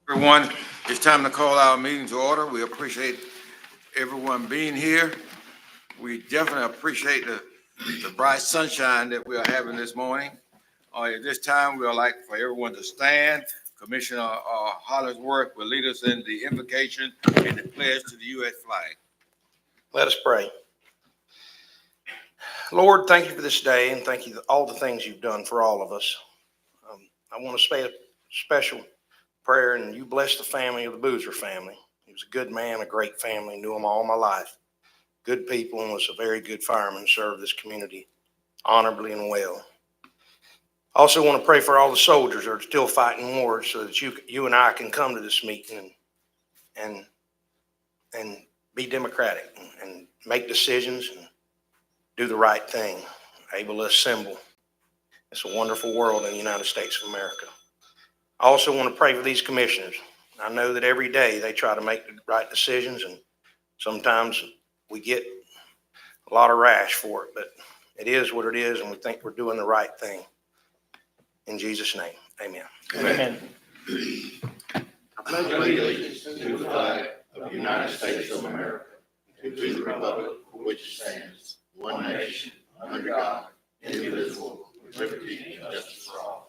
Everyone, it's time to call our meeting to order. We appreciate everyone being here. We definitely appreciate the bright sunshine that we are having this morning. At this time, we would like for everyone to stand. Commissioner Hollingsworth will lead us in the invocation and the pledge to the U.S. flag. Let us pray. Lord, thank you for this day, and thank you for all the things you've done for all of us. I want to say a special prayer, and you bless the family of the Boozer family. He was a good man, a great family, knew him all my life. Good people, and was a very good fireman, served this community honorably and well. I also want to pray for all the soldiers that are still fighting wars so that you and I can come to this meeting and be democratic and make decisions and do the right thing, able to assemble. It's a wonderful world in the United States of America. I also want to pray for these commissioners. I know that every day they try to make the right decisions, and sometimes we get a lot of rash for it, but it is what it is, and we think we're doing the right thing. In Jesus' name, amen. Amen. I pledge allegiance to the flag of the United States of America, and to the republic for which it stands, one nation, under God, indivisible, with liberty and justice for all.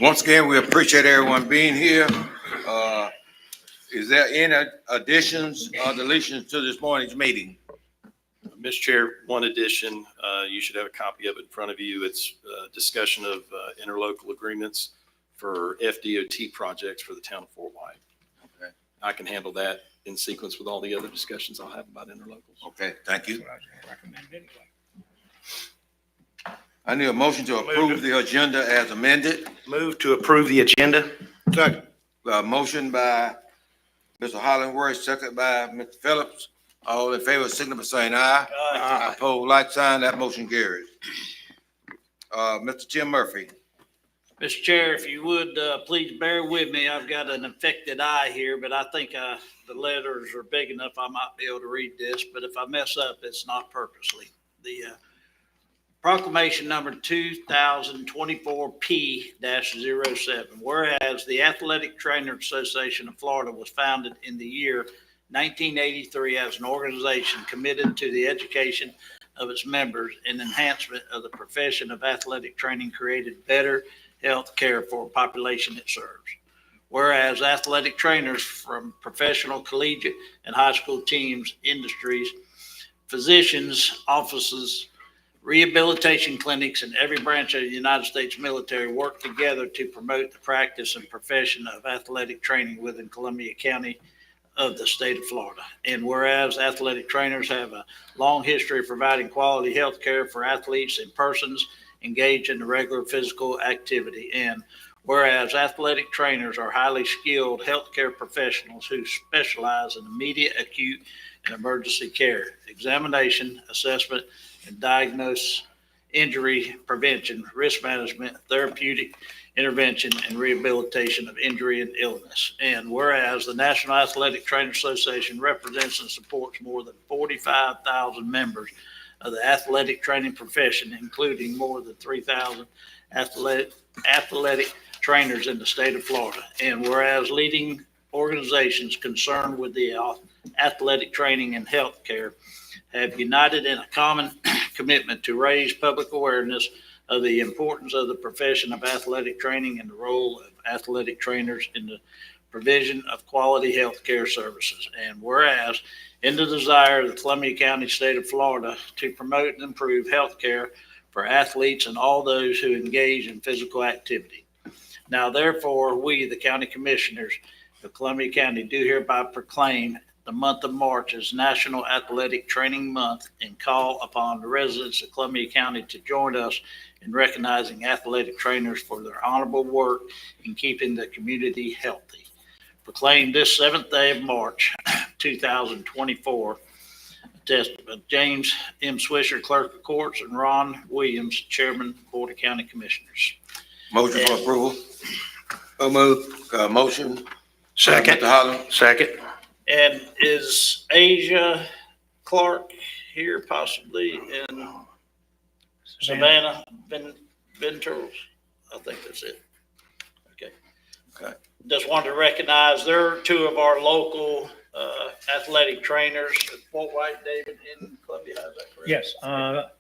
Once again, we appreciate everyone being here. Is there any additions or deletions to this morning's meeting? Mr. Chair, one addition, you should have a copy of it in front of you. It's a discussion of interlocal agreements for FDOT projects for the town of Fort White. Okay. I can handle that in sequence with all the other discussions I'll have about interlocals. Okay, thank you. I need a motion to approve the agenda as amended. Move to approve the agenda. Second. Motion by Mr. Hollingsworth, second by Mr. Phillips. All in favor, signify by saying aye. Aye. Opposed, like sign. That motion carries. Mr. Tim Murphy. Mr. Chair, if you would, please bear with me. I've got an infected eye here, but I think the letters are big enough I might be able to read this, but if I mess up, it's not purposely. The proclamation number 2024P-07, whereas the Athletic Trainers Association of Florida was founded in the year 1983 as an organization committed to the education of its members and enhancement of the profession of athletic training, created better health care for the population it serves. Whereas athletic trainers from professional, collegiate, and high school teams, industries, physicians, offices, rehabilitation clinics, and every branch of the United States military work together to promote the practice and profession of athletic training within Columbia County of the state of Florida. And whereas athletic trainers have a long history of providing quality health care for athletes and persons engaged in the regular physical activity. And whereas athletic trainers are highly skilled healthcare professionals who specialize in immediate, acute, and emergency care, examination, assessment, and diagnose, injury prevention, risk management, therapeutic intervention, and rehabilitation of injury and illness. And whereas the National Athletic Trainers Association represents and supports more than 45,000 members of the athletic training profession, including more than 3,000 athletic trainers in the state of Florida. And whereas leading organizations concerned with the athletic training and health care have united in a common commitment to raise public awareness of the importance of the profession of athletic training and the role of athletic trainers in the provision of quality health care services. And whereas in the desire of the Columbia County, state of Florida, to promote and improve health care for athletes and all those who engage in physical activity. Now, therefore, we, the county commissioners of Columbia County, do hereby proclaim the month of March as National Athletic Training Month and call upon the residents of Columbia County to join us in recognizing athletic trainers for their honorable work in keeping the community healthy. Proclaimed this 7th day of March, 2024. Testament, James M. Swisher, Clerk of Courts, and Ron Williams, Chairman, Board of County Commissioners. Motion for approval. Move. Motion. Second. Mr. Holland. Second. And is Asia Clark here possibly? And Savannah Ventures. I think that's it. Okay. Okay. Just wanted to recognize they're two of our local athletic trainers at Fort White, David, in Columbia. Is that correct? Yes,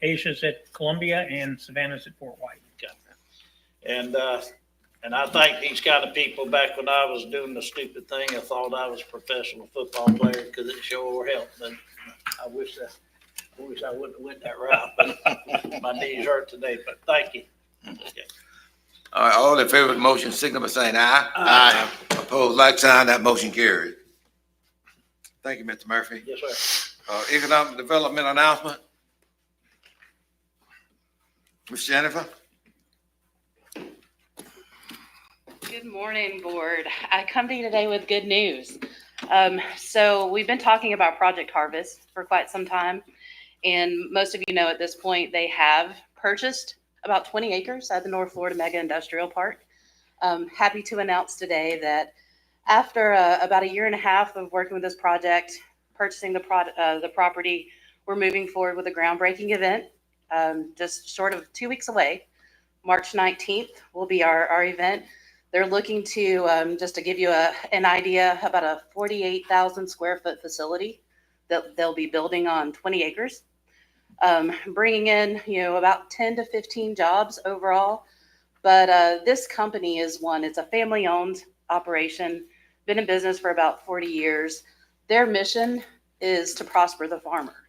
Asia's at Columbia and Savannah's at Fort White. And I thank these kind of people. Back when I was doing the stupid thing, I thought I was a professional football player because it sure helped. But I wish I wouldn't have went that route. But my knees hurt today, but thank you. Okay. All right, all in favor of the motion, signal by saying aye. Aye. Opposed, like sign, that motion carried. Thank you, Mr. Murphy. Yes, sir. Economic development announcement. Ms. Jennifer? Good morning, board. I come to you today with good news. So we've been talking about Project Harvest for quite some time. And most of you know at this point, they have purchased about 20 acres at the North Florida Mega Industrial Park. Happy to announce today that after about a year and a half of working with this project, purchasing the property, we're moving forward with a groundbreaking event just short of 2 weeks away. March 19th will be our event. They're looking to, just to give you an idea, about a 48,000 square foot facility that they'll be building on 20 acres, bringing in, about 10 to 15 jobs overall. But this company is it's a family owned operation, been in business for about 40 years. Their mission is to prosper the farmer.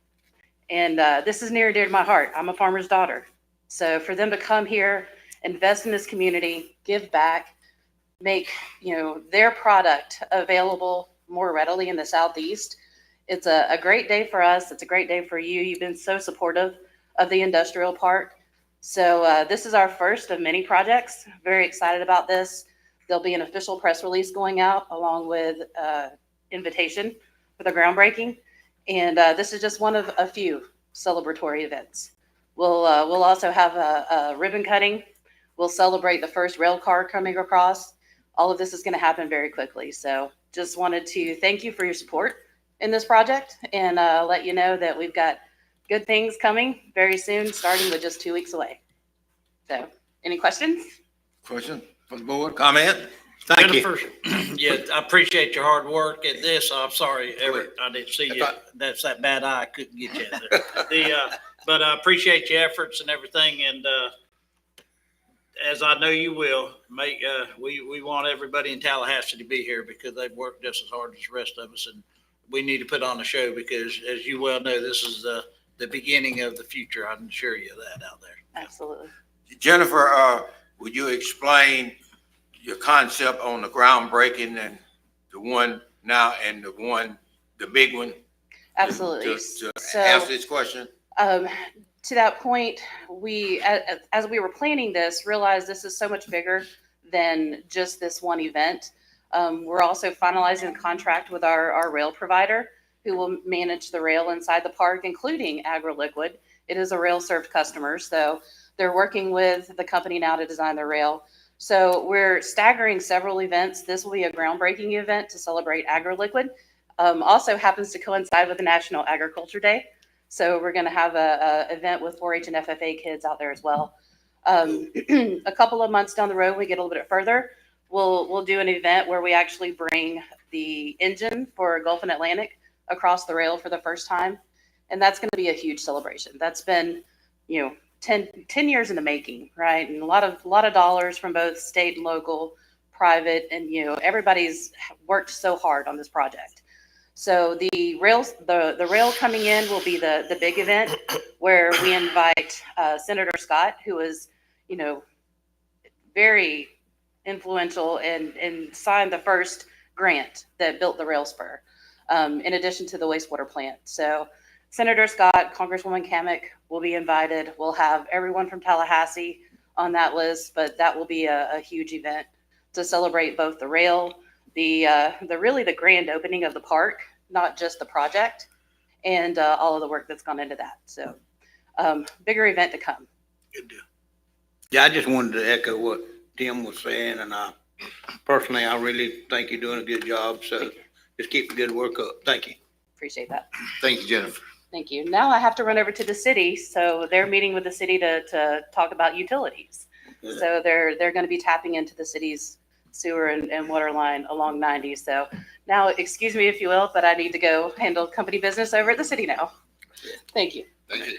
And this is near and dear to my heart. I'm a farmer's daughter. So for them to come here, invest in this community, give back, make their product available more readily in the Southeast. It's a great day for us. It's a great day for you. You've been so supportive of the industrial park. So this is our first of many projects. Very excited about this. There'll be an official press release going out along with invitation for the groundbreaking. And this is just one of a few celebratory events. We'll also have a ribbon cutting. We'll celebrate the first rail car coming across. All of this is going to happen very quickly. So just wanted to thank you for your support in this project and let you know that we've got good things coming very soon, starting with just 2 weeks away. So any questions? Question from the board, comment? Thank you. Jennifer, yeah, I appreciate your hard work at this. I'm sorry, Everett, I didn't see you. That's that bad eye. I couldn't get you in there. But I appreciate your efforts and everything. And as I know you will, we want everybody in Tallahassee to be here because they've worked just as hard as the rest of us. And we need to put on a show because, as you well know, this is the beginning of the future. I can assure you of that out there. Absolutely. Jennifer, would you explain your concept on the groundbreaking and the one now and the big one? Absolutely. To So, answer this question? to that point, we, as we were planning this, realized this is so much bigger than just this one event. We're also finalizing a contract with our rail provider who will manage the rail inside the park, including AgroLiquid. It is a rail served customer. So they're working with the company now to design the rail. So we're staggering several events. This will be a groundbreaking event to celebrate AgroLiquid. Also happens to coincide with the National Agriculture Day. So we're going to have a event with 4-H and FFA kids out there as well. A couple of months down the road, we get a little bit further. We'll do an event where we actually bring the engine for Gulf and Atlantic across the rail for the first time. And that's going to be a huge celebration. That's been, 10 years in the making, right? And a lot of dollars from both state and local, private, and, everybody's worked so hard on this project. So the rail coming in will be the big event where we invite Senator Scott, who is, very influential and signed the first grant that built the rail spur, in addition to the wastewater plant. So Senator Scott, Congresswoman Kamek will be invited. We'll have everyone from Tallahassee on that list, but that will be a huge event to celebrate both the rail, the grand opening of the park, not just the project, and all of the work that's gone into that. So bigger event to come. Good deal. Yeah, I just wanted to echo what Tim was saying, and personally, I really think you're doing a good job. So just keep the good work up. Thank you. Appreciate that. Thank you, Jennifer. Thank you. Now I have to run over to the city. So they're meeting with the city to talk about utilities. So they're going to be tapping into the city's sewer and water line along 90. So now, excuse me if you will, but I need to go handle company business over at the city now. Thank you. Thank you.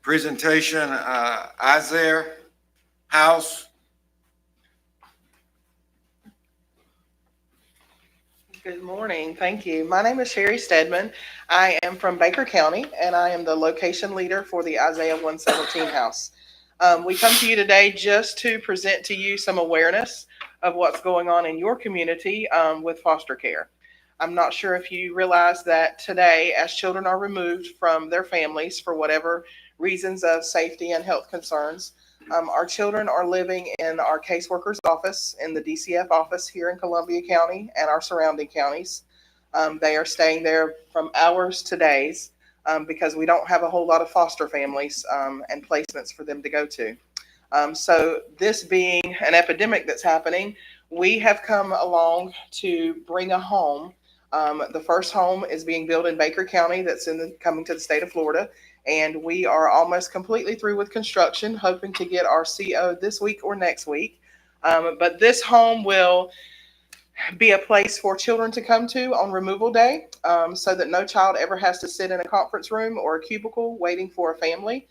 Presentation, Isaiah House. Good morning. Thank you. My name is Sherry Stedman. I am from Baker County, and I am the location leader for the Isaiah 117 house. We come to you today just to present to you some awareness of what's going on in your community with foster care. I'm not sure if you realize that today, as children are removed from their families for whatever reasons of safety and health concerns, our children are living in our caseworker's office, in the DCF office here in Columbia County and our surrounding counties. They are staying there from hours to days because we don't have a whole lot of foster families and placements for them to go to. So this being an epidemic that's happening, we have come along to bring a home. The first home is being built in Baker County that's coming to the state of Florida. And we are almost completely through with construction, hoping to get our CO this week or next week. But this home will be a place for children to come to on removal day so that no child ever has to sit in a conference room or a cubicle waiting for a family.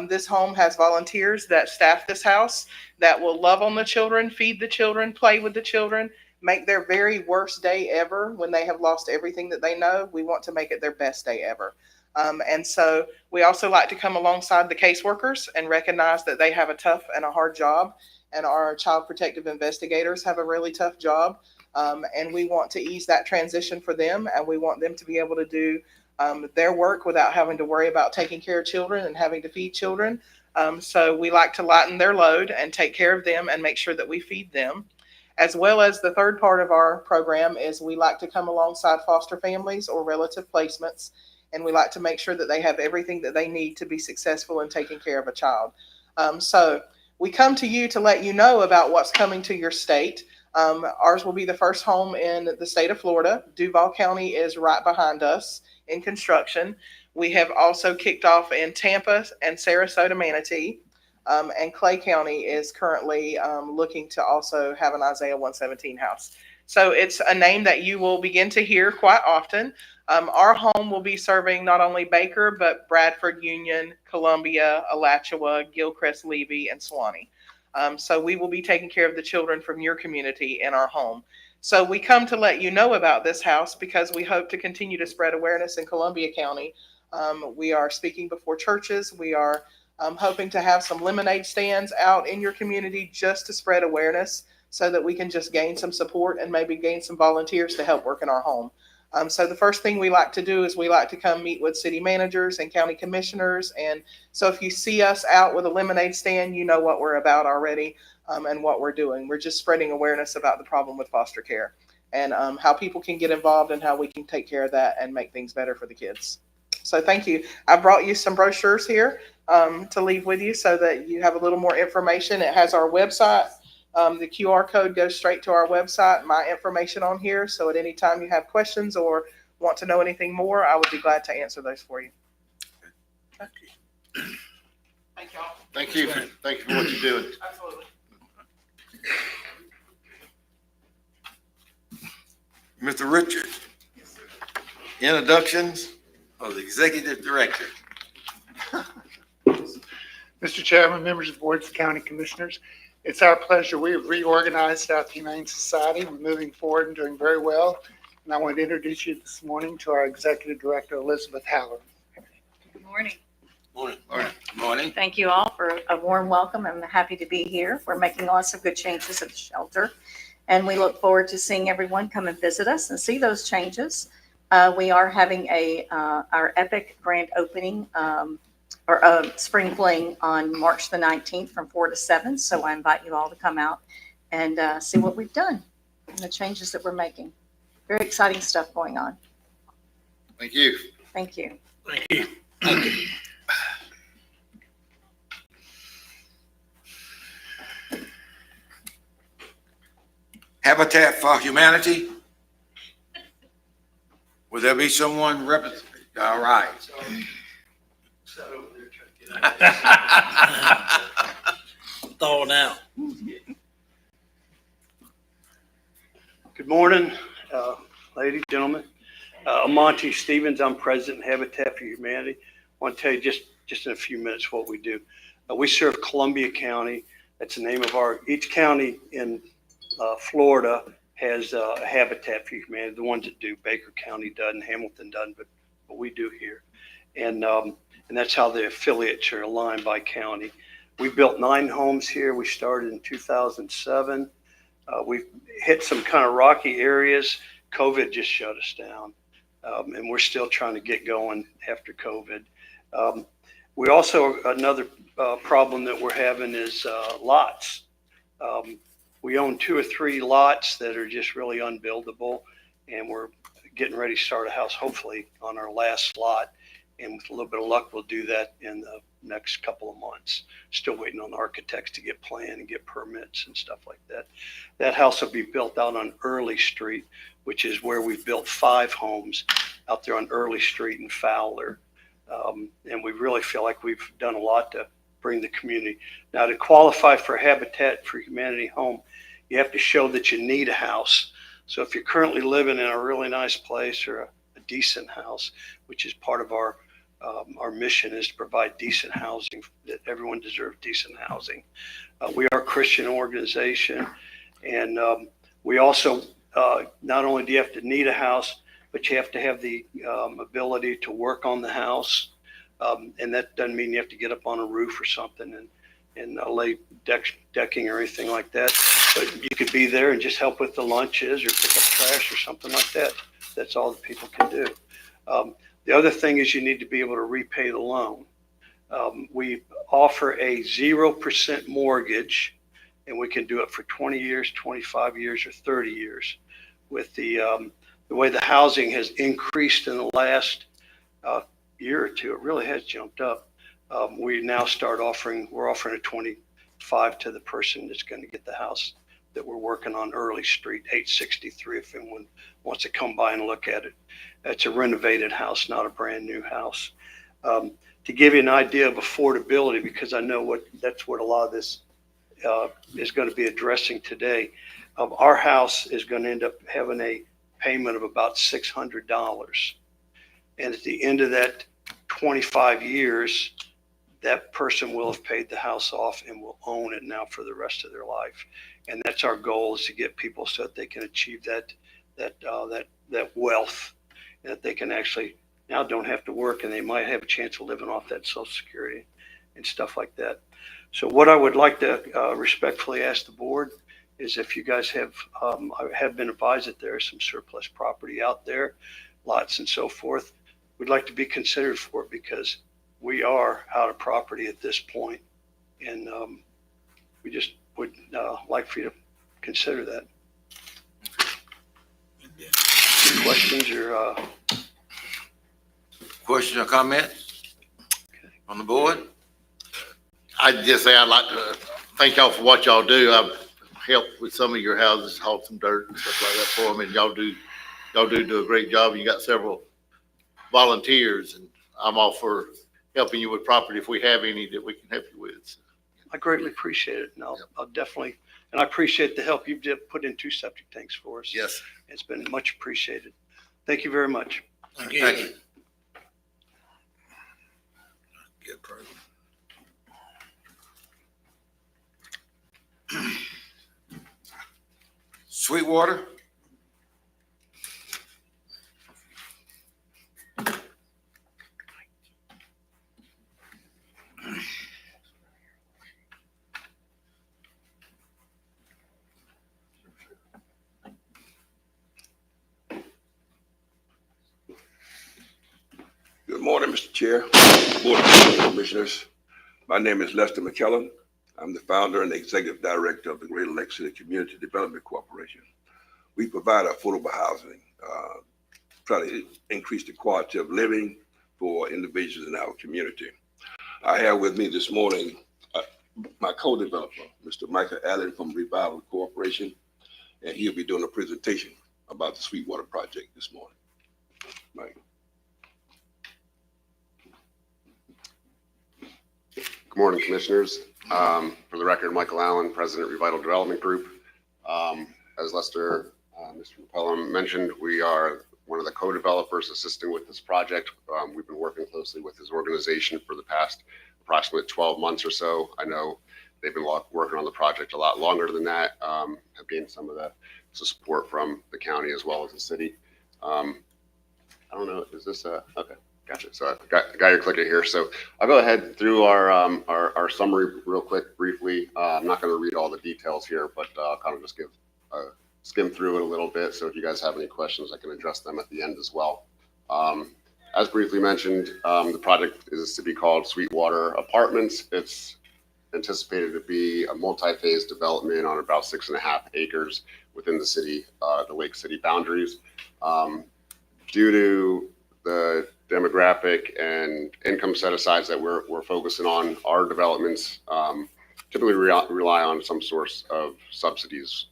This home has volunteers that staff this house that will love on the children, feed the children, play with the children, make their very worst day ever when they have lost everything that they know. We want to make it their best day ever. And so we also like to come alongside the caseworkers and recognize that they have a tough and a hard job, and our child protective investigators have a really tough job. And we want to ease that transition for them, and we want them to be able to do their work without having to worry about taking care of children and having to feed children. So we like to lighten their load and take care of them and make sure that we feed them. As well as the third part of our program is we like to come alongside foster families or relative placements, and we like to make sure that they have everything that they need to be successful in taking care of a child. So we come to you to let you know about what's coming to your state. Ours will be the first home in the state of Florida. Duval County is right behind us in construction. We have also kicked off in Tampa and Sarasota, Manatee. And Clay County is currently looking to also have an Isaiah 117 house. So it's a name that you will begin to hear quite often. Our home will be serving not only Baker, but Bradford, Union, Columbia, Alachua, Gilchrist, Levy, and Suwannee. So we will be taking care of the children from your community in our home. So we come to let you know about this house because we hope to continue to spread awareness in Columbia County. We are speaking before churches. We are hoping to have some lemonade stands out in your community just to spread awareness so that we can just gain some support and maybe gain some volunteers to help work in our home. So the first thing we like to do is we like to come meet with city managers and county commissioners. And so if you see us out with a lemonade stand, you know what we're about already and what we're doing. We're just spreading awareness about the problem with foster care and how people can get involved and how we can take care of that and make things better for the kids. So thank you. I brought you some brochures here to leave with you so that you have a little more information. It has our website. The QR code goes straight to our website, my information on here. So at any time you have questions or want to know anything more, I would be glad to answer those for you. Thank you. Thank y'all. Thank you. Thank you for what you're doing. Absolutely. Mr. Richard, introductions of the executive director. Mr. Chairman, members of the boards of county commissioners, it's our pleasure. We have reorganized our Humane Society. We're moving forward and doing very well. And I want to introduce you this morning to our executive director, Elizabeth Haller. Good morning. Morning. Morning. Thank you all for a warm welcome. I'm happy to be here. We're making lots of good changes at the shelter, and we look forward to seeing everyone come and visit us and see those changes. We are having our epic grand opening or spring fling on March the 19th from 4 to 7. So I invite you all to come out and see what we've done and the changes that we're making. Very exciting stuff going on. Thank you. Thank you. Thank you. Thank you. Habitat for Humanity Will there be someone represent? All right. Thaw it out. Good morning, ladies, gentlemen. I'm Monty Stevens. I'm president of Habitat for Humanity. I want to tell you just in a few minutes what we do. We serve Columbia County. That's the name of each county in Florida has Habitat for Humanity. The ones that do, Baker County doesn't, Hamilton doesn't, but we do here. And that's how the affiliates are aligned by county. We built 9 homes here. We started in 2007. We've hit some kind of rocky areas. COVID just shut us down. And we're still trying to get going after COVID. We also, another problem that we're having is lots. We own 2 or 3 lots that are just really unbuildable, and we're getting ready to start a house, hopefully, on our last lot. And with a little bit of luck, we'll do that in the next couple of months. Still waiting on architects to get plan and get permits and stuff like that. That house will be built out on Early Street, which is where we've built 5 homes out there on Early Street in Fowler. And we really feel like we've done a lot to bring the community. Now, to qualify for Habitat for Humanity home, you have to show that you need a house. So if you're currently living in a really nice place or a decent house, which is part of our mission is to provide decent housing, that everyone deserves decent housing. We are a Christian organization, and we also, not only do you have to need a house, but you have to have the ability to work on the house. And that doesn't mean you have to get up on a roof or something and lay decking or anything like that. But you could be there and just help with the lunches or pick up trash or something like that. That's all that people can do. The other thing is you need to be able to repay the loan. We offer a 0% mortgage, and we can do it for 20 years, 25 years, or 30 years. With the way the housing has increased in the last year or two, it really has jumped up. We now we're offering a 25 to the person that's going to get the house that we're working on Early Street, 863, if anyone wants to come by and look at it. It's a renovated house, not a brand new house. To give you an idea of affordability, because I know that's what a lot of this is going to be addressing today. Our house is going to end up having a payment of about $600. And at the end of that 25 years, that person will have paid the house off and will own it now for the rest of their life. And that's our goal, is to get people so that they can achieve that wealth, and that they can actually now don't have to work, and they might have a chance of living off that Social Security and stuff like that. So what I would like to respectfully ask the board is, if you guys have, I have been advised that there is some surplus property out there, lots and so forth. We'd like to be considered for it, because we are out of property at this point, and we just would like for you to consider that. Any questions or Questions or comments on the board? I'd just say I'd like to thank y'all for what y'all do. I've helped with some of your houses, hauled some dirt and stuff like that for them, and y'all do a great job. You got several volunteers, and I'm all for helping you with property if we have any that we can help you with. I greatly appreciate it. And I'll definitely, and I appreciate the help you've put in 2 septic tanks for us. Yes. It's been much appreciated. Thank you very much. Thank you. Good program. Sweetwater? Good morning, Mr. Chair, Board of Commissioners. My name is Lester McKellen. I'm the founder and executive director of the Greater Lake City Community Development Corporation. We provide affordable housing, try to increase the quality of living for individuals in our community. I have with me this morning my co-developer, Mr. Michael Allen from Revival Corporation, and he'll be doing a presentation about the Sweetwater project this morning. Mike. Good morning, Commissioners. For the record, Michael Allen, President, Revital Development Group. As Lester, Mr. McCollum mentioned, we are one of the co-developers assisting with this project. We've been working closely with his organization for the past approximately 12 months or so. I know they've been working on the project a lot longer than that. Have gained some of the support from the county as well as the city. I don't know, is this okay, gotcha. So I've got your clicker here. So I'll go ahead through our summary real quick, briefly. I'm not going to read all the details here, but I'll kind of just skim through it a little bit. So if you guys have any questions, I can address them at the end as well. As briefly mentioned, the project is to be called Sweetwater Apartments. It's anticipated to be a multi-phase development on about 6.5 acres within the city, the Lake City boundaries. Due to the demographic and income set-asides that we're focusing on, our developments typically rely on some source of subsidies,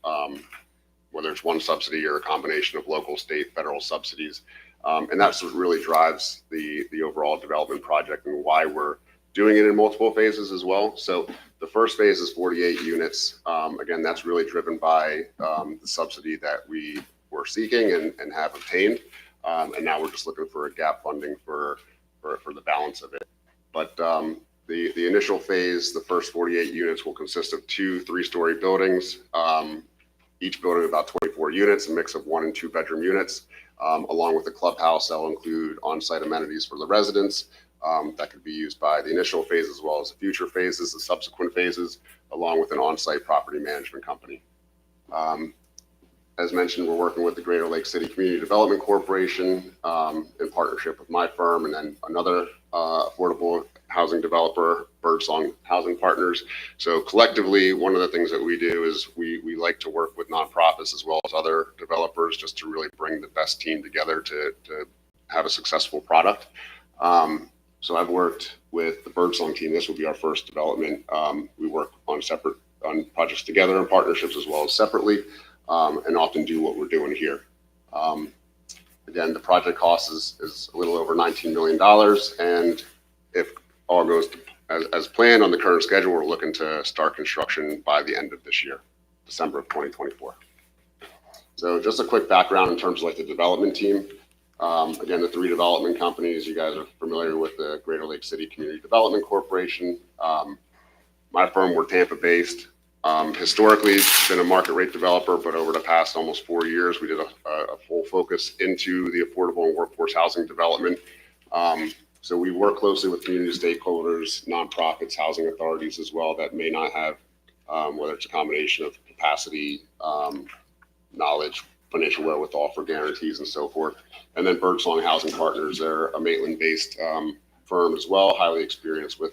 whether it's one subsidy or a combination of local, state, federal subsidies. And that's what really drives the overall development project and why we're doing it in multiple phases as well. So the first phase is 48 units. Again, that's really driven by the subsidy that we were seeking and have obtained. And now we're just looking for a gap funding for the balance of it. But the initial phase, the first 48 units will consist of 2 3-story buildings, each building about 24 units, a mix of 1 and 2 bedroom units, along with the clubhouse that will include on-site amenities for the residents that could be used by the initial phase as well as the future phases, the subsequent phases, along with an on-site property management company. As mentioned, we're working with the Greater Lake City Community Development Corporation in partnership with my firm and then another affordable housing developer, Birdsong Housing Partners. So collectively, one of the things that we do is we like to work with nonprofits as well as other developers just to really bring the best team together to have a successful product. So I've worked with the Birdsong team. This will be our first development. We work on projects together in partnerships as well as separately. And often do what we're doing here. Again, the project cost is a little over $19 million. And if all goes as planned on the current schedule, we're looking to start construction by the end of this year, December of 2024. So just a quick background in terms of like the development team. Again, the 3 development companies, you guys are familiar with the Greater Lake City Community Development Corporation. My firm, we're Tampa based. Historically, it's been a market rate developer, but over the past almost 4 years, we did a full focus into the affordable and workforce housing development. So we work closely with community stakeholders, nonprofits, housing authorities as well that may not have, whether it's a combination of capacity, knowledge, financial wherewithal for guarantees and so forth. And then Birdsong Housing Partners, they're a Maitland-based firm as well, highly experienced with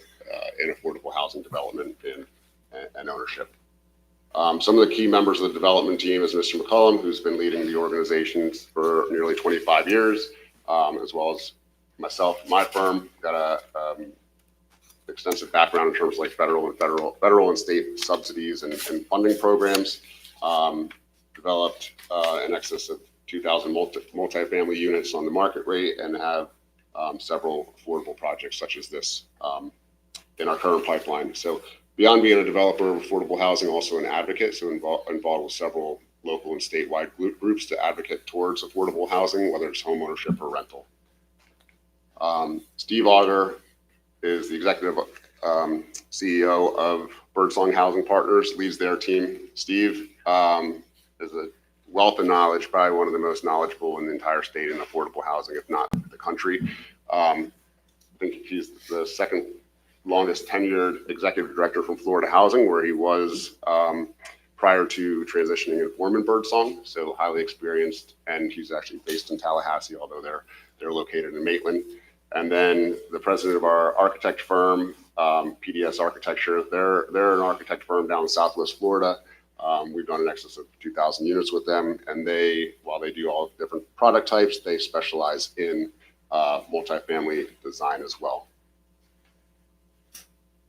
in affordable housing development and ownership. Some of the key members of the development team is Mr. McCollum, who's been leading the organization for nearly 25 years, as well as myself. My firm got a extensive background in terms of like federal and state subsidies and funding programs. Developed in excess of 2,000 multifamily units on the market rate and have several affordable projects such as this in our current pipeline. So beyond being a developer of affordable housing, also an advocate, so involved with several local and statewide groups to advocate towards affordable housing, whether it's homeownership or rental. Steve Auger is the executive CEO of Birdsong Housing Partners, leads their team. Steve is a wealth of knowledge, probably one of the most knowledgeable in the entire state in affordable housing, if not the country. I think he's the second longest tenured executive director from Florida Housing, where he was prior to transitioning and forming Birdsong. So highly experienced, and he's actually based in Tallahassee, although they're located in Maitland. And then the president of our architect firm, PDS Architecture, they're an architect firm down in Southwest Florida. We've done an excess of 2,000 units with them, and while they do all different product types, they specialize in multifamily design as well.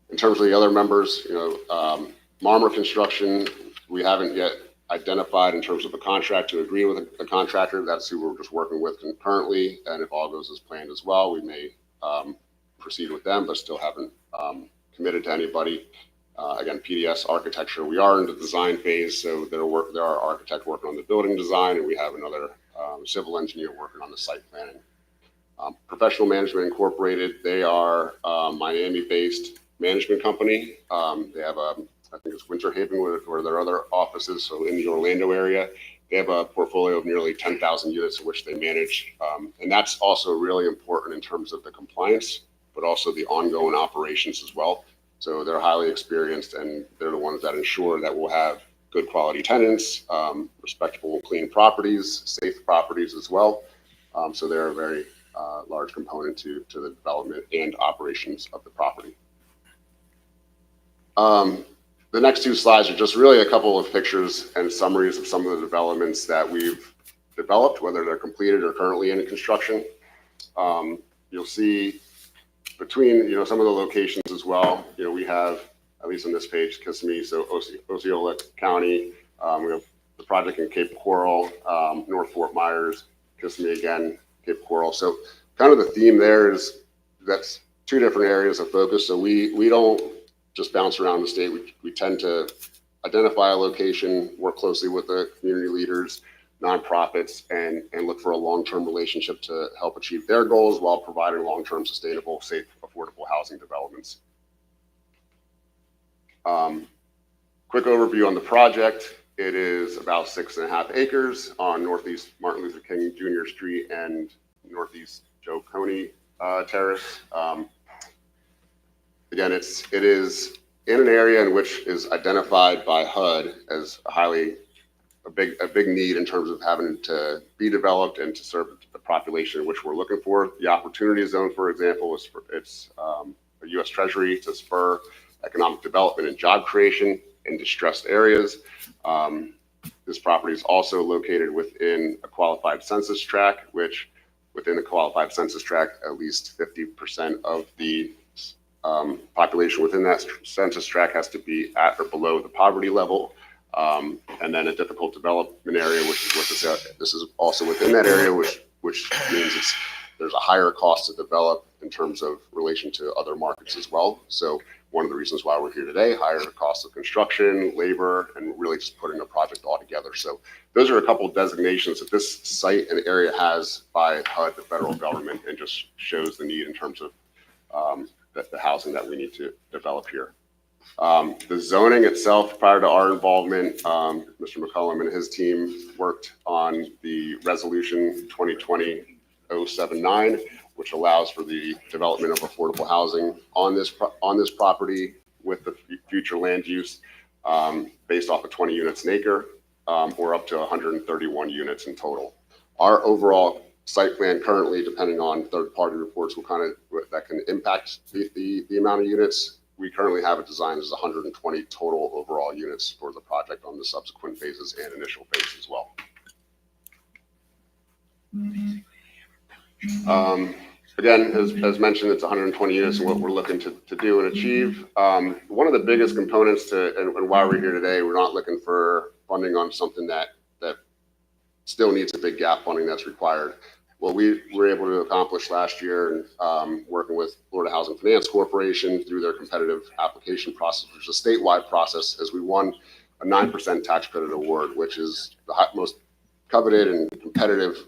In terms of the other members, Marmer Construction, we haven't yet identified in terms of a contract to agree with a contractor. That's who we're just working with currently. And if all goes as planned as well, we may proceed with them, but still haven't committed to anybody. Again, PDS architecture, we are in the design phase, so there are architects working on the building design, and we have another civil engineer working on the site planning. Professional Management Incorporated, they are a Miami-based management company. They have I think it's Winter Haven where their other offices, so in the Orlando area. They have a portfolio of nearly 10,000 units, which they manage. And that's also really important in terms of the compliance, but also the ongoing operations as well. So they're highly experienced, and they're the ones that ensure that we'll have good quality tenants, respectable and clean properties, safe properties as well. So they're a very large component to the development and operations of the property. The next two slides are just really a couple of pictures and summaries of some of the developments that we've developed, whether they're completed or currently in construction. You'll see between, some of the locations as well, we have, at least on this page, Kissimmee, so Osceola County. We have the project in Cape Coral, North Fort Myers, Kissimmee again, Cape Coral. So kind of the theme there is that's two different areas of focus. So we don't just bounce around the state. We tend to identify a location, work closely with the community leaders, nonprofits, and look for a long-term relationship to help achieve their goals while providing long-term, sustainable, safe, affordable housing developments. Quick overview on the project. It is about 6.5 acres on Northeast Martin Luther King Jr. Street and Northeast Joe Coney Terrace. Again, it is in an area in which is identified by HUD as a big need in terms of having to be developed and to serve the population in which we're looking for. The opportunity zone, for example, it's a U.S. Treasury to spur economic development and job creation in distressed areas. This property is also located within a qualified census tract, which within a qualified census tract, at least 50% of the population within that census tract has to be at or below the poverty level. And then a difficult development area, which is what this is also within that area, which means there's a higher cost to develop in terms of relation to other markets as well. So one of the reasons why we're here today, higher cost of construction, labor, and really just putting a project all together. So those are a couple of designations that this site and area has by HUD, the federal government, and just shows the need in terms of the housing that we need to develop here. The zoning itself, prior to our involvement, Mr. McCullum and his team worked on the resolution 2020-079, which allows for the development of affordable housing on this property with the future land use based off of 20 units an acre or up to 131 units in total. Our overall site plan currently, depending on third-party reports, that can impact the amount of units. We currently have it designed as 120 total overall units for the project on the subsequent phases and initial phase as well. Again, as mentioned, it's 120 units and what we're looking to do and achieve. One of the biggest components and why we're here today, we're not looking for funding on something that still needs a big gap funding that's required. What we were able to accomplish last year, working with Florida Housing Finance Corporation through their competitive application process, which is a statewide process, is we won a 9% tax credit award, which is the most coveted and competitive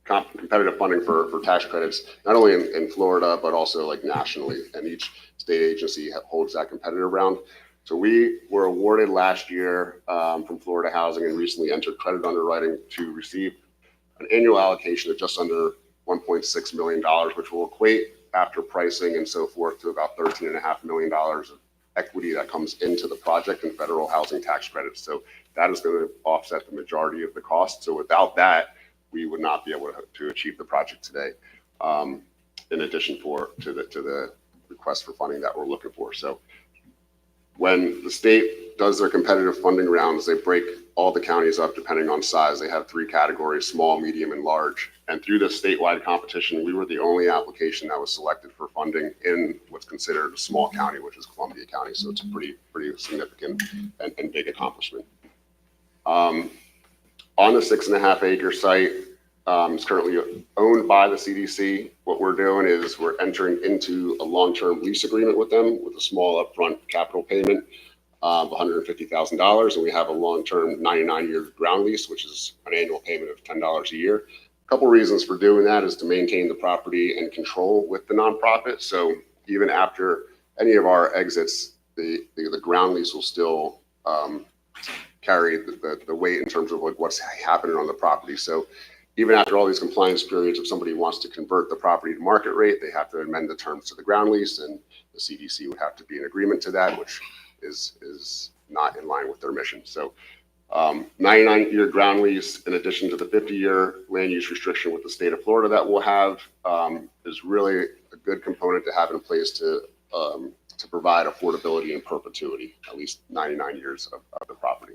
funding for tax credits, not only in Florida, but also like nationally. And each state agency holds that competitive round. So we were awarded last year from Florida Housing and recently entered credit underwriting to receive an annual allocation of just under $1.6 million, which will equate after pricing and so forth to about $13.5 million of equity that comes into the project and federal housing tax credits. So that is going to offset the majority of the cost. So without that, we would not be able to achieve the project today, in addition to the request for funding that we're looking for. So when the state does their competitive funding rounds, they break all the counties up depending on size. They have 3 categories: small, medium, and large. And through this statewide competition, we were the only application that was selected for funding in what's considered a small county, which is Columbia County. So it's a pretty significant and big accomplishment. On the 6.5 acre site, it's currently owned by the CDC. What we're doing is we're entering into a long-term lease agreement with them with a small upfront capital payment of $150,000, and we have a long-term 99-year ground lease, which is an annual payment of $10 a year. A couple reasons for doing that is to maintain the property and control with the nonprofit. So even after any of our exits, the ground lease will still carry the weight in terms of what's happening on the property. So even after all these compliance periods, if somebody wants to convert the property to market rate, they have to amend the terms to the ground lease, and the CDC would have to be in agreement to that, which is not in line with their mission. So 99-year ground lease, in addition to the 50-year land use restriction with the state of Florida that we'll have, is really a good component to have in place to provide affordability in perpetuity, at least 99 years of the property.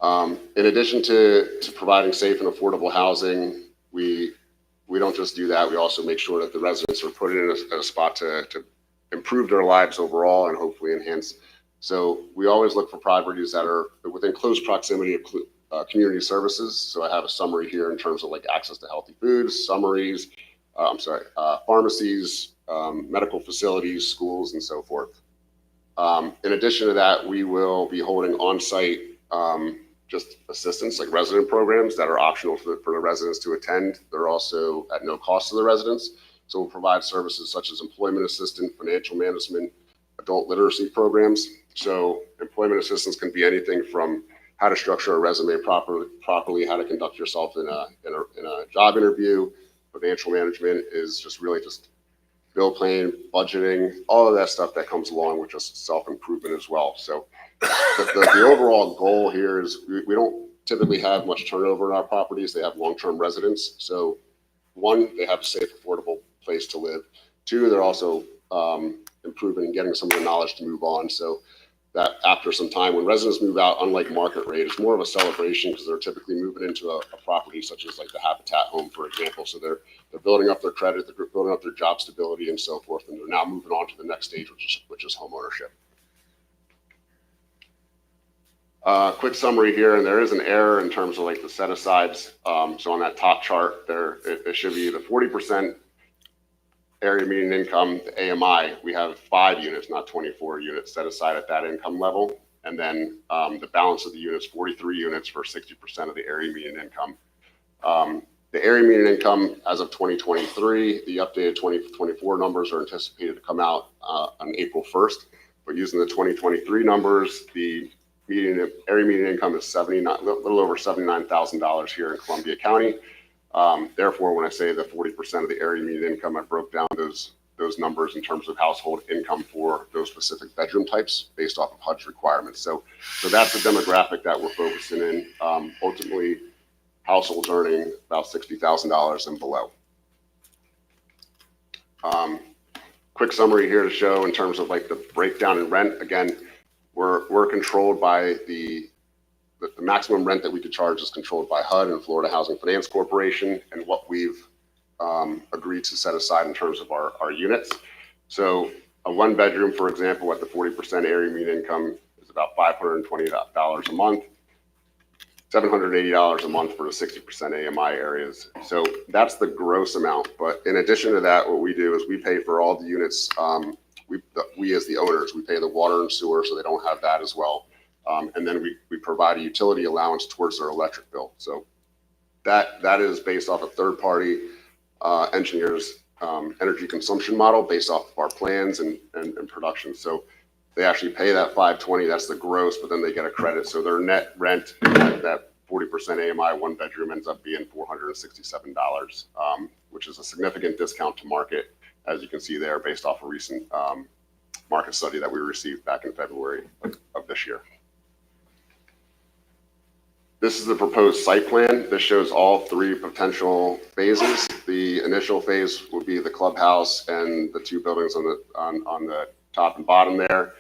In addition to providing safe and affordable housing, we don't just do that. We also make sure that the residents are put in a spot to improve their lives overall and hopefully enhance. So we always look for properties that are within close proximity of community services. So I have a summary here in terms of like access to healthy foods, pharmacies, medical facilities, schools, and so forth. In addition to that, we will be holding on-site just assistance, like resident programs that are optional for the residents to attend. They're also at no cost to the residents. So we'll provide services such as employment assistance, financial management, adult literacy programs. So employment assistance can be anything from how to structure a resume properly, how to conduct yourself in a job interview. Financial management is just really just bill paying, budgeting, all of that stuff that comes along with just self-improvement as well. So the overall goal here is we don't typically have much turnover in our properties. They have long-term residents. So one, they have a safe, affordable place to live. Two, they're also improving and getting some of the knowledge to move on. So that after some time, when residents move out, unlike market rate, it's more of a celebration because they're typically moving into a property such as like the Habitat home, for example. So they're building up their credit, they're building up their job stability and so forth. And they're now moving on to the next stage, which is home ownership. Quick summary here, and there is an error in terms of like the set asides. So on that top chart there, it should be the 40% area median income, the AMI. We have 5 units, not 24 units set aside at that income level. And then the balance of the units, 43 units for 60% of the area median income. The area median income as of 2023, the updated 2024 numbers are anticipated to come out on April 1st. But using the 2023 numbers, the area median income is a little over $79,000 here in Columbia County. Therefore, when I say the 40% of the area median income, I broke down those numbers in terms of household income for those specific bedroom types based off of HUD's requirements. So that's the demographic that we're focusing in. Ultimately, households earning about $60,000 and below. Quick summary here to show in terms of like the breakdown in rent. Again, we're controlled by the maximum rent that we could charge is controlled by HUD and Florida Housing Finance Corporation and what we've agreed to set aside in terms of our units. So a 1-bedroom, for example, at the 40% area median income is about $520 a month, $780 a month for the 60% AMI areas. So that's the gross amount. But in addition to that, what we do is we pay for all the units. We as the owners, we pay the water and sewer, so they don't have that as well. And then we provide a utility allowance towards their electric bill. So that is based off a third-party engineer's energy consumption model based off of our plans and production. So they actually pay that $520, that's the gross, but then they get a credit. So their net rent, that 40% AMI 1-bedroom ends up being $467, which is a significant discount to market, as you can see there, based off a recent market study that we received back in February of this year. This is the proposed site plan. This shows all 3 potential phases. The initial phase would be the clubhouse and the 2 buildings on the top and bottom there.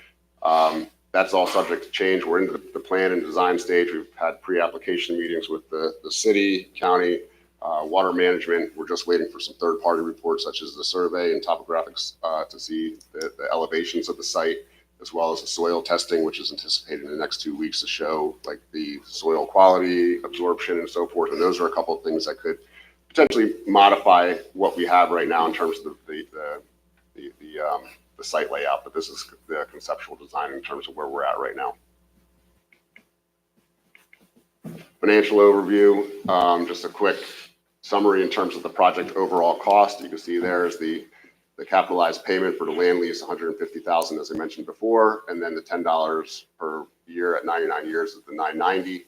That's all subject to change. We're into the plan and design stage. We've had pre-application meetings with the city, county, Water management, we're just waiting for some third-party reports such as the survey and topographics to see the elevations of the site, as well as the soil testing, which is anticipated in the next 2 weeks to show like the soil quality, absorption, and so forth. And those are a couple of things that could potentially modify what we have right now in terms of the site layout. But this is the conceptual design in terms of where we're at right now. Financial overview, just a quick summary in terms of the project overall cost. You can see there is the capitalized payment for the land lease, $150,000, as I mentioned before, and then the $10 per year at 99 years is the $990.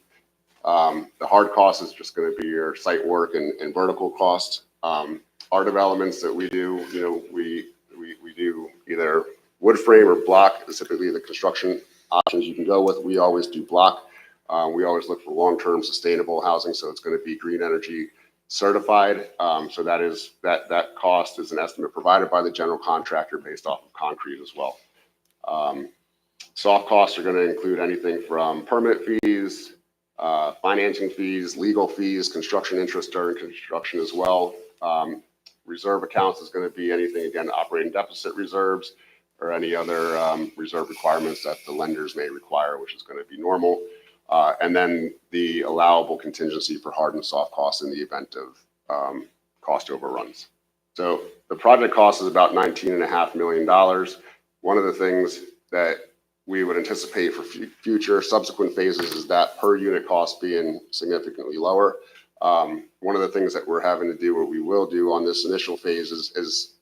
The hard cost is just going to be your site work and vertical cost. Our developments that we do, we do either wood frame or block, typically the construction options you can go with. We always do block. We always look for long-term sustainable housing, so it's going to be green energy certified. So that cost is an estimate provided by the general contractor based off of concrete as well. Soft costs are going to include anything from permit fees, financing fees, legal fees, construction interest during construction as well. Reserve accounts is going to be anything, again, operating deficit reserves or any other reserve requirements that the lenders may require, which is going to be normal. And then the allowable contingency for hard and soft costs in the event of cost overruns. So the project cost is about $19.5 million. One of the things that we would anticipate for future subsequent phases is that per unit cost being significantly lower. One of the things that we're having to do, what we will do on this initial phase is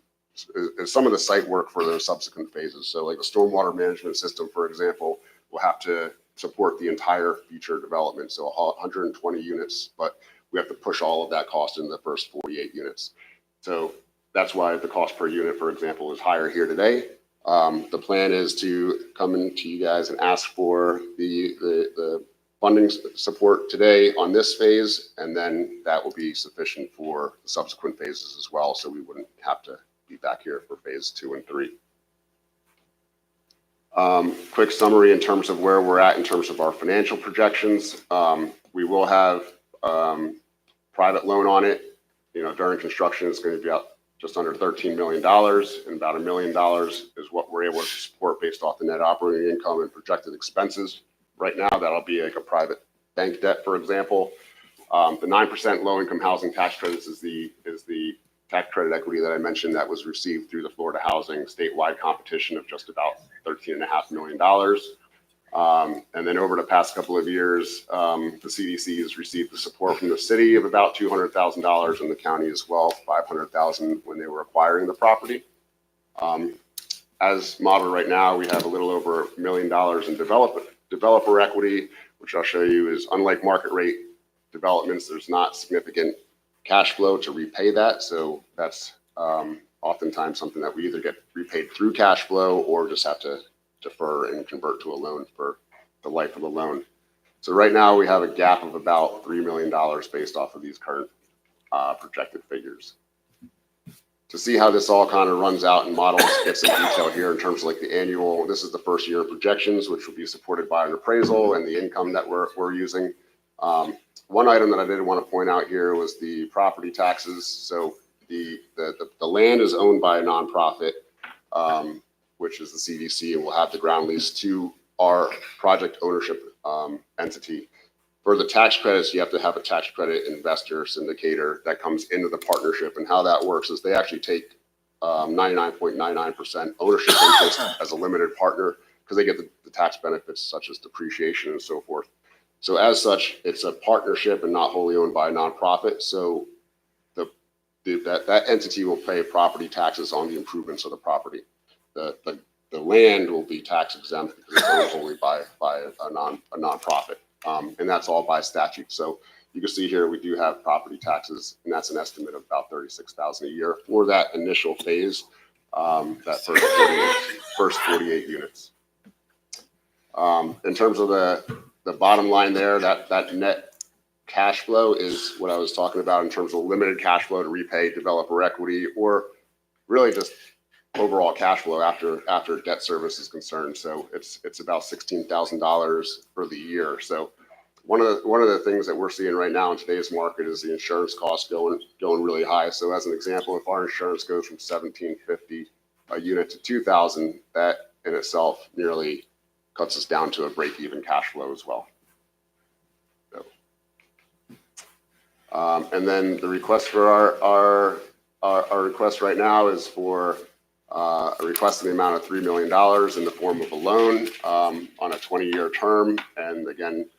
some of the site work for those subsequent phases. So like a stormwater management system, for example, will have to support the entire future development. So 120 units, but we have to push all of that cost in the first 48 units. So that's why the cost per unit, for example, is higher here today. The plan is to come into you guys and ask for the funding support today on this phase, and then that will be sufficient for the subsequent phases as well. So we wouldn't have to be back here for phase 2 and 3. Quick summary in terms of where we're at in terms of our financial projections. We will have private loan on it. During construction, it's going to be out just under $13 million, and about $1 million is what we're able to support based off the net operating income and projected expenses. Right now, that'll be like a private bank debt, for example. The 9% low-income housing tax credits is the tax credit equity that I mentioned that was received through the Florida Housing statewide competition of just about $13.5 million. And then over the past couple of years, the CDC has received the support from the city of about $200,000 and the county as well, $500,000 when they were acquiring the property. As modeled right now, we have a little over $1 million in developer equity, which I'll show you is unlike market rate developments. There's not significant cash flow to repay that. So that's oftentimes something that we either get repaid through cash flow or just have to defer and convert to a loan for the life of the loan. So right now we have a gap of about $3 million based off of these current projected figures. To see how this all kind of runs out and models, get some detail here in terms of like the annual, this is the first year projections, which will be supported by an appraisal and the income that we're using. One item that I did want to point out here was the property taxes. So the land is owned by a nonprofit, which is the CDC, and will have the ground lease to our project ownership entity. For the tax credits, you have to have a tax credit investor syndicator that comes into the partnership. And how that works is they actually take 99.99% ownership interest as a limited partner because they get the tax benefits such as depreciation and so forth. So as such, it's a partnership and not wholly owned by a nonprofit. So that entity will pay property taxes on the improvements of the property. The land will be tax exempt because it's owned wholly by a nonprofit. And that's all by statute. So you can see here we do have property taxes, and that's an estimate of about $36,000 a year for that initial phase, that first 48 units. In terms of the bottom line there, that net cash flow is what I was talking about in terms of limited cash flow to repay developer equity, or really just overall cash flow after debt service is concerned. So it's about $16,000 for the year. So one of the things that we're seeing right now in today's market is the insurance costs going really high. So as an example, if our insurance goes from $1,750 a unit to $2,000, that in itself nearly cuts us down to a break-even cash flow as well. So, and then the request for our request right now is for a request in the amount of $3 million in the form of a loan on a 20-year term, and again,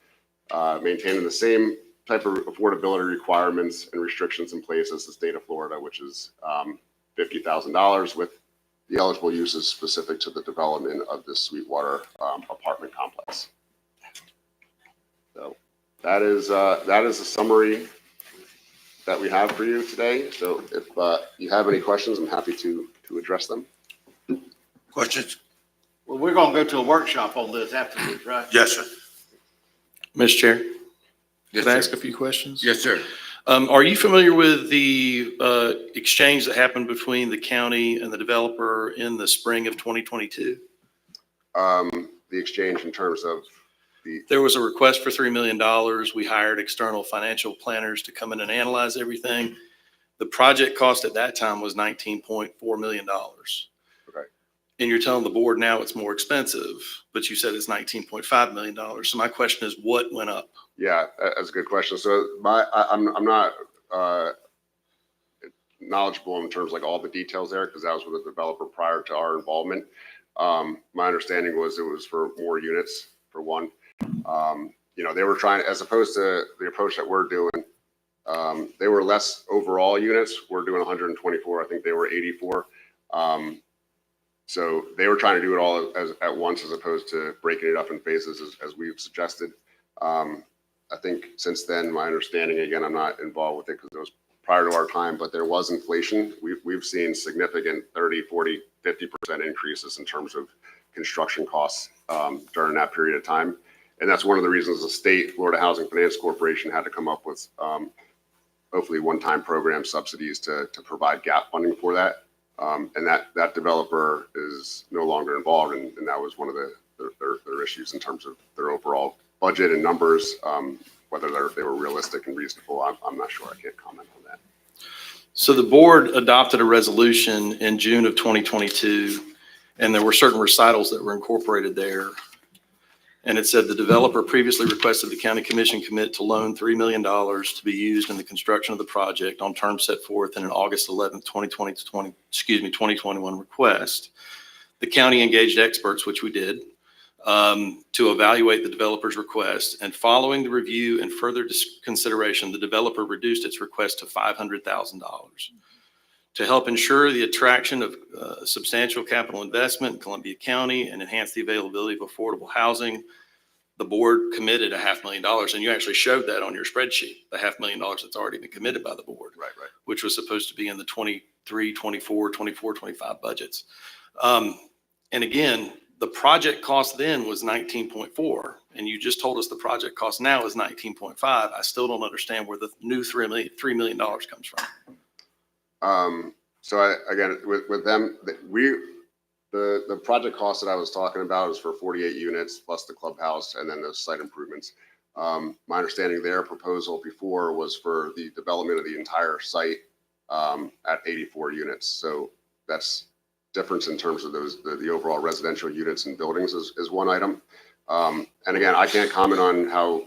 maintaining the same type of affordability requirements and restrictions in place as the state of Florida, which is $50,000 with the eligible uses specific to the development of this Sweetwater apartment complex. So that is a summary that we have for you today. So if you have any questions, I'm happy to address them. Questions? Well, we're gonna go to a workshop on this afterwards, right? Yes, sir. Mr. Chair, Yes, can I sir. ask a few questions? Yes, sir. Are you familiar with the exchange that happened between the county and the developer in the spring of 2022? The exchange in terms of There was a request for $3 million. We hired external financial planners to come in and analyze everything. The project cost at that time was $19.4 million. Okay. And you're telling the board now it's more expensive, but you said it's $19.5 million. So my question is, what went up? Yeah, that's a good question. So I'm not knowledgeable in terms of like all the details there because that was with the developer prior to our involvement. My understanding was it was for more units for one. They were trying, as opposed to the approach that we're doing, they were less overall units. We're doing 124. I think they were 84. So they were trying to do it all at once as opposed to breaking it up in phases as we've suggested. I think since then, my understanding, again, I'm not involved with it because it was prior to our time, but there was inflation. We've seen significant 30, 40, 50% increases in terms of construction costs during that period of time. And that's one of the reasons the state, Florida Housing Finance Corporation, had to come up with hopefully one-time program subsidies to provide gap funding for that. And that developer is no longer involved, and that was one of their issues in terms of their overall budget and numbers. Whether they were realistic and reasonable, I'm not sure. I can't comment on that. So the board adopted a resolution in June of 2022, and there were certain recitals that were incorporated there. And it said the developer previously requested the county commission commit to loan $3 million to be used in the construction of the project on terms set forth in an August 11th, 2021 request. The county engaged experts, which we did, to evaluate the developer's request. And following the review and further consideration, the developer reduced its request to $500,000. To help ensure the attraction of substantial capital investment in Columbia County and enhance the availability of affordable housing, the board committed $500,000. And you actually showed that on your spreadsheet, the $500,000 that's already been committed by the board, Right. which was supposed to be in the 23, 24, 25 budgets. And again, the project cost then was 19.4, and you just told us the project cost now is 19.5. I still don't understand where the new $3 million comes from. So again, with them, the project cost that I was talking about is for 48 units plus the clubhouse and then the site improvements. My understanding their proposal before was for the development of the entire site at 84 units. So that's difference in terms of the overall residential units and buildings is one item. And again, I can't comment on how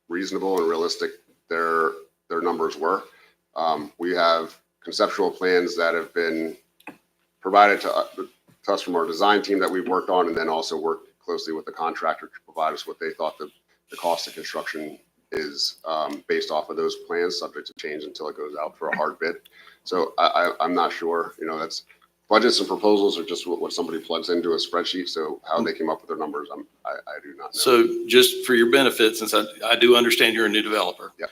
reasonable and realistic their numbers were. We have conceptual plans that have been provided to us from our design team that we've worked on, and then also worked closely with the contractor to provide us what they thought the cost of construction is based off of those plans, subject to change until it goes out for a hard bid. So I'm not sure, that's budgets and proposals are just what somebody plugs into a spreadsheet. So how they came up with their numbers, I do not know. So just for your benefit, since I do understand you're a new developer. Yeah.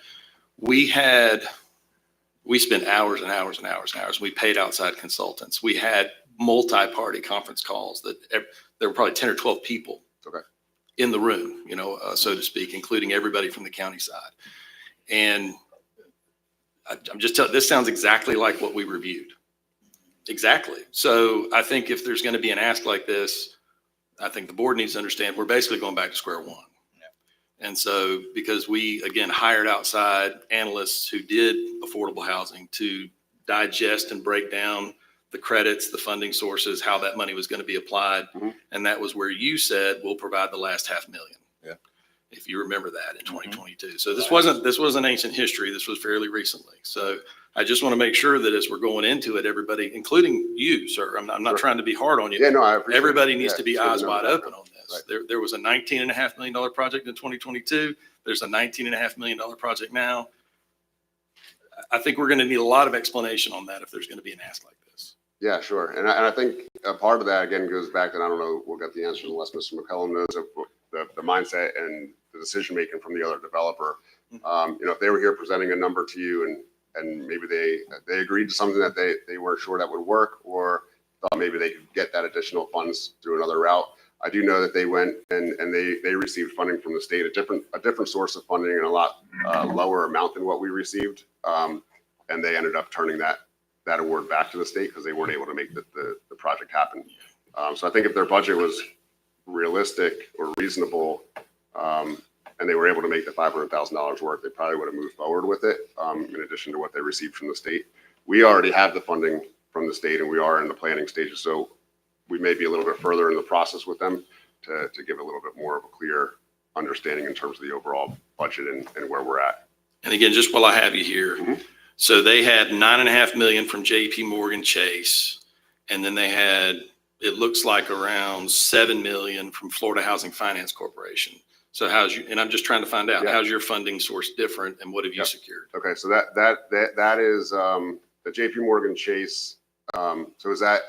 We spent hours and hours and hours and hours. We paid outside consultants. We had multi-party conference calls that there were probably 10 or 12 people in the room, so to speak, including everybody from the county side. And I'm just telling, this sounds exactly like what we reviewed. Exactly. So I think if there's going to be an ask like this, I think the board needs to understand we're basically going back to square one. And so, because we, again, hired outside analysts who did affordable housing to digest and break down the credits, the funding sources, how that money was going to be applied. Mhm. And that was where you said, we'll provide the last $500,000. Yeah. If you remember that in 2022. So this wasn't ancient history. This was fairly recently. So I just want to make sure that as we're going into it, everybody, including you, sir, I'm not Sure. trying to be hard on you. Yeah, no, I appreciate it. Everybody needs Yeah, to be it's good to eyes know wide the open background. on this. Right. There was a $19.5 million project in 2022. There's a $19.5 million project now. I think we're going to need a lot of explanation on that if there's going to be an ask like this. Yeah, sure. And I think a part of that, again, goes back, and I don't know, we'll get the answer unless Mr. McCullum knows of the mindset and the decision-making from the other developer. If they were here presenting a number to you and maybe they agreed to something that they weren't sure that would work, or thought maybe they could get that additional funds through another route. I do know that they went and they received funding from the state, a different source of funding and a lot lower amount than what we received. And they ended up turning that award back to the state because they weren't able to make the project happen. So I think if their budget was realistic or reasonable, and they were able to make the $500,000 work, they probably would have moved forward with it, in addition to what they received from the state. We already have the funding from the state and we are in the planning stages. So we may be a little bit further in the process with them to give a little bit more of a clear understanding in terms of the overall budget and where we're at. And again, just while I have you here, Mhm. so they had $9.5 million from JP Morgan Chase. And then they had, it looks like around $7 million from Florida Housing Finance Corporation. So and I'm just trying to find out, Yeah. how's your funding source different and what have you Yep. secured? Okay, so that is the JP Morgan Chase. So is that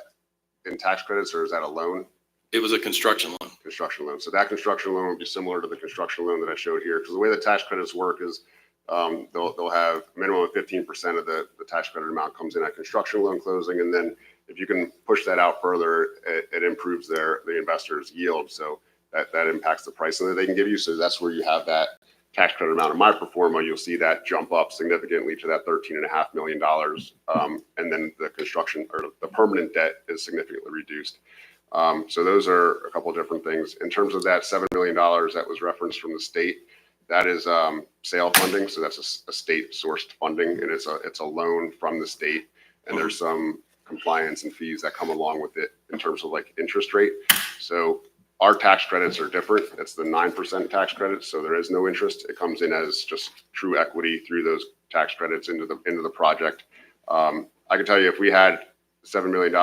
in tax credits or is that a loan? It was a construction loan. Construction loan. So that construction loan would be similar to the construction loan that I showed here. Because the way the tax credits work is they'll have a minimum of 15% of the tax credit amount comes in at construction loan closing. And then if you can push that out further, it improves the investor's yield. So that impacts the pricing that they can give you. So that's where you have that tax credit amount. In my pro forma, you'll see that jump up significantly to that $13.5 million. And then the construction or the permanent debt is significantly reduced. So those are a couple of different things. In terms of that $7 million that was referenced from the state, that is sale funding. So that's a state sourced funding, and it's a loan from the state. And there's some compliance and fees that come along with it in terms of like interest rate. So our tax credits are different. It's the 9% tax credit. So there is no interest. It comes in as just true equity through those tax credits into the project. I can tell you if we had $7 million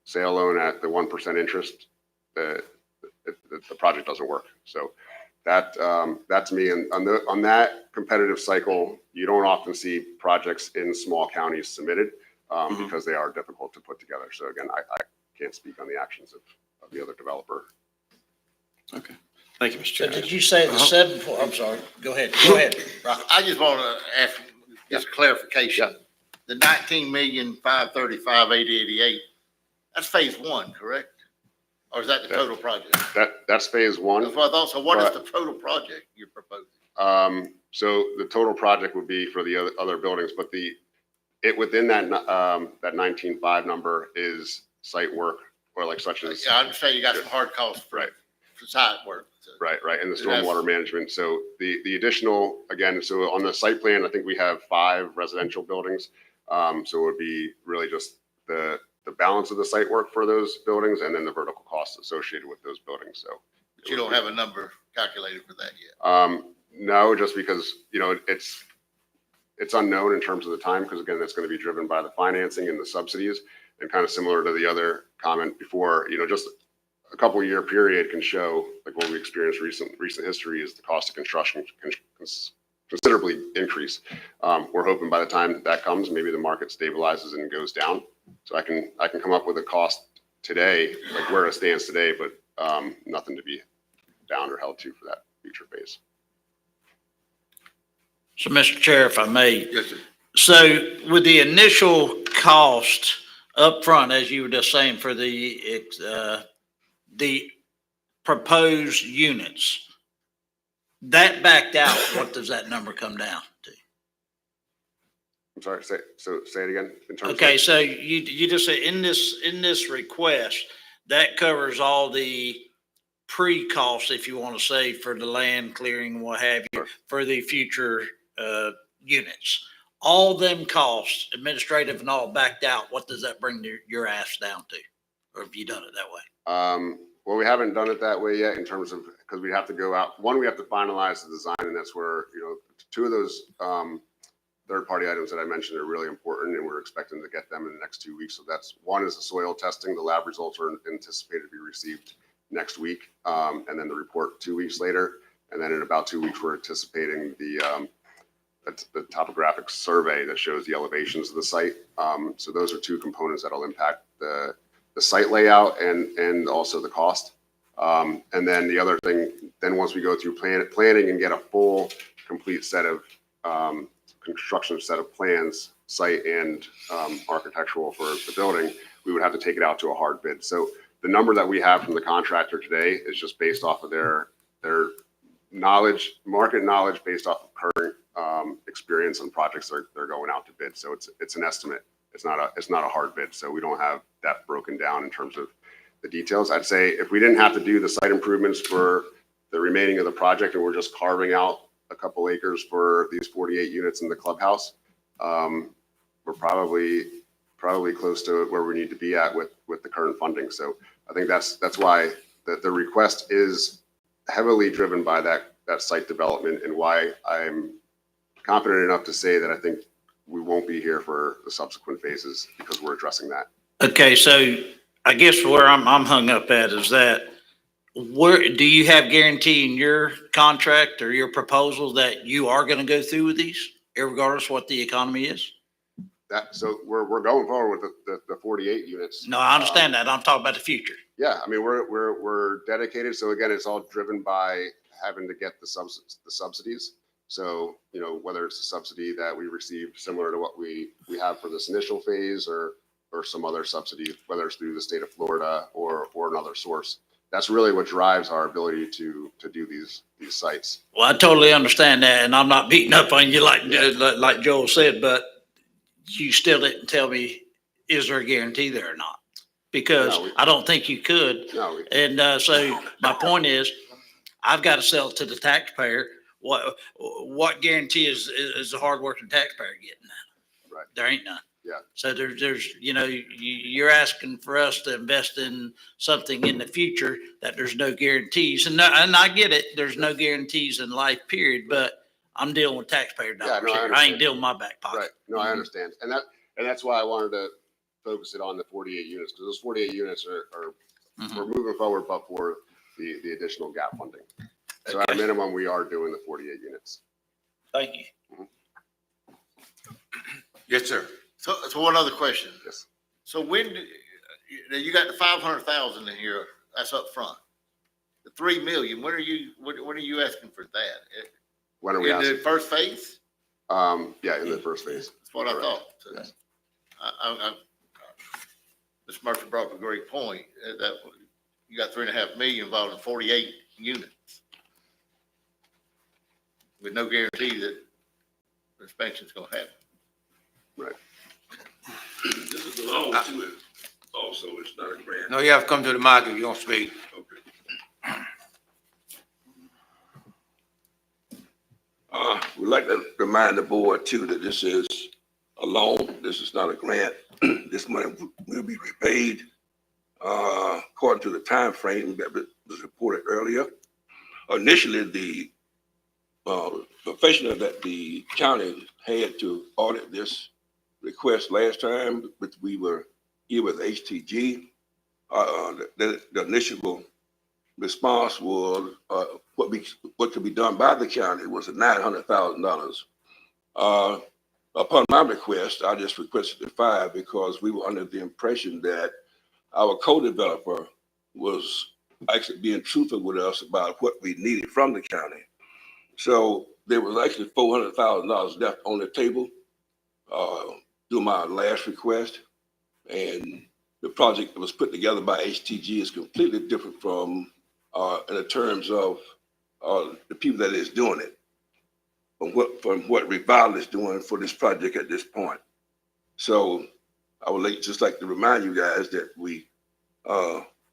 sale loan at the 1% interest, the project doesn't work. So that's me. And on that competitive cycle, you don't often see projects in small counties submitted because they are difficult to put together. So again, I can't speak on the actions of the other developer. Okay. Thank you, Mr. So Chair. did you say the I'm sorry, go ahead, Rob. I just want to ask just clarification. The 19,535,888, that's phase one, correct? Or is that the total project? That's phase one. That's what I thought. So what is the total project you're proposing? So the total project would be for the other buildings, but within that 19.5 number is site work or like such as. Yeah, I understand you got some hard costs for site work. So Right, and the stormwater management. So the additional, again, so on the site plan, I think we have 5 residential buildings. So it would be really just the balance of the site work for those buildings and then the vertical costs associated with those buildings. So. But you don't have a number calculated for that yet? No, just because, it's unknown in terms of the time, because again, that's going to be driven by the financing and the subsidies, and kind of similar to the other comment before, just a couple year period can show, like what we experienced recent history is the cost of construction can considerably increase. We're hoping by the time that comes, maybe the market stabilizes and goes down. So I can come up with a cost today, like where it stands today, but nothing to be down or held to for that future phase. So, Mr. Chair, if I may, Yes, sir. so with the initial cost upfront, as you were just saying, for the proposed units, that backed out, what does that number come down to? I'm sorry, say it again in terms Okay, of. so you just said in this request, that covers all the pre-costs, if you want to say, for the land clearing, what have you, for the future units. All them costs, administrative and all backed out, what does that bring your ask down to? Or have you done it that way? Well, we haven't done it that way yet in terms of, because we have to go out, one, we have to finalize the design, and that's where, two of those third-party items that I mentioned are really important, and we're expecting to get them in the next 2 weeks. So that's, one is the soil testing. The lab results are anticipated to be received next week, and then the report 2 weeks later. And then in about 2 weeks, we're anticipating the topographic survey that shows the elevations of the site. So those are two components that'll impact the site layout and also the cost. And then the other thing, then once we go through planning and get a full, complete set of construction set of plans, site and architectural for the building, we would have to take it out to a hard bid. So the number that we have from the contractor today is just based off of their knowledge, market knowledge, based off of current experience on projects they're going out to bid. So it's an estimate. It's not a hard bid. So we don't have that broken down in terms of the details. I'd say if we didn't have to do the site improvements for the remaining of the project and we're just carving out a couple acres for these 48 units in the clubhouse, we're probably close to where we need to be at with the current funding. So I think that's why the request is heavily driven by that site development, and why I'm confident enough to say that I think we won't be here for the subsequent phases, because we're addressing that. Okay, so I guess where I'm hung up at is that, where do you have guarantee in your contract or your proposal that you are going to go through with these, regardless what the economy is? So we're going forward with the 48 units. No, I understand that. I'm talking about the future. Yeah, I mean, we're dedicated. So again, it's all driven by having to get the subsidies. So, whether it's a subsidy that we received similar to what we have for this initial phase, or some other subsidy, whether it's through the state of Florida or another source. That's really what drives our ability to do these sites. Well, I totally understand that, and I'm not beating up on you like Joel said, but you still didn't tell me, is there a guarantee there or not? Because I don't think you could. No. And so my point is, I've got to sell it to the taxpayer. What guarantee is the hardworking taxpayer getting that? Right. There ain't none. Yeah. So there's you're asking for us to invest in something in the future that there's no guarantees. And I get it. There's no guarantees in life, period. But I'm dealing with taxpayer dollars here. I ain't dealing with my back pocket. Right. No, I understand. And that's why I wanted to focus it on the 48 units, because those 48 units are we're moving forward, but for the additional gap funding. So at a minimum, we are doing the 48 units. Thank you. Yes, sir. So one other question. Yes. So you got the 500,000 in here, that's up front. The 3 million, when are you asking for that? When are we In asking? the first phase? Yeah, in the first phase. That's what I Correct. thought. So Mr. Murphy brought up a great point, that you got 3.5 million involved in 48 units, with no guarantee that the expansion's gonna happen. Right. This is a loan to it also, it's not a grant. No, you have to come to the mic if you don't speak. Okay. We'd like to remind the board too that this is a loan. This is not a grant. This money will be repaid according to the time frame that was reported earlier. Initially, the professional that the county had to audit this request last time, which we were here with HTG, the initial response was what could be done by the county was $900,000. Upon my request, I just requested the 5 because we were under the impression that our co-developer was actually being truthful with us about what we needed from the county. So there was actually $400,000 left on the table through my last request, and the project that was put together by HTG is completely different from in the terms of the people that is doing it, from what Revival is doing for this project at this point. So I would just like to remind you guys that we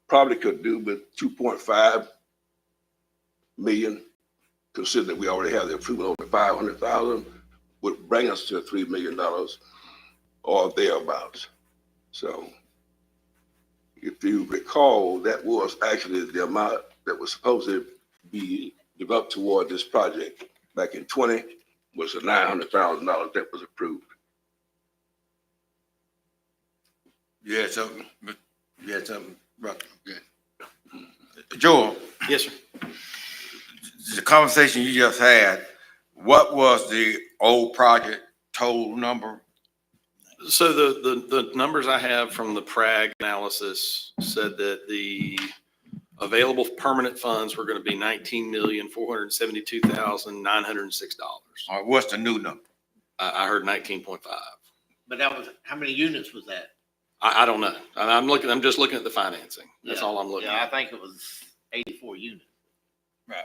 probably could do with 2.5 million, considering that we already have the approval on the 500,000, would bring us to $3 million or thereabouts. So if you recall, that was actually the amount that was supposed to be developed toward this project back in 20, was the $900,000 that was approved. You had something, Rucker? Joel, Yes, sir. the conversation you just had, what was the old project total number? So the numbers I have from the PRAG analysis said that the available permanent funds were going to be $19,472,906. Or what's the new number? I heard 19.5. But that was, how many units was that? I don't know. I'm just looking at the financing. That's Yeah. all I'm looking Yeah, I at. think it was 84 units. Right.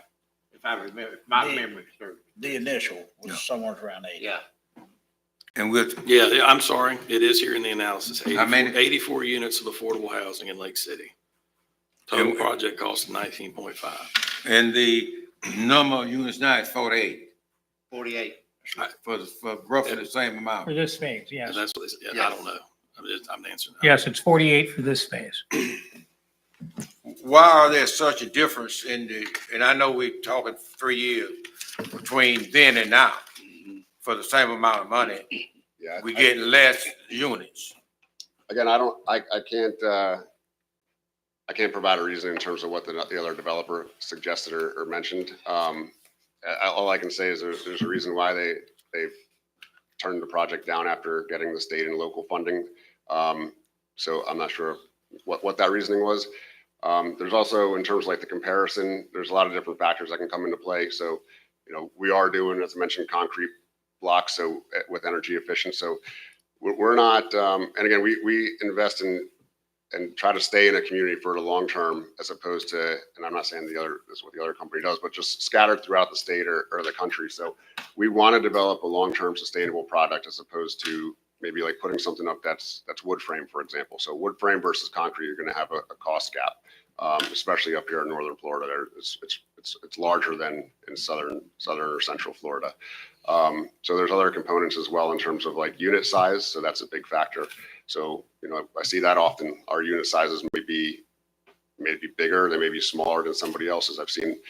If I remember, if my The- memory serves. The initial Yeah. was somewhere around 80. Yeah. And we'll, Yeah, I'm sorry. It is here in the analysis. How many? 84 units of affordable housing in Lake City. Total And- project cost 19.5. and the number of units now is 48, 48. for roughly the same amount. For this phase, yes. And that's what they said. Yeah, I don't know. I'm answering that. Yes, it's 48 for this phase. Why are there such a difference and I know we're talking 3 years between then and now, for the same amount of money, Yeah. we're getting less units. Again, I can't provide a reason in terms of what the other developer suggested or mentioned. All I can say is there's a reason why they've turned the project down after getting the state and local funding. So I'm not sure what that reasoning was. There's also, in terms of like the comparison, there's a lot of different factors that can come into play. So, we are doing, as I mentioned, concrete blocks, so with energy efficient. So we're not, and again, we invest in and try to stay in a community for the long term, as opposed to, and I'm not saying this is what the other company does, but just scattered throughout the state or the country. So we want to develop a long-term sustainable product, as opposed to maybe like putting something up that's wood frame, for example. So wood frame versus concrete, you're going to have a cost gap, especially up here in northern Florida. It's larger than in southern or central Florida. So there's other components as well in terms of like unit size. So that's a big factor. So, I see that often. Our unit sizes may be bigger, they may be smaller than somebody else's. I've seen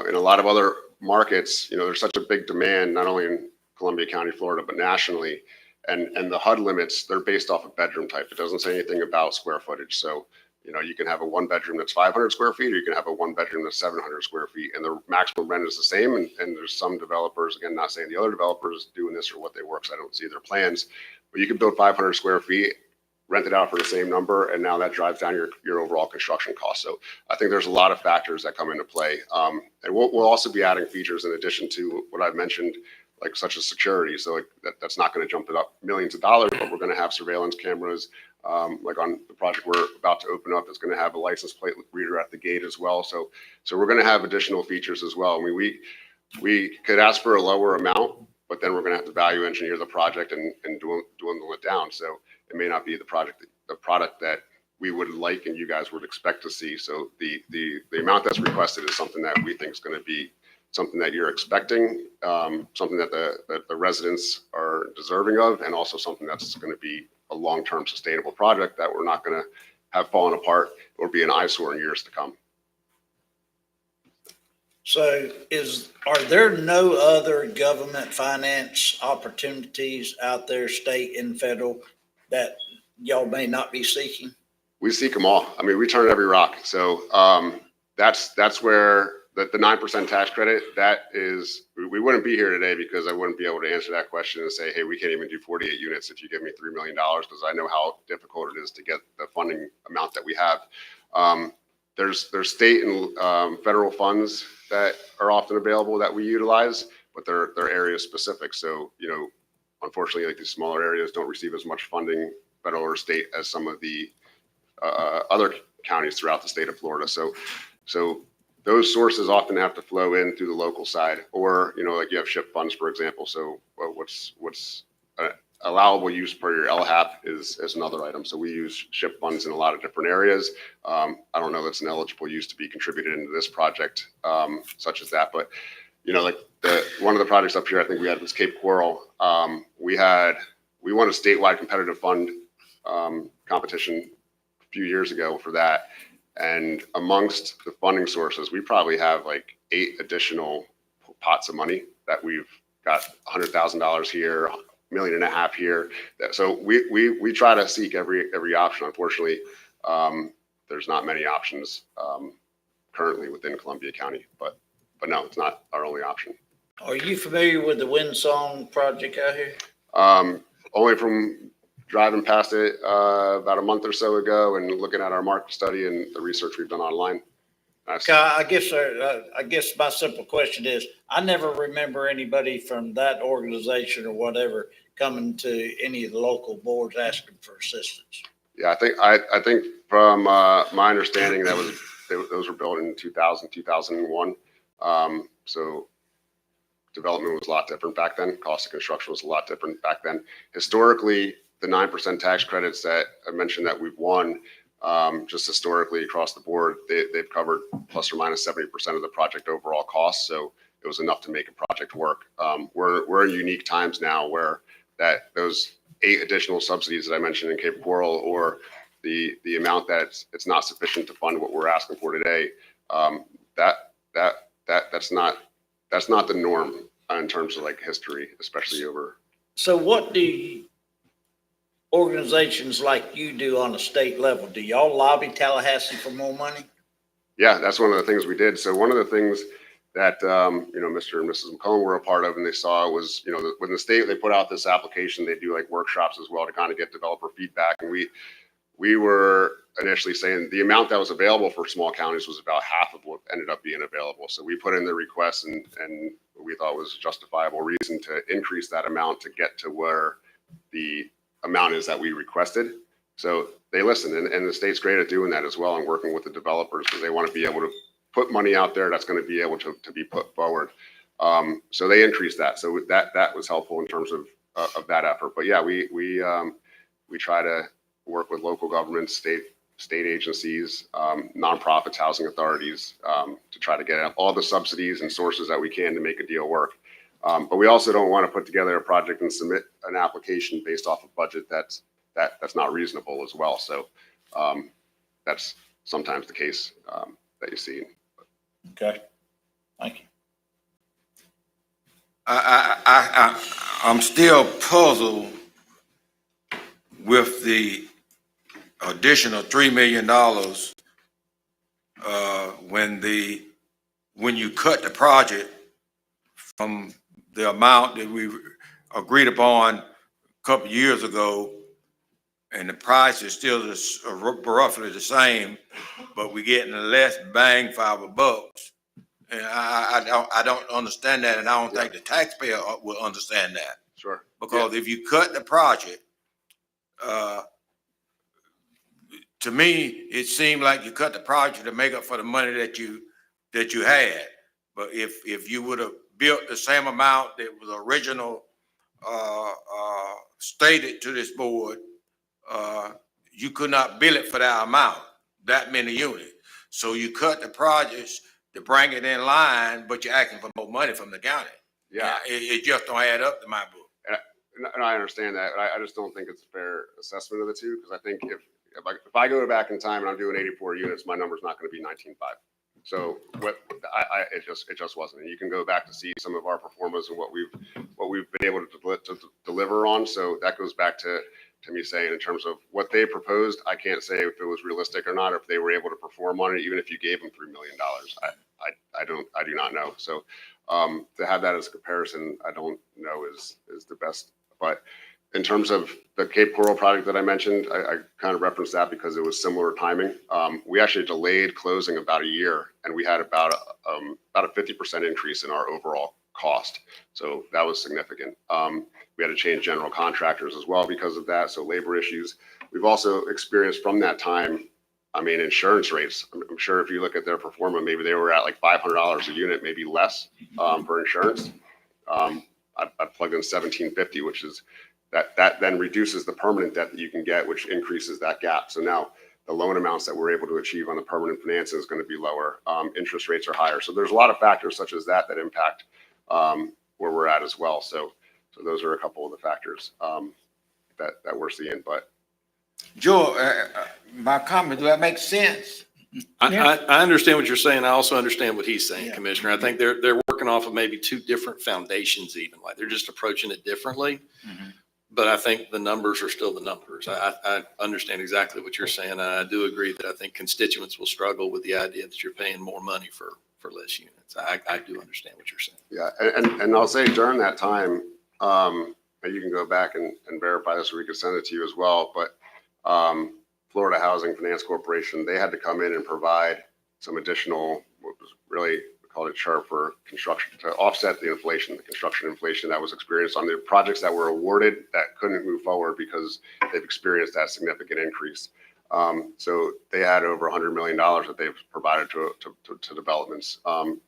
in a lot of other markets, there's such a big demand, not only in Columbia County, Florida, but nationally. And the HUD limits, they're based off of bedroom type. It doesn't say anything about square footage. So, you can have a 1-bedroom that's 500 square feet, or you can have a 1-bedroom that's 700 square feet, and the maximum rent is the same. And there's some developers, again, not saying the other developers doing this or what they work, so I don't see their plans, but you can build 500 square feet, rent it out for the same number, and now that drives down your overall construction cost. So I think there's a lot of factors that come into play. And we'll also be adding features in addition to what I've mentioned, like such as security. So like that's not going to jump it up millions of dollars, but we're going to have surveillance cameras. Like on the project we're about to open up, it's going to have a license plate reader at the gate as well. So we're going to have additional features as well. I mean, we could ask for a lower amount, but then we're going to have to value engineer the project and dwindle it down. So it may not be the product that we would like and you guys would expect to see. So the amount that's requested is something that we think is going to be something that you're expecting, something that the residents are deserving of, and also something that's going to be a long-term sustainable project that we're not going to have fallen apart or be an eyesore in years to come. So are there no other government finance opportunities out there, state and federal, that y'all may not be seeking? We seek them all. I mean, we turn every rock. So that's where the 9% tax credit, that is, we wouldn't be here today because I wouldn't be able to answer that question and say, hey, we can't even do 48 units if you give me $3 million, because I know how difficult it is to get the funding amount that we have. There's state and federal funds that are often available that we utilize, but they're area specific. So, unfortunately, like these smaller areas don't receive as much funding, federal or state, as some of the other counties throughout the state of Florida. So those sources often have to flow in through the local side, or, like you have SHIP funds, for example. So what's allowable use per your LHAP is another item. So we use SHIP funds in a lot of different areas. I don't know that's an eligible use to be contributed into this project, such as that. But, you know, like one of the projects up here, I think we had was Cape Coral. We won a statewide competitive fund competition a few years ago for that. And amongst the funding sources, we probably have like 8 additional pots of money that we've got $100,000 here, $1.5 million here. So we try to seek every option. Unfortunately, there's not many options currently within Columbia County, but no, it's not our only option. Are you familiar with the Windsong project out here? Only from driving past it about a month or so ago and looking at our market study and the research we've done online. I guess my simple question is, I never remember anybody from that organization or whatever coming to any of the local boards asking for assistance. Yeah, I think from my understanding those were built in 2000, 2001. So development was a lot different back then. Cost of construction was a lot different back then. Historically, the 9% tax credits that I mentioned that we've won, just historically across the board, they've covered plus or minus 70% of the project overall cost. So it was enough to make a project work. We're in unique times now where those 8 additional subsidies that I mentioned in Cape Coral, or the amount that it's not sufficient to fund what we're asking for today, that's not the norm in terms of like history, especially over. So what do organizations like you do on a state level? Do y'all lobby Tallahassee for more money? Yeah, that's one of the things we did. So one of the things that, Mr. and Mrs. McComb were a part of, and they saw was, when the state, they put out this application, they do like workshops as well to kind of get developer feedback. And we were initially saying the amount that was available for small counties was about half of what ended up being available. So we put in the request and we thought was a justifiable reason to increase that amount to get to where the amount is that we requested. So they listened, and the state's great at doing that as well and working with the developers because they want to be able to put money out there that's going to be able to be put forward. So they increased that. So that was helpful in terms of that effort. But yeah, we try to work with local governments, state agencies, nonprofits, housing authorities, to try to get all the subsidies and sources that we can to make a deal work. But we also don't want to put together a project and submit an application based off a budget that's not reasonable as well. So that's sometimes the case that you see. Okay, thank you. I'm still puzzled with the additional $3 million when you cut the project from the amount that we agreed upon a couple of years ago, and the price is still roughly the same, but we're getting less bang for our bucks. And I don't understand that, and I don't think the taxpayer will understand that. Sure. Because if you cut the project, to me, it seemed like you cut the project to make up for the money that you had. But if you would have built the same amount that was original stated to this board, you could not bill it for that amount, that many units. So you cut the projects to bring it in line, but you're asking for more money from the county. Yeah, it just don't add up to my book. And I understand that. I just don't think it's a fair assessment of the two, because I think if I go back in time and I'm doing 84 units, my number's not going to be 19.5. So it just wasn't. And you can go back to see some of our performance and what we've been able to deliver on. So that goes back to me saying in terms of what they proposed, I can't say if it was realistic or not, or if they were able to perform on it, even if you gave them $3 million. I do not know. So to have that as a comparison, I don't know is the best. But in terms of the Cape Coral project that I mentioned, I kind of referenced that because it was similar timing. We actually delayed closing about a year, and we had about a 50% increase in our overall cost. So that was significant. We had to change general contractors as well because of that. So labor issues. We've also experienced from that time, insurance rates. I'm sure if you look at their performance, maybe they were at like $500 a unit, maybe less for insurance. I plugged in $1,750, which is that then reduces the permanent debt that you can get, which increases that gap. So now the loan amounts that we're able to achieve on the permanent financing is going to be lower. Interest rates are higher. So there's a lot of factors such as that impact where we're at as well. So those are a couple of the factors that we're seeing. But Joe, my comment, do that make sense? I understand what you're saying. I also understand what he's saying, Commissioner. I think they're working off of maybe two different foundations even, like they're just approaching it differently. But I think the numbers are still the numbers. I understand exactly what you're saying. And I do agree that I think constituents will struggle with the idea that you're paying more money for less units. I do understand what you're saying. yeah, and I'll say during that time, and you can go back and verify this, or we could send it to you as well. But Florida Housing Finance Corporation, they had to come in and provide some additional, what was really called it sharp for construction, to offset the inflation, the construction inflation that was experienced on the projects that were awarded that couldn't move forward because they've experienced that significant increase. So they had over $100 million that they've provided to developments.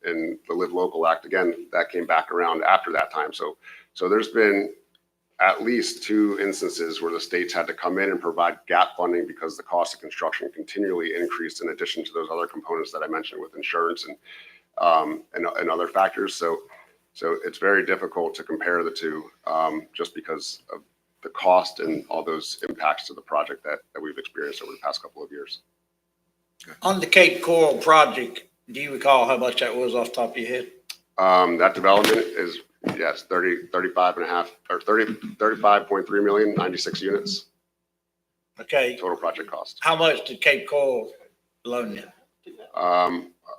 In the Live Local Act, again, that came back around after that time. So there's been at least two instances where the states had to come in and provide gap funding because the cost of construction continually increased in addition to those other components that I mentioned with insurance and other factors. So it's very difficult to compare the two just because of the cost and all those impacts to the project that we've experienced over the past couple of years. On the Cape Coral project, do you recall how much that was off the top of your head? That development is, yes, 35 and a half or 35.3 million, 96 units. Okay. Total project cost. How much did Cape Coral loan you?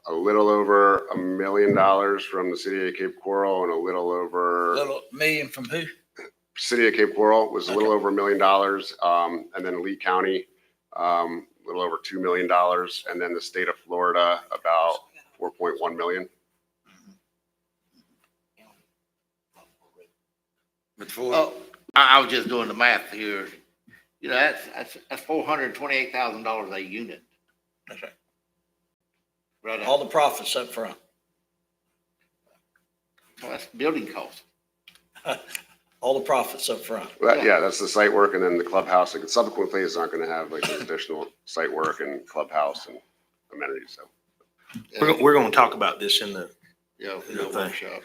A little over $1 million from the city of Cape Coral and a little over. Little million from who? City of Cape Coral was a little over $1 million. And then Lee County, a little over $2 million. And then the state of Florida, about 4.1 million. Oh, I was just doing the math here. You know, that's $428,000 a unit. That's right. Right. All the profits up front. Well, that's building cost. All the profits up front. Yeah, that's the site work and then the clubhouse. Like the subsequent phases aren't going to have like the additional site work and clubhouse and amenities. So We're going to talk about this in the Workshop.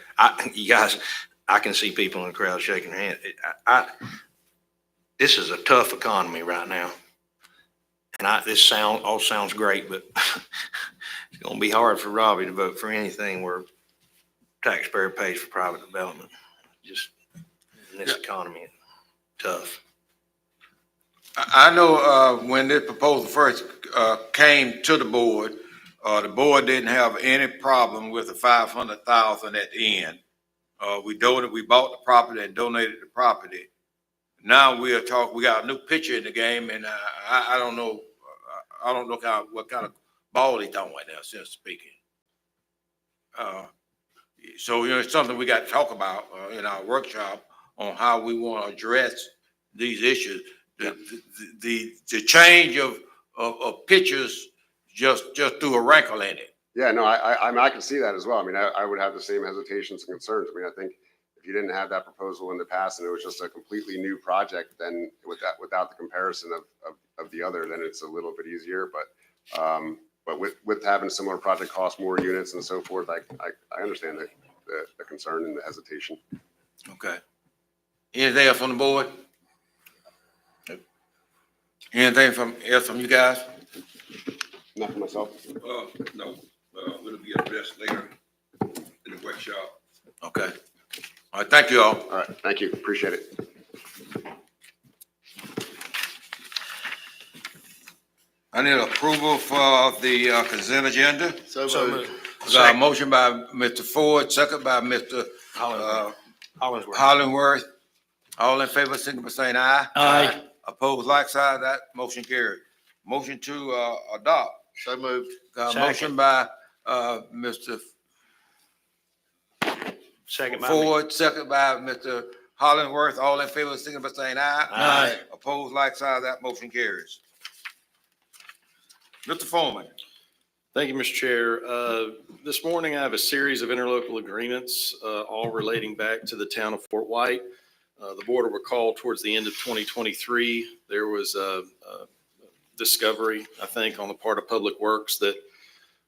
You guys, I can see people in the crowd shaking their hands. This is a tough economy right now. And this all sounds great, but it's going to be hard for Robbie to vote for anything where taxpayer pays for private development. Just in this economy, it's tough. I know when this proposal first came to the board didn't have any problem with the 500,000 at the end. We bought the property and donated the property. Now we got a new pitcher in the game, and I don't know what kind of ball he's throwing right now, since speaking. So, it's something we got to talk about in our workshop on how we want to address these issues. The change of pitchers just threw a wrinkle in it. yeah, no, I can see that as well. I mean, I would have the same hesitations and concerns. I mean, I think if you didn't have that proposal in the past and it was just a completely new project, then without the comparison of the other, then it's a little bit easier. But with having a similar project cost more units and so forth, I understand the concern and the hesitation. Okay. Anything else on the board? Anything else from you guys? Not for myself. No, it'll be addressed later in the workshop. Okay. All right, thank you all. All right, thank you. Appreciate it. I need approval for the consent agenda. So moved. Got a motion by Mr. Ford, second by Mr. Hollingworth. All in favor, signify by saying aye. Aye. Opposed, like sign. That motion carried. Motion to adopt. So moved. Got a motion by Mr. Second, Ford, second by Mr. Hollingworth. All in favor, signify by saying aye. Aye. Opposed, like sign. That motion carries. Mr. Foreman. Thank you, Mr. Chair. This morning, I have a series of interlocal agreements, all relating back to the town of Fort White. The board will recall towards the end of 2023, there was a discovery, I think, on the part of Public Works that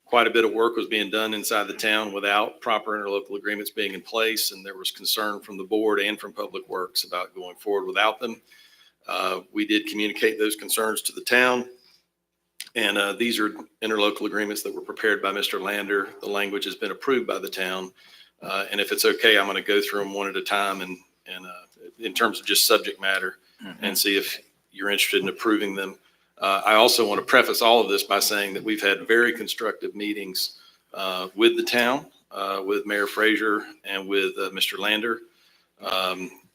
quite a bit of work was being done inside the town without proper interlocal agreements being in place, and there was concern from the board and from Public Works about going forward without them. We did communicate those concerns to the town, and these are interlocal agreements that were prepared by Mr. Lander. The language has been approved by the town, and if it's okay, I'm going to go through them one at a time and in terms of just subject matter and see if you're interested in approving them. I also want to preface all of this by saying that we've had very constructive meetings with the town, with Mayor Frazier and with Mr. Lander.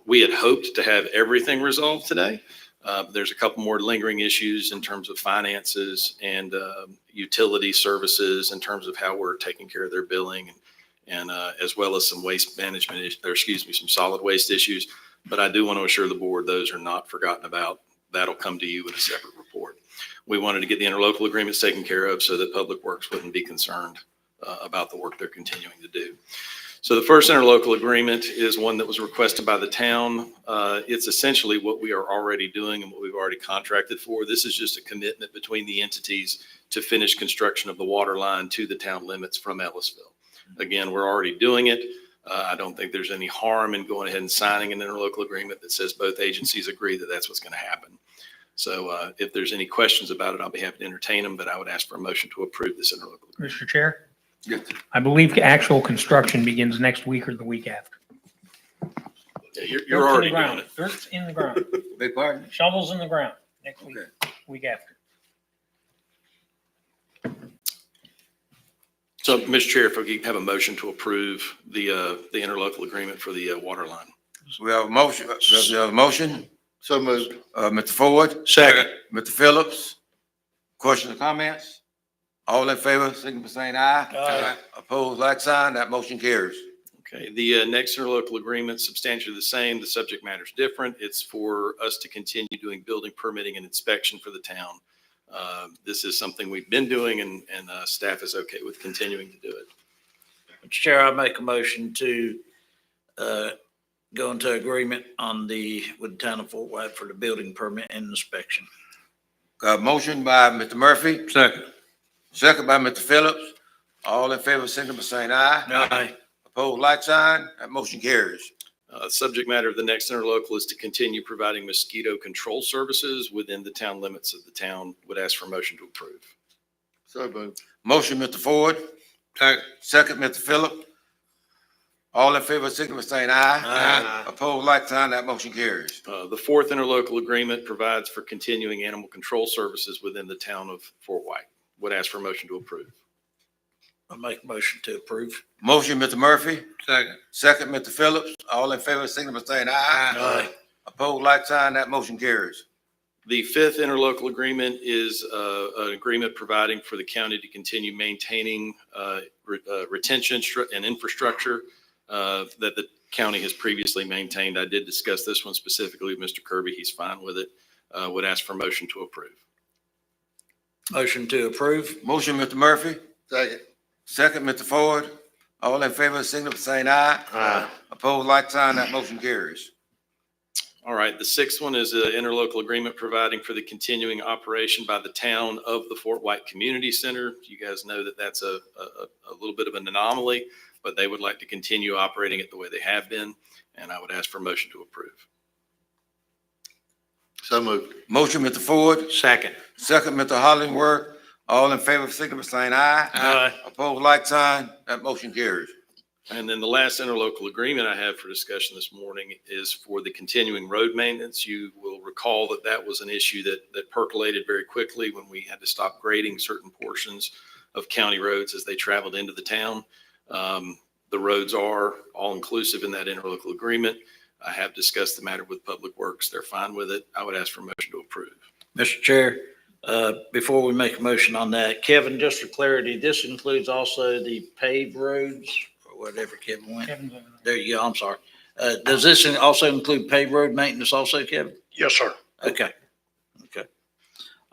We had hoped to have everything resolved today. There's a couple more lingering issues in terms of finances and utility services in terms of how we're taking care of their billing and as well as some waste management, some solid waste issues. But I do want to assure the board those are not forgotten about. That'll come to you in a separate report. We wanted to get the interlocal agreements taken care of so that Public Works wouldn't be concerned about the work they're continuing to do. So the first interlocal agreement is one that was requested by the town. It's essentially what we are already doing and what we've already contracted for. This is just a commitment between the entities to finish construction of the water line to the town limits from Ellisville. Again, we're already doing it. I don't think there's any harm in going ahead and signing an interlocal agreement that says both agencies agree that that's what's going to happen. So if there's any questions about it, I'll be happy to entertain them, but I would ask for a motion to approve this interlocal agreement. Mr. Chair, Yes. I believe actual construction begins next week or the week after. Yeah, you're already doing it. Dirt's in the ground. Big pardon? Shovels in the ground next week, Okay. week after. So, Mr. Chair, if we could have a motion to approve the interlocal agreement for the water line. We have a motion, we have a motion. So moved. Mr. Ford. Second. Mr. Phillips. Questions or comments? All in favor, signify by saying aye. Aye. Opposed, like sign. That motion carries. Okay, the next interlocal agreement, substantially the same. The subject matter is different. It's for us to continue doing building permitting and inspection for the town. This is something we've been doing and staff is okay with continuing to do it. Mr. Chair, I make a motion to go into agreement with the town of Fort White for the building permit and inspection. Got a motion by Mr. Murphy, Second. second by Mr. Phillips. All in favor, signify by saying aye. Aye. Opposed, like sign. That motion carries. Subject matter of the next interlocal is to continue providing mosquito control services within the town limits of the town. Would ask for a motion to approve. So moved. Motion, Mr. Ford. Second, Mr. Phillips. All in favor, signify by saying aye. Aye. Opposed, like sign. That motion carries. The fourth interlocal agreement provides for continuing animal control services within the town of Fort White. Would ask for a motion to approve. I make a motion to approve. Motion, Mr. Murphy. Second. Second, Mr. Phillips. All in favor, signify by saying aye. Aye. Opposed, like sign. That motion carries. The fifth interlocal agreement is an agreement providing for the county to continue maintaining retention and infrastructure that the county has previously maintained. I did discuss this one specifically with Mr. Kirby. He's fine with it. Would ask for a motion to approve. Motion to approve. Motion, Mr. Murphy. Second. Second, Mr. Ford. All in favor, signify by saying aye. Aye. Opposed, like sign. That motion carries. All right, the sixth one is an interlocal agreement providing for the continuing operation by the town of the Fort White Community Center. You guys know that that's a little bit of an anomaly, but they would like to continue operating it the way they have been, and I would ask for a motion to approve. So moved. Motion, Mr. Ford. Second. Second, Mr. Hollingworth. All in favor, signify by saying aye. Aye. Opposed, like sign. That motion carries. And then the last interlocal agreement I have for discussion this morning is for the continuing road maintenance. You will recall that that was an issue that percolated very quickly when we had to stop grading certain portions of county roads as they traveled into the town. The roads are all inclusive in that interlocal agreement. I have discussed the matter with Public Works. They're fine with it. I would ask for a motion to approve. Mr. Chair, before we make a motion on that, Kevin, just for clarity, this includes also the paved roads or whatever Kevin went. Kevin's over there. There you go. I'm sorry. Does this also include paved road maintenance also, Kevin? Yes, sir. Okay. Okay.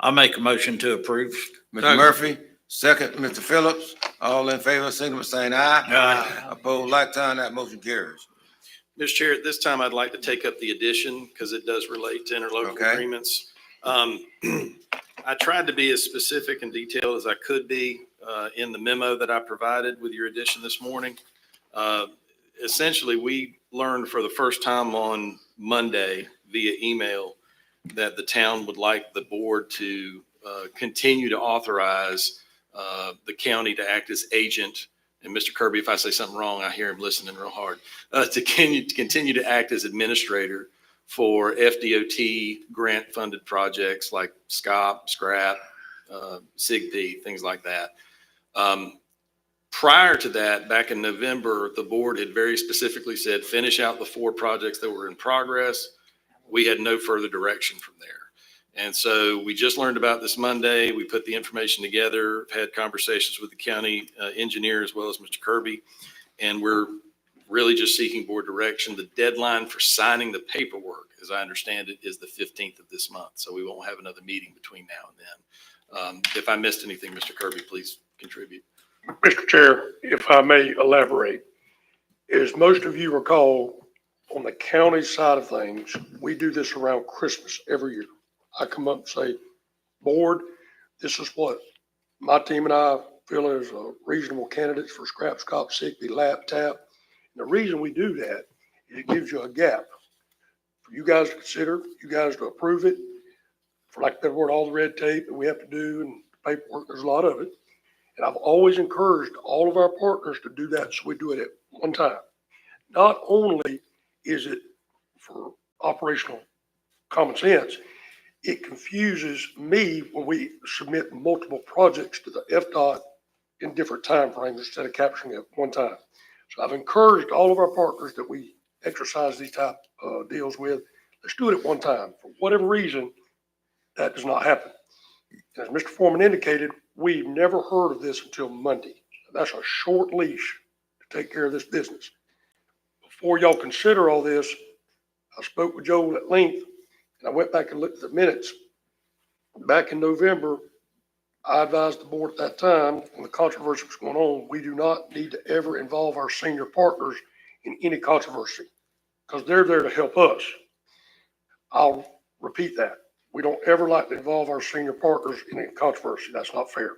I'll make a motion to approve. Mr. Murphy, second, Mr. Phillips. All in favor, signify by saying aye. Aye. Opposed, like sign. That motion carries. Mr. Chair, at this time, I'd like to take up the addition because it does relate to interlocal Okay. agreements. I tried to be as specific and detailed as I could be in the memo that I provided with your addition this morning. Essentially, we learned for the first time on Monday via email that the town would like the board to continue to authorize the county to act as agent. And Mr. Kirby, if I say something wrong, I hear him listening real hard. To continue to act as administrator for FDOT grant-funded projects like SCOP, SCRAP, SIGP, things like that. Prior to that, back in November, the board had very specifically said, finish out the 4 projects that were in progress. We had no further direction from there. And so we just learned about this Monday. We put the information together, had conversations with the county engineer as well as Mr. Kirby, and we're really just seeking board direction. The deadline for signing the paperwork, as I understand it, is the 15th of this month. So we won't have another meeting between now and then. If I missed anything, Mr. Kirby, please contribute. Mr. Chair, if I may elaborate, as most of you recall, on the county side of things, we do this around Christmas every year. I come up and say, board, this is what my team and I feel is a reasonable candidates for scrap, SCOP, SIGP, LAP, TAP. And the reason we do that is it gives you a gap for you guys to consider, you guys to approve it. For lack of a better word, all the red tape that we have to do and paperwork, there's a lot of it. And I've always encouraged all of our partners to do that, so we do it at one time. Not only is it for operational common sense, it confuses me when we submit multiple projects to the FDOT in different timeframes instead of capturing it at one time. So I've encouraged all of our partners that we exercise these type of deals with, let's do it at one time. For whatever reason, that does not happen. As Mr. Foreman indicated, we've never heard of this until Monday. That's a short leash to take care of this business. Before y'all consider all this, I spoke with Joel at length, and I went back and looked at the minutes. Back in November, I advised the board at that time, when the controversy was going on, we do not need to ever involve our senior partners in any controversy because they're there to help us. I'll repeat that. We don't ever like to involve our senior partners in any controversy. That's not fair.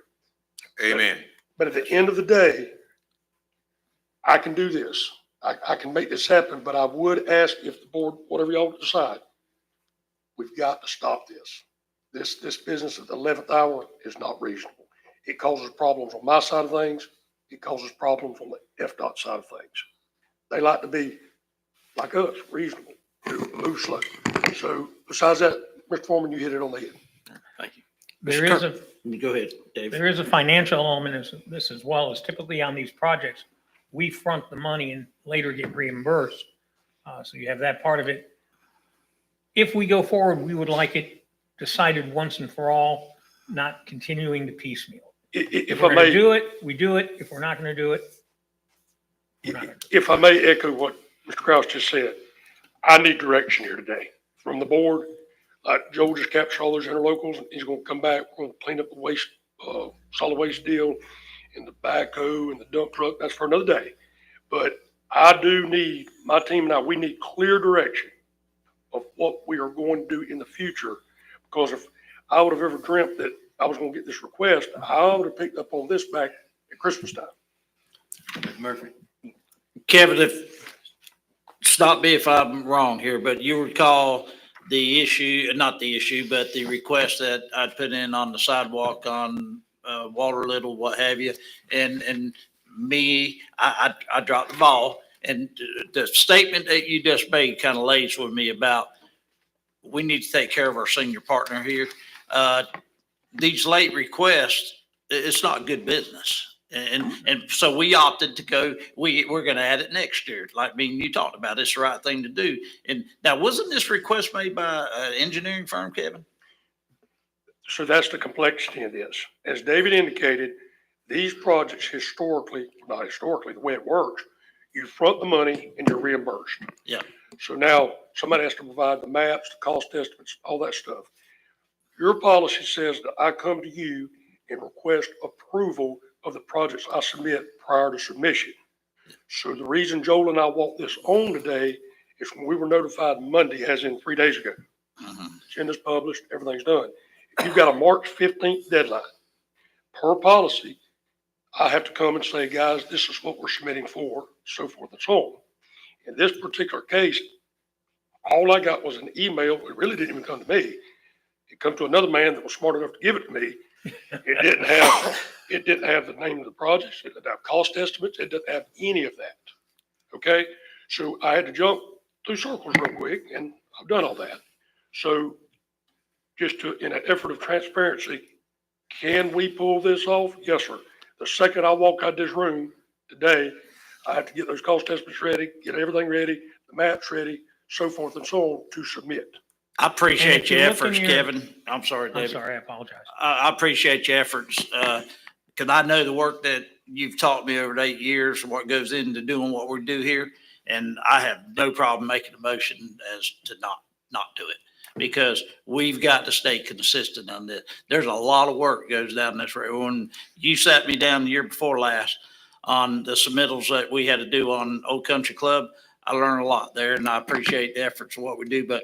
Amen. But at the end of the day, I can do this. I can make this happen, but I would ask if the board, whatever y'all decide, we've got to stop this. This business at the 11th hour is not reasonable. It causes problems on my side of things. It causes problems on the FDOT side of things. They like to be, like us, reasonable, move slow. So besides that, Mr. Foreman, you hit it on the head. Thank you. Go ahead, Dave. There is a financial element of this as well, as typically on these projects, we front the money and later get reimbursed. So you have that part of it. If we go forward, we would like it decided once and for all, not continuing to piecemeal. If we're going to do it, we do it. If we're not going to do it, we're not going to do it. If I may echo what Mr. Kraus just said, I need direction here today from the board. Joel just captured all those interlocals, and he's going to come back. We're going to clean up the waste, solid waste deal, and the backhoe and the dump truck. That's for another day. But I do need, my team and I, we need clear direction of what we are going to do in the future. Because if I would have ever dreamt that I was going to get this request, I would have picked up on this back at Christmas time. Murphy. Kevin, stop me if I'm wrong here, but you recall the issue, not the issue, but the request that I put in on the sidewalk on Walter Little, what have you, and me, I dropped the ball. And the statement that you just made kind of lays with me about we need to take care of our senior partner here. These late requests, it's not good business. And so we opted to go, we're going to add it next year. Like me and you talked about, it's the right thing to do. And now, wasn't this request made by an engineering firm, Kevin? So that's the complexity of this. As David indicated, these projects historically, not historically, the way it works, you front the money and you're reimbursed. Yeah. So now somebody has to provide the maps, the cost estimates, all that stuff. Your policy says that I come to you and request approval of the projects I submit prior to submission. So the reason Joel and I want this on today is when we were notified Monday, as in 3 days ago. Mhm. Agenda's published, everything's done. If you've got a March 15th deadline, per policy, I have to come and say, guys, this is what we're submitting for, so forth and so on. In this particular case, all I got was an email. It really didn't even come to me. It come to another man that was smart enough to give it to me. It didn't have the name of the projects. It didn't have cost estimates. It didn't have any of that. Okay? So I had to jump through circles real quick, and I've done all that. So just to, in an effort of transparency, can we pull this off? Yes, sir. The second I walk out this room today, I have to get those cost estimates ready, get everything ready, the maps ready, so forth and so on to submit. I appreciate And if you your look in efforts, your- Kevin. I'm sorry, I'm David. sorry, I apologize. I appreciate your efforts, because I know the work that you've taught me over the 8 years, what goes into doing what we do here. And I have no problem making a motion as to not do it, because we've got to stay consistent on this. There's a lot of work goes down this road. When you sat me down the year before last on the submittals that we had to do on Old Country Club, I learned a lot there, and I appreciate the efforts of what we do, but,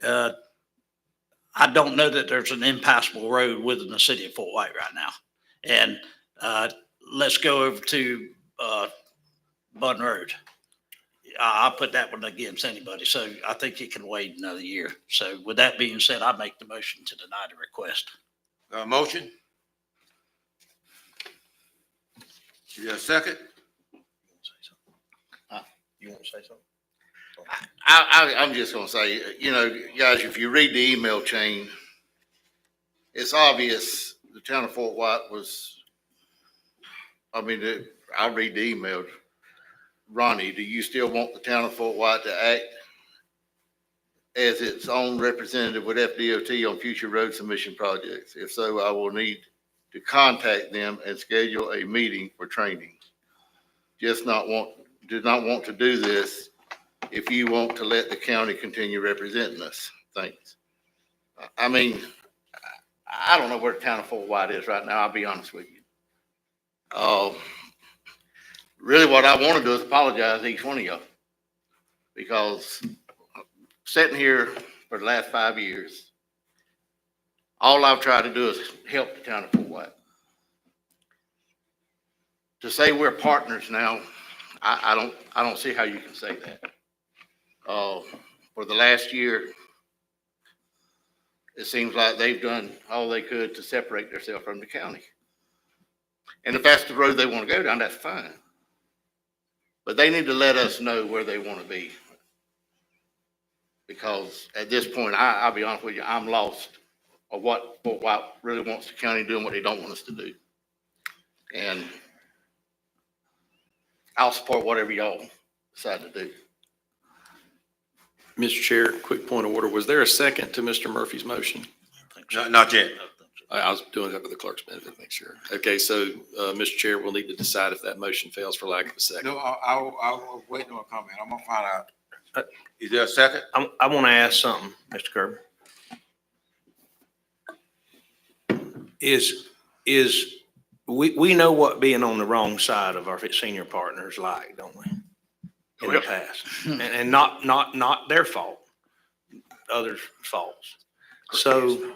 I don't know that there's an impassable road within the city of Fort White right now. And let's go over to Bun Road. I'll put that one against anybody. So I think it can wait another year. So with that being said, I make the motion to deny the request. Motion? Is there a second? You want to say something? I'm just gonna say, guys, if you read the email chain, it's obvious the town of Fort White was, I'll read the email. Ronnie, do you still want the town of Fort White to act as its own representative with FDOT on future road submission projects? If so, I will need to contact them and schedule a meeting for training. Did not want to do this if you want to let the county continue representing us. Thanks. I don't know where the town of Fort White is right now, I'll be honest with you. Really what I want to do is apologize to each one of y'all, because sitting here for the last 5 years, all I've tried to do is help the town of Fort White. To say we're partners now, I don't see how you can say that. For the last year, it seems like they've done all they could to separate themselves from the county. And if that's the road they want to go down, that's fine. But they need to let us know where they want to be. Because at this point, I'll be honest with you, I'm lost of what Fort White really wants the county doing, what they don't want us to do. And I'll support whatever y'all decide to do. Mr. Chair, quick point of order. Was there a second to Mr. Murphy's motion? Not yet. I was doing that for the clerk's benefit, make sure. Okay, so, Mr. Chair, we'll need to decide if that motion fails for lack of a second. No, I'll wait on a comment. I'm gonna find out. Is there a second? I want to ask something, Mr. Kirby. We know what being on the wrong side of our senior partners like, don't we? In the past, and not their fault, others' faults. So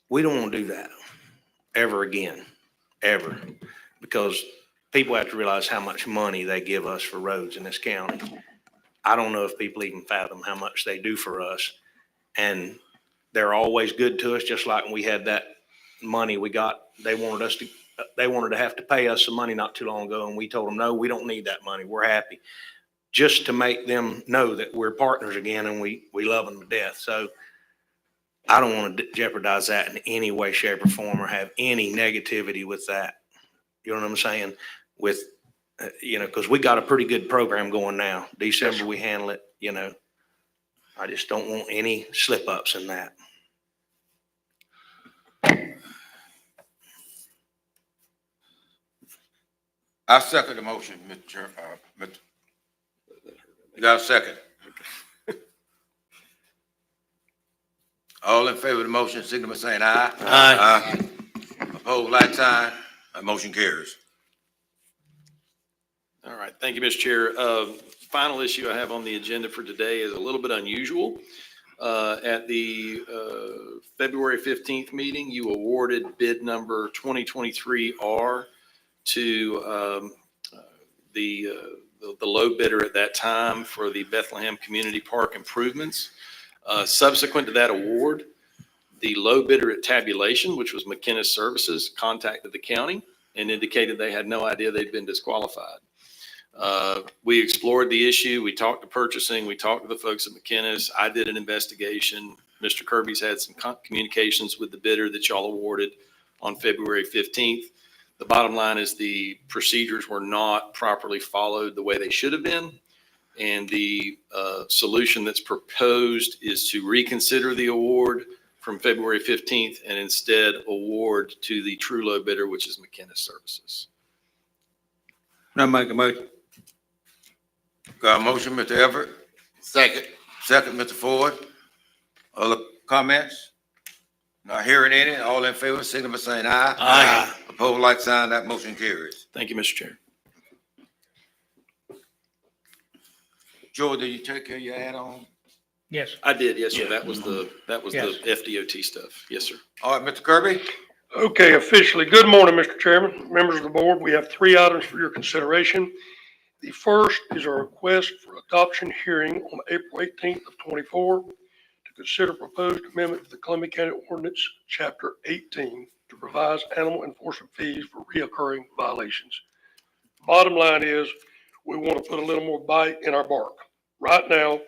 we don't want to do that ever again, ever, because people have to realize how much money they give us for roads in this county. I don't know if people even fathom how much they do for us, and they're always good to us. Just like when we had that money we got, they wanted to have to pay us some money not too long ago, and we told them, no, we don't need that money. We're happy. Just to make them know that we're partners again and we love them to death. So I don't want to jeopardize that in any way, shape, or form, or have any negativity with that. You know what I'm saying? With, because we got a pretty good program going now. December, we handle it, I just don't want any slip ups in that. I second the motion, Mr. Chair. You got a second? All in favor of the motion, signify by saying aye. Aye. Opposed, like sign. Motion carries. All right, thank you, Mr. Chair. final issue I have on the agenda for today is a little bit unusual. At the February 15th meeting, you awarded bid number 2023R to the low bidder at that time for the Bethlehem Community Park improvements. Subsequent to that award, the low bidder at tabulation, which was McKinnis Services, contacted the county and indicated they had no idea they'd been disqualified. We explored the issue. We talked to purchasing. We talked to the folks at McKinnis. I did an investigation. Mr. Kirby's had some communications with the bidder that y'all awarded on February 15th. The bottom line is the procedures were not properly followed the way they should have been. And the solution that's proposed is to reconsider the award from February 15th and instead award to the true low bidder, which is McKinnis Services. Now make a motion. Got a motion, Mr. Everett? Second. Second, Mr. Ford. Other comments? Not hearing any. All in favor, signify by saying aye. Aye. Opposed, like sign. That motion carries. Thank you, Mr. Chair. Joe, did you take care of your add-on? Yes. I did, yes, sir. That was the Yes. FDOT stuff. Yes, sir. All right, Mr. Kirby? Okay, officially, good morning, Mr. Chairman, members of the board. We have 3 items for your consideration. The first is a request for adoption hearing on April 18th of 24 to consider proposed amendment to the Columbia County Ordinance, Chapter 18, to revise animal enforcement fees for reoccurring violations. Bottom line is, we want to put a little more bite in our bark. Right now,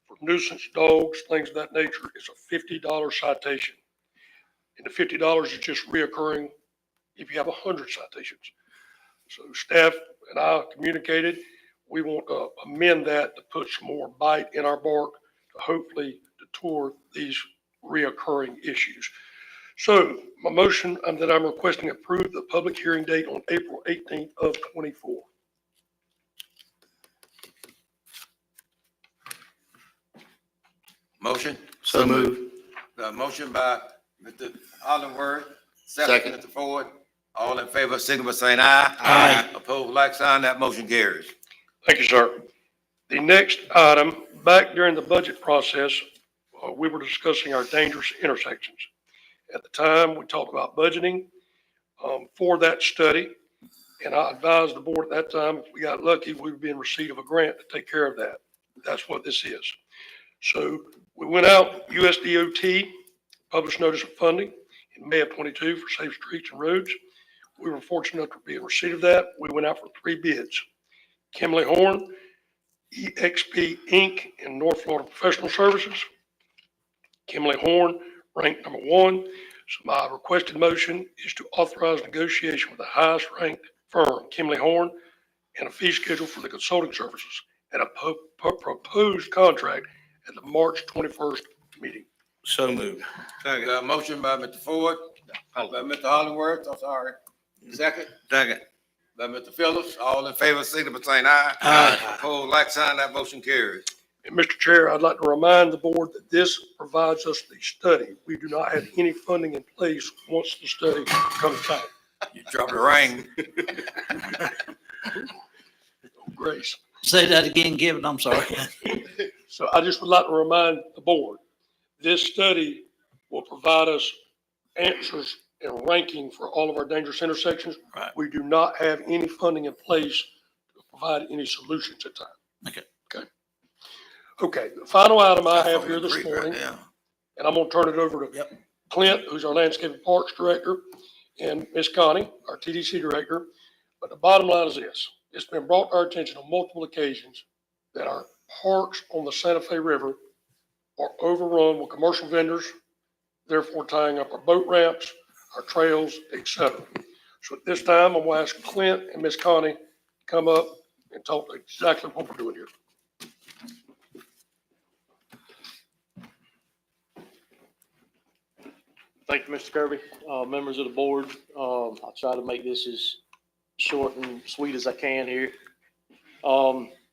for nuisance dogs, things of that nature, it's a $50 citation. And the $50 is just reoccurring if you have 100 citations. So staff and I communicated, we want to amend that to put some more bite in our bark to hopefully deter these reoccurring issues. So my motion that I'm requesting approve the public hearing date on April 18th of 24. Motion? So moved. Got a motion by Mr. Hollingworth, second, Second. Mr. Ford. All in favor, signify by saying aye. Aye. Opposed, like sign. That motion carries. Thank you, sir. The next item, back during the budget process, we were discussing our dangerous intersections. At the time, we talked about budgeting for that study. And I advised the board at that time, if we got lucky, we would be in receipt of a grant to take care of that. That's what this is. So we went out, USDOT published notice of funding in May of 22 for safe streets and roads. We were fortunate enough to be in receipt of that. We went out for 3 bids. Kimley Horn, EXP Inc. and North Florida Professional Services. Kimley Horn ranked number 1. So my requested motion is to authorize negotiation with the highest ranked firm, Kimley Horn, and a fee schedule for the consulting services and a proposed contract at the March 21st meeting. So moved. Got a motion by Mr. Ford, by Mr. Hollingworth, I'm sorry. Second? Second. By Mr. Phillips. All in favor, signify by saying aye. Aye. Opposed, like sign. That motion carries. And Mr. Chair, I'd like to remind the board that this provides us the study. We do not have any funding in place once the study comes back. You dropped the ring. Grace. Say that again, Gibbon, I'm sorry. So I just would like to remind the board, this study will provide us answers and ranking for all of our dangerous intersections. Right. We do not have any funding in place to provide any solutions at time. Okay. Okay, the final item I have here this Right morning, now. and I'm gonna turn it over to Clint, who's our Landscape and Parks Director, and Miss Connie, our TDC Director. But the bottom line is this, it's been brought to our attention on multiple occasions that our parks on the Santa Fe River are overrun with commercial vendors, therefore tying up our boat ramps, our trails, et cetera. So at this time, I'm gonna ask Clint and Miss Connie to come up and talk exactly what we're doing here. Thank you, Mr. Kirby. Members of the board, I'll try to make this as short and sweet as I can here.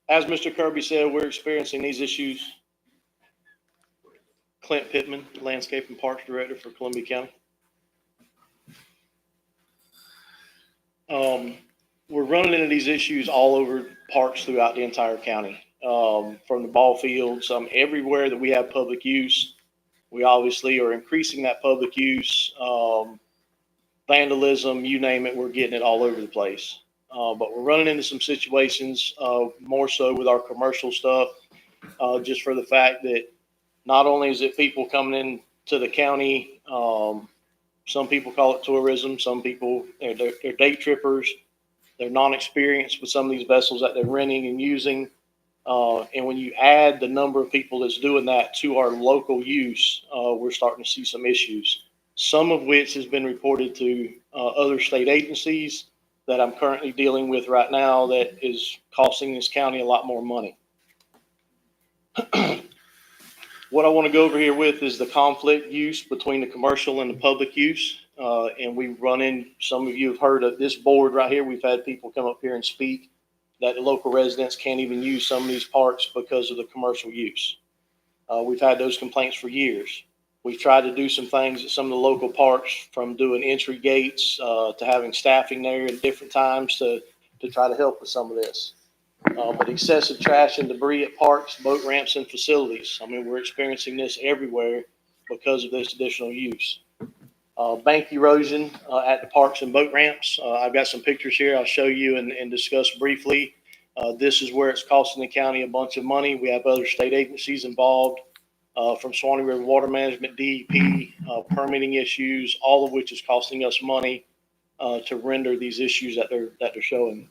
As Mr. Kirby said, we're experiencing these issues. Clint Pittman, Landscape and Parks Director for Columbia County. We're running into these issues all over parks throughout the entire county. from the ball fields, everywhere that we have public use. We obviously are increasing that public use, vandalism, you name it, we're getting it all over the place. But we're running into some situations, more so with our commercial stuff, just for the fact that not only is it people coming in to the county, some people call it tourism, some people, they're day trippers, they're non-experienced with some of these vessels that they're renting and using. And when you add the number of people that's doing that to our local use, we're starting to see some issues, some of which has been reported to other state agencies that I'm currently dealing with right now that is costing this county a lot more money. What I want to go over here with is the conflict use between the commercial and the public use. And we run in, some of you have heard of this board right here. We've had people come up here and speak that the local residents can't even use some of these parks because of the commercial use. We've had those complaints for years. We've tried to do some things at some of the local parks, from doing entry gates to having staffing there at different times to try to help with some of this. But excessive trash and debris at parks, boat ramps, and facilities. We're experiencing this everywhere because of this additional use. Bank erosion at the parks and boat ramps. I've got some pictures here I'll show you and discuss briefly. This is where it's costing the county a bunch of money. We have other state agencies involved, from Swanee River Water Management, DEP, permitting issues, all of which is costing us money to render these issues that they're showing.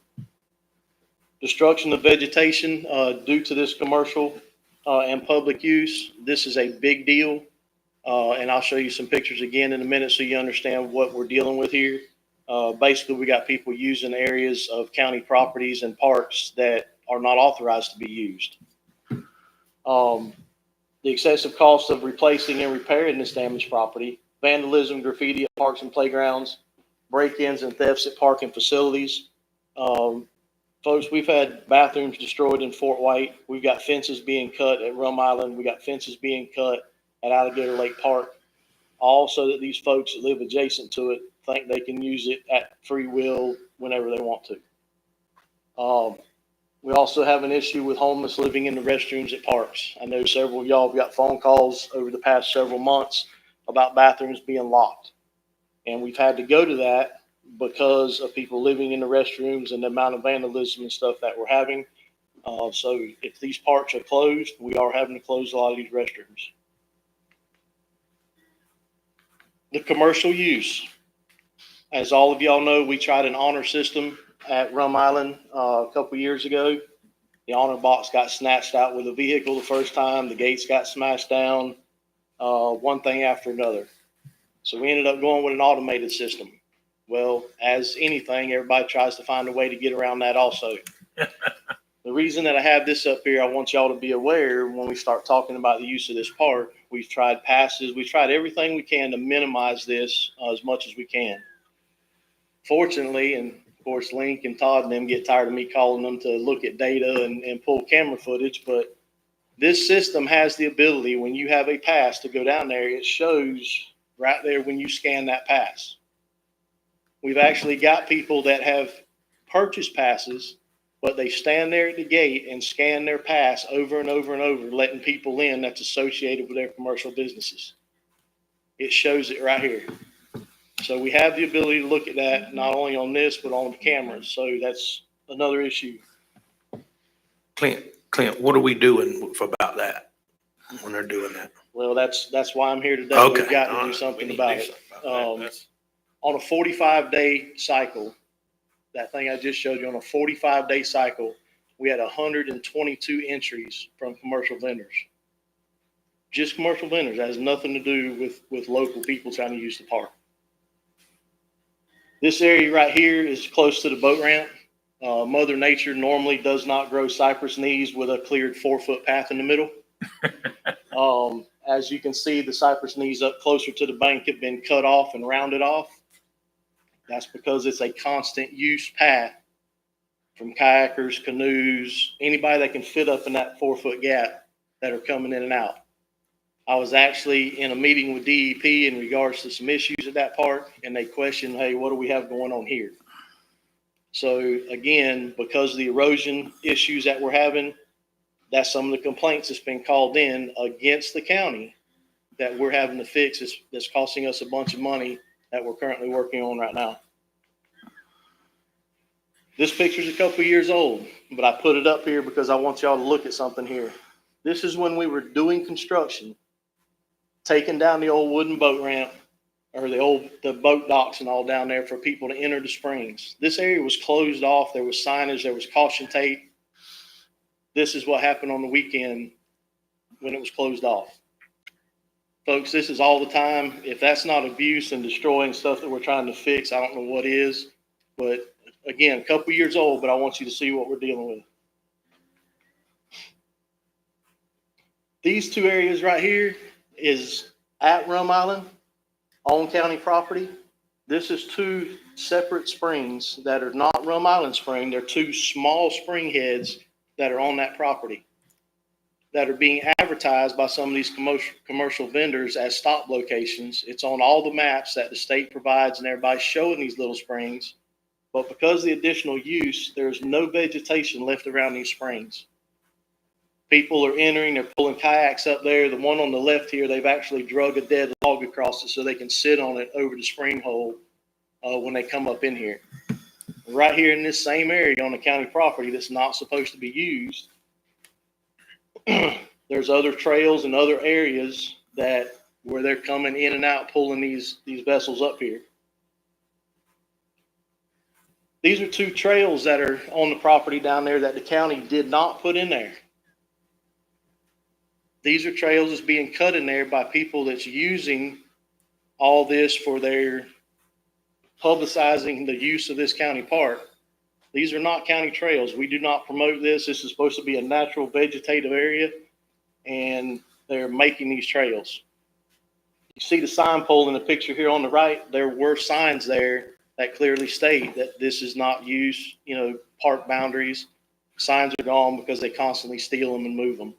Destruction of vegetation due to this commercial and public use. This is a big deal. And I'll show you some pictures again in a minute so you understand what we're dealing with here. Basically, we got people using areas of county properties and parks that are not authorized to be used. The excessive cost of replacing and repairing this damaged property, vandalism, graffiti at parks and playgrounds, break-ins and thefts at parking facilities. Folks, we've had bathrooms destroyed in Fort White. We've got fences being cut at Rum Island. We got fences being cut at Alligator Lake Park, all so that these folks that live adjacent to it think they can use it at free will whenever they want to. We also have an issue with homeless living in the restrooms at parks. I know several of y'all have got phone calls over the past several months about bathrooms being locked. And we've had to go to that because of people living in the restrooms and the amount of vandalism and stuff that we're having. So if these parks are closed, we are having to close a lot of these restrooms. The commercial use. As all of y'all know, we tried an honor system at Rum Island a couple years ago. The honor box got snatched out with a vehicle the first time. The gates got smashed down, one thing after another. So we ended up going with an automated system. Well, as anything, everybody tries to find a way to get around that also. The reason that I have this up here, I want y'all to be aware when we start talking about the use of this park. We've tried passes. We've tried everything we can to minimize this as much as we can. Fortunately, and of course, Link and Todd and them get tired of me calling them to look at data and pull camera footage, but this system has the ability, when you have a pass to go down there, it shows right there when you scan that pass. We've actually got people that have purchased passes, but they stand there at the gate and scan their pass over and over and over, letting people in that's associated with their commercial businesses. It shows it right here. So we have the ability to look at that, not only on this, but on the cameras. So that's another issue. Clint, what are we doing about that when they're doing that? Well, that's why I'm here today. Okay. We've got to do something about it. On a 45-day cycle, that thing I just showed you, on a 45-day cycle, we had 122 entries from commercial vendors. Just commercial vendors. That has nothing to do with local people trying to use the park. This area right here is close to the boat ramp. Mother Nature normally does not grow cypress knees with a cleared 4-foot path in the middle. As you can see, the cypress knees up closer to the bank have been cut off and rounded off. That's because it's a constant use path from kayakers, canoes, anybody that can fit up in that 4-foot gap that are coming in and out. I was actually in a meeting with DEP in regards to some issues at that park, and they questioned, hey, what do we have going on here? So again, because of the erosion issues that we're having, That's some of the complaints that's been called in against the county that we're having to fix. That's costing us a bunch of money that we're currently working on right now. This picture's a couple years old, but I put it up here because I want y'all to look at something here. This is when we were doing construction, taking down the old wooden boat ramp, or the boat docks and all down there for people to enter the springs. This area was closed off. There was signage, there was caution tape. This is what happened on the weekend when it was closed off. Folks, this is all the time. If that's not abuse and destroying stuff that we're trying to fix, I don't know what is. But again, a couple years old, but I want you to see what we're dealing with. These two areas right here is at Rum Island, on county property. This is two separate springs that are not Rum Island Spring. They're two small spring heads that are on that property that are being advertised by some of these commercial vendors as stop locations. It's on all the maps that the state provides, and everybody's showing these little springs. But because of the additional use, there's no vegetation left around these springs. People are entering, they're pulling kayaks up there. The one on the left here, they've actually drug a dead log across it so they can sit on it over the spring hole when they come up in here. Right here in this same area on the county property that's not supposed to be used, there's other trails and other areas where they're coming in and out, pulling these vessels up here. These are two trails that are on the property down there that the county did not put in there. These are trails that's being cut in there by people that's using all this for their publicizing the use of this county park. These are not county trails. We do not promote this. This is supposed to be a natural vegetative area, and they're making these trails. You see the sign pole in the picture here on the right. There were signs there that clearly state that this is not used, park boundaries. Signs are gone because they constantly steal them and move them.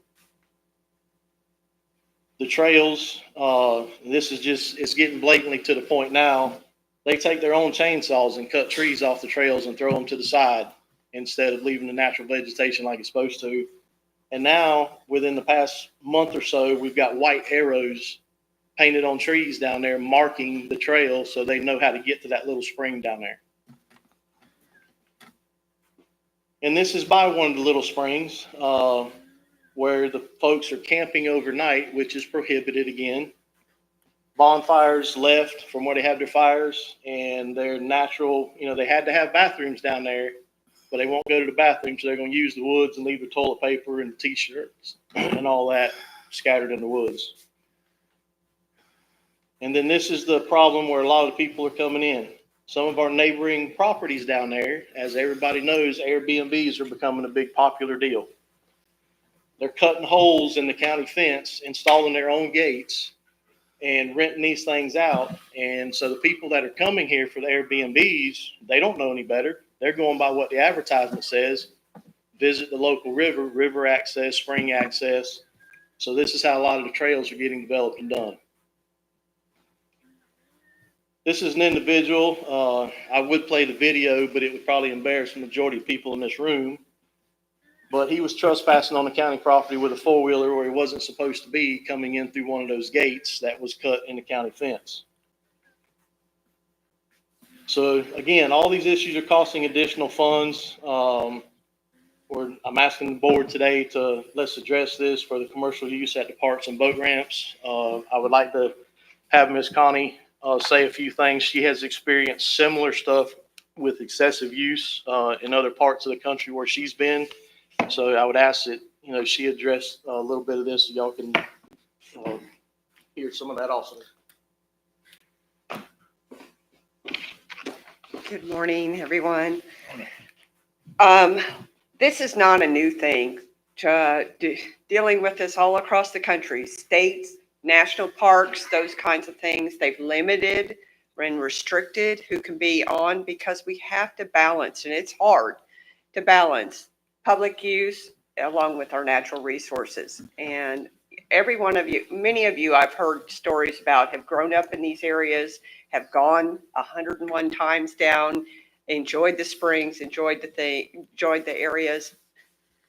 The trails, it's getting blatantly to the point now. They take their own chainsaws and cut trees off the trails and throw them to the side instead of leaving the natural vegetation like it's supposed to. And now, within the past month or so, we've got white arrows painted on trees down there marking the trail so they know how to get to that little spring down there. And this is by one of the little springs where the folks are camping overnight, which is prohibited again. Bonfires left from where they have their fires, and they're natural. They had to have bathrooms down there, but they won't go to the bathroom, so they're going to use the woods and leave the toilet paper and T-shirts and all that scattered in the woods. And then this is the problem where a lot of people are coming in. Some of our neighboring properties down there, as everybody knows, Airbnbs are becoming a big popular deal. They're cutting holes in the county fence, installing their own gates, and renting these things out. And so the people that are coming here for the Airbnbs, they don't know any better. They're going by what the advertisement says. Visit the local river access, spring access. So this is how a lot of the trails are getting developed and done. This is an individual. I would play the video, but it would probably embarrass the majority of people in this room. But he was trespassing on the county property with a four-wheeler where he wasn't supposed to be, coming in through one of those gates that was cut in the county fence. So again, all these issues are costing additional funds. I'm asking the board today to let's address this for the commercial use at the parks and boat ramps. I would like to have Ms. Connie say a few things. She has experienced similar stuff with excessive use in other parts of the country where she's been. So I would ask that, she address a little bit of this so y'all can hear some of that also. Good morning, everyone. This is not a new thing. Dealing with this all across the country, states, national parks, those kinds of things. They've limited and restricted who can be on because we have to balance, and it's hard to balance public use along with our natural resources. And every one of you, many of you I've heard stories about have grown up in these areas, have gone 101 times down, enjoyed the springs, enjoyed the areas.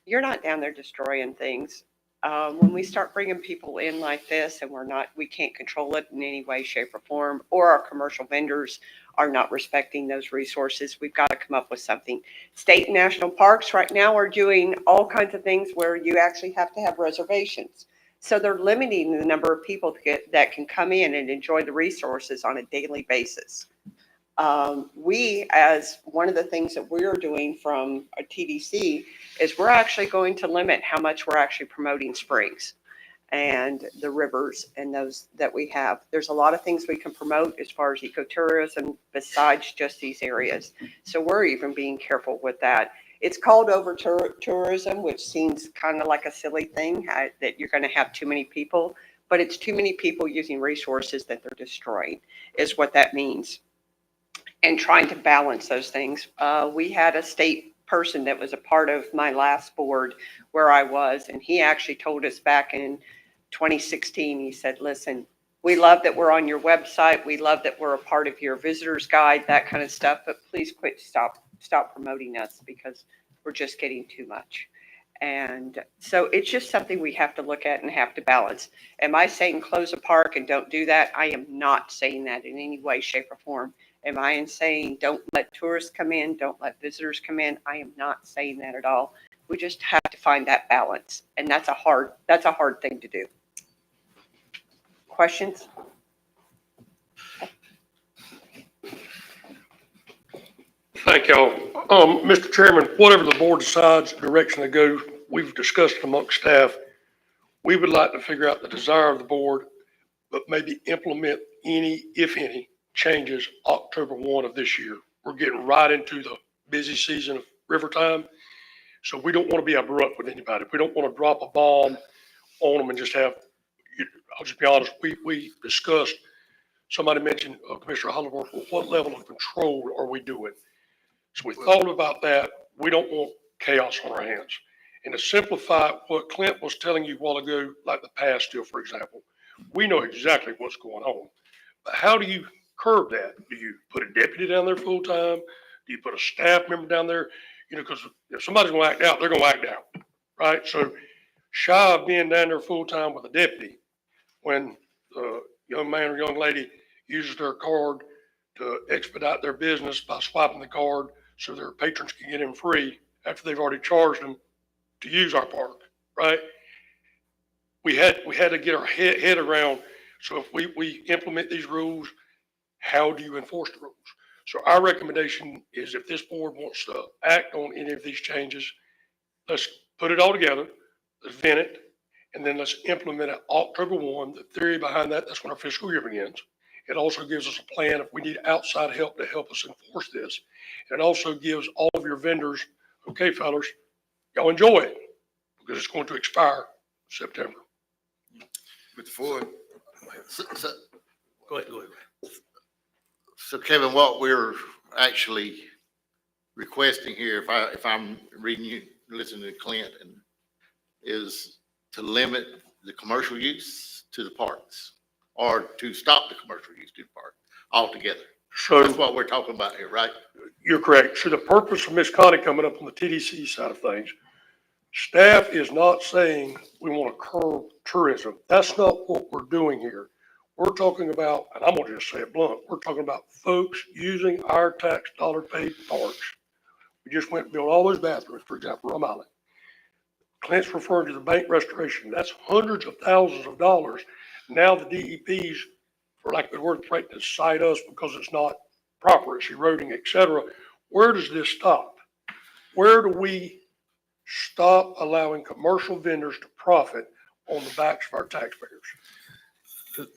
you're not down there destroying things. When we start bringing people in like this and we can't control it in any way, shape, or form, or our commercial vendors are not respecting those resources, we've got to come up with something. State and national parks right now are doing all kinds of things where you actually have to have reservations. So they're limiting the number of people that can come in and enjoy the resources on a daily basis. We, as one of the things that we're doing from a TDC, is we're actually going to limit how much we're actually promoting springs and the rivers and those that we have. There's a lot of things we can promote as far as ecotourism besides just these areas. So we're even being careful with that. It's called over tourism, which seems kind of like a silly thing that you're going to have too many people, but it's too many people using resources that they're destroying is what that means. And trying to balance those things. We had a state person that was a part of my last board where I was, and he actually told us back in 2016, he said, listen, we love that we're on your website. We love that we're a part of your visitor's guide, that kind of stuff, but please stop promoting us because we're just getting too much. And so it's just something we have to look at and have to balance. Am I saying close a park and don't do that? I am not saying that in any way, shape, or form. Am I saying don't let tourists come in, don't let visitors come in? I am not saying that at all. We just have to find that balance, and that's a hard thing to do. Questions? Thank y'all. Mr. Chairman, whatever the board decides direction to go, we've discussed amongst staff. We would like to figure out the desire of the board, but maybe implement any, if any, changes October 1 of this year. We're getting right into the busy season of river time. So we don't want to be abrupt with anybody. We don't want to drop a bomb on them and just have, I'll just be honest, we discussed, somebody mentioned, Commissioner Holloway, what level of control are we doing? So we thought about that. We don't want chaos on our hands. And to simplify what Clint was telling you a while ago, like the past still, for example, we know exactly what's going on. But how do you curb that? Do you put a deputy down there full time? Do you put a staff member down there? Because if somebody's going to act out, they're going to act out, right? So shy of being down there full time with a deputy, when a young man or young lady uses their card to expedite their business by swiping the card so their patrons can get in free after they've already charged them to use our park, right? We had to get our head around. So if we implement these rules, how do you enforce the rules? So our recommendation is if this board wants to act on any of these changes, let's put it all together, let's vent it, and then let's implement it October 1. The theory behind that, that's when our fiscal year begins. It also gives us a plan if we need outside help to help us enforce this. And it also gives all of your vendors, okay, fellas, y'all enjoy it because it's going to expire September. Mr. Ford. Go ahead. So Kevin, what we're actually requesting here, if I'm reading you, listening to Clint, and is to limit the commercial use to the parks, or to stop the commercial use to the park altogether. So that's what we're talking about here, right? You're correct. So the purpose of Ms. Connie coming up on the TDC side of things, staff is not saying we want to curb tourism. That's not what we're doing here. We're talking about, and I'm going to just say it blunt, we're talking about folks using our tax dollar paid parks. We just went and built all those bathrooms, for example, Rum Island. Clint's referring to the bank restoration. That's hundreds of thousands of dollars. Now the DEPs, for lack of a word, threaten to cite us because it's not proper, it's eroding, et cetera. Where does this stop? Where do we stop allowing commercial vendors to profit on the backs of our taxpayers?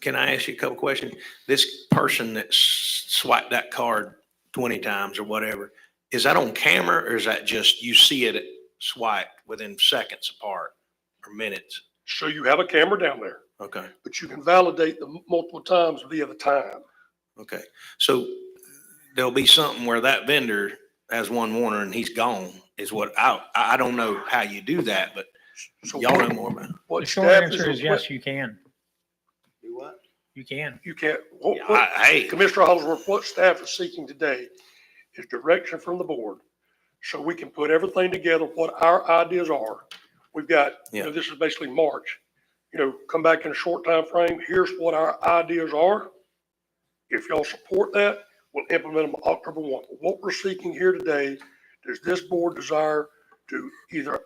Can I ask you a couple questions? This person that swiped that card 20 times or whatever, is that on camera or is that just you see it swiped within seconds apart or minutes? So you have a camera down there. Okay. But you can validate them multiple times via the time. Okay. So there'll be something where that vendor has one warner and he's gone is what I don't know how you do that, but so y'all know more about it. The short answer is yes, you can. Do what? You can. You can't. Hey. Commissioner Hollingsworth, what staff is seeking today is direction from the board so we can put everything together, what our ideas are. We've got, this is basically March, come back in a short time frame. Here's what our ideas are. If y'all support that, we'll implement them October 1. What we're seeking here today, does this board desire to either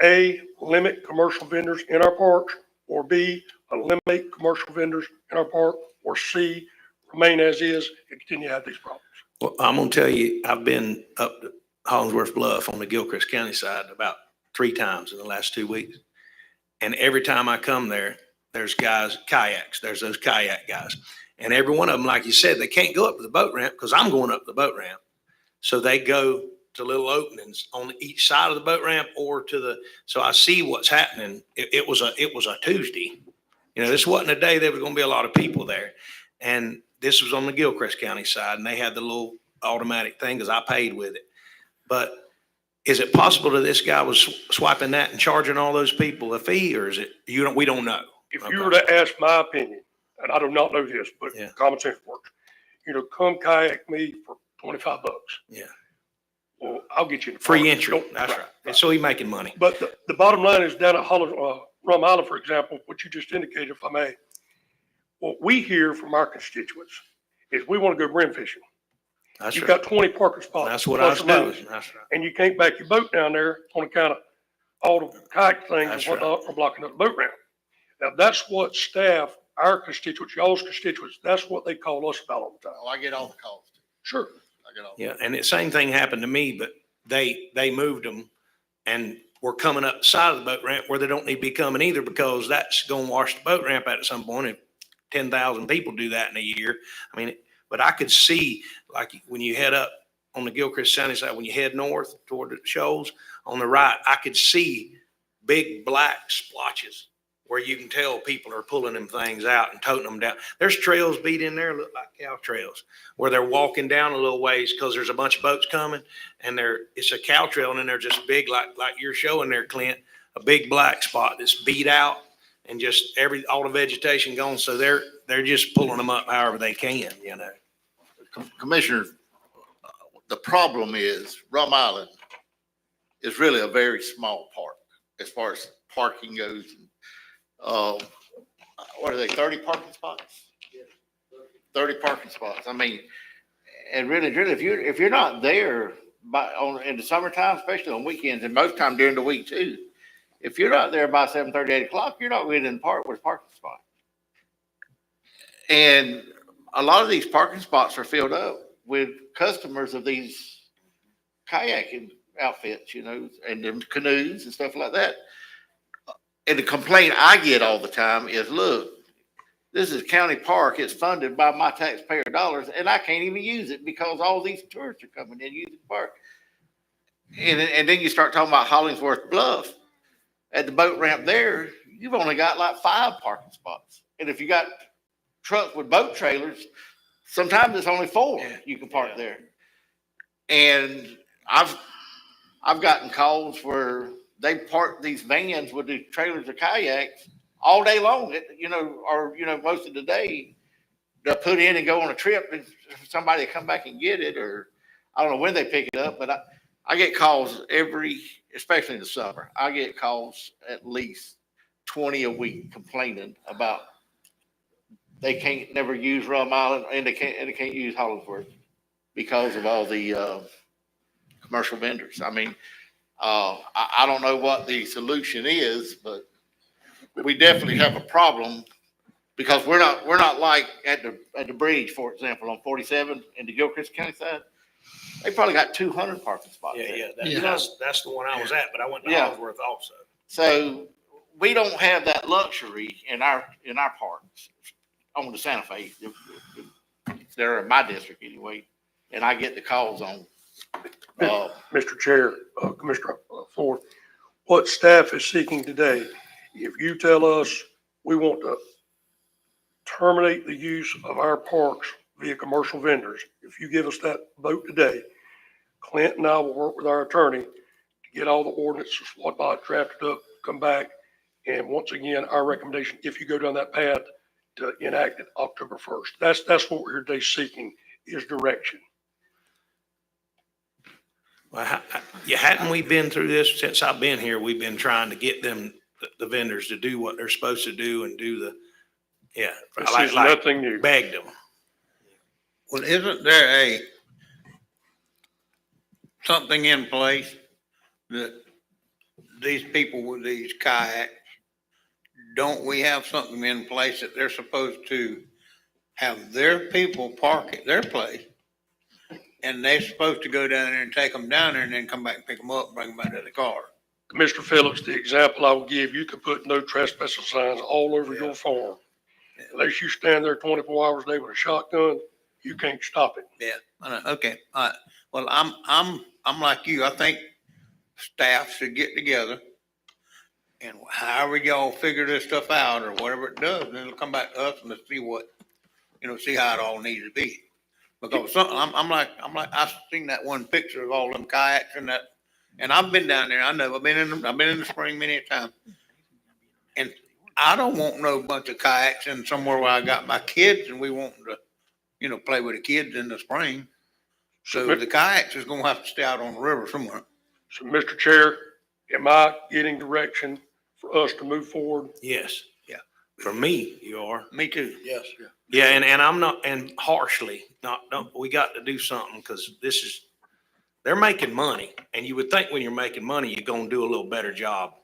A, limit commercial vendors in our parks, or B, eliminate commercial vendors in our park, or C, remain as is and continue to have these problems? Well, I'm gonna tell you, I've been up to Hollingsworth Bluff on the Gilchrist County side about 3 times in the last 2 weeks. And every time I come there, there's guys, kayaks, there's those kayak guys. And every one of them, like you said, they can't go up to the boat ramp because I'm going up the boat ramp. So they go to little openings on each side of the boat ramp or so I see what's happening. It was a Tuesday. This wasn't a day there was going to be a lot of people there. And this was on the Gilchrist County side, and they had the little automatic thing because I paid with it. But is it possible that this guy was swiping that and charging all those people a fee, or is it, we don't know? If you were to ask my opinion, and I do not know this, but common sense works, come kayak me for $25. Yeah. Well, I'll get you the Free entry. That's right. And so he's making money. But the bottom line is down at Rum Island, for example, what you just indicated, if I may, what we hear from our constituents is we want to go brim fishing. That's You've right. got 20 parking spots. That's what I was plus or doing. minus, That's right. And you can't back your boat down there on account of all the kayak things and That's whatnot are blocking up the boat ramp. Now, that's what staff, our constituents, y'all's constituents, that's what they call us about all the time. Oh, I get all the calls. Sure. I get all. Yeah, and the same thing happened to me, but they moved them and were coming up the side of the boat ramp where they don't need to be coming either, because that's going to wash the boat ramp out at some point. If 10,000 people do that in a year, but I could see, like when you head up on the Gilchrist County side, when you head north toward the shoals on the right, I could see big black splotches where you can tell people are pulling them things out and toting them down. There's trails beat in there, look like cow trails, where they're walking down a little ways because there's a bunch of boats coming, and it's a cow trail, and then they're just big, like you're showing there, Clint, a big black spot that's beat out and just all the vegetation gone. So they're just pulling them up however they can, Commissioner, the problem is Rum Island is really a very small park as far as parking goes. What are they, 30 parking spots? 30 parking spots. And really, if you're not there in the summertime, especially on weekends, and most time during the week too, if you're not there by 7:30, 8 o'clock, you're not really in the park with a parking spot. And a lot of these parking spots are filled up with customers of these kayaking outfits, and them canoes and stuff like that. And the complaint I get all the time is, look, this is county park. It's funded by my taxpayer dollars, and I can't even use it because all these tourists are coming in using the park. And then you start talking about Hollingsworth Bluff. At the boat ramp there, you've only got like 5 parking spots. And if you got trucks with boat trailers, sometimes it's only 4 you can park there. And I've gotten calls where they park these vans with the trailers or kayaks all day long, or most of the day. They'll put in and go on a trip, and somebody will come back and get it, or I don't know when they pick it up, but I get calls especially in the summer. I get calls at least 20 a week complaining about they can't never use Rum Island, and they can't use Hollingsworth because of all the commercial vendors. I don't know what the solution is, but we definitely have a problem because we're not like at the bridge, for example, on 47 in the Gilchrist County side. They probably got 200 parking spots. That's the one I was at, but I went to Hollingsworth also. So we don't have that luxury in our parks on the Santa Fe. They're in my district anyway, and I get the calls on. Mr. Chair, Commissioner Ford, what staff is seeking today, if you tell us we want to terminate the use of our parks via commercial vendors, if you give us that vote today, Clint and I will work with our attorney to get all the ordinances, whatnot drafted up, come back. And once again, our recommendation, if you go down that path, to enact it October 1st. That's what we're here today seeking, is direction. Well, yeah, hadn't we been through this since I've been here? We've been trying to get them, the vendors to do what they're supposed to do and do the, yeah. This like is nothing new. Begged them. Well, isn't there something in place that these people with these kayaks, don't we have something in place that they're supposed to have their people park at their place? And they're supposed to go down there and take them down there and then come back and pick them up, and bring them back to the car. Commissioner Phillips, the example I will give, you could put no trespassing signs all over your farm. Unless you stand there 24 hours a day with a shotgun, you can't stop it. Yeah, I know. Okay, all right. Well, I'm like you. I think staff should get together and however y'all figure this stuff out or whatever it does, then it'll come back to us and let's see what, see how it all needs to be. Because I'm like, I've seen that one picture of all them kayaks and that, and I've been down there. I know I've been in the spring many times. And I don't want no bunch of kayaks in somewhere where I got my kids and we want to, play with the kids in the spring. So the kayaks is gonna have to stay out on the river somewhere. So, Mr. Chair, am I getting direction for us to move forward? Yes. Yeah. For me, you are. Me too. Yes. Yeah. And I'm not, and harshly, we got to do something because they're making money. And you would think when you're making money, you're going to do a little better job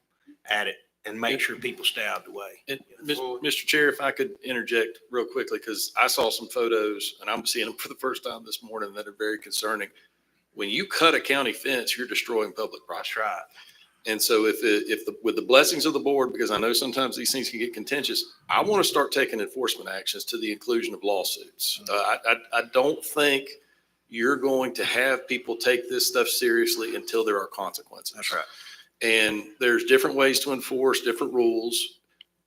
at it and make sure people stay out of the way. And Mr. Chair, if I could interject real quickly, because I saw some photos and I'm seeing them for the first time this morning that are very concerning. When you cut a county fence, you're destroying public property. That's right. And so with the blessings of the board, because I know sometimes these things can get contentious, I want to start taking enforcement actions to the inclusion of lawsuits. I don't think you're going to have people take this stuff seriously until there are consequences. That's right. And there's different ways to enforce different rules.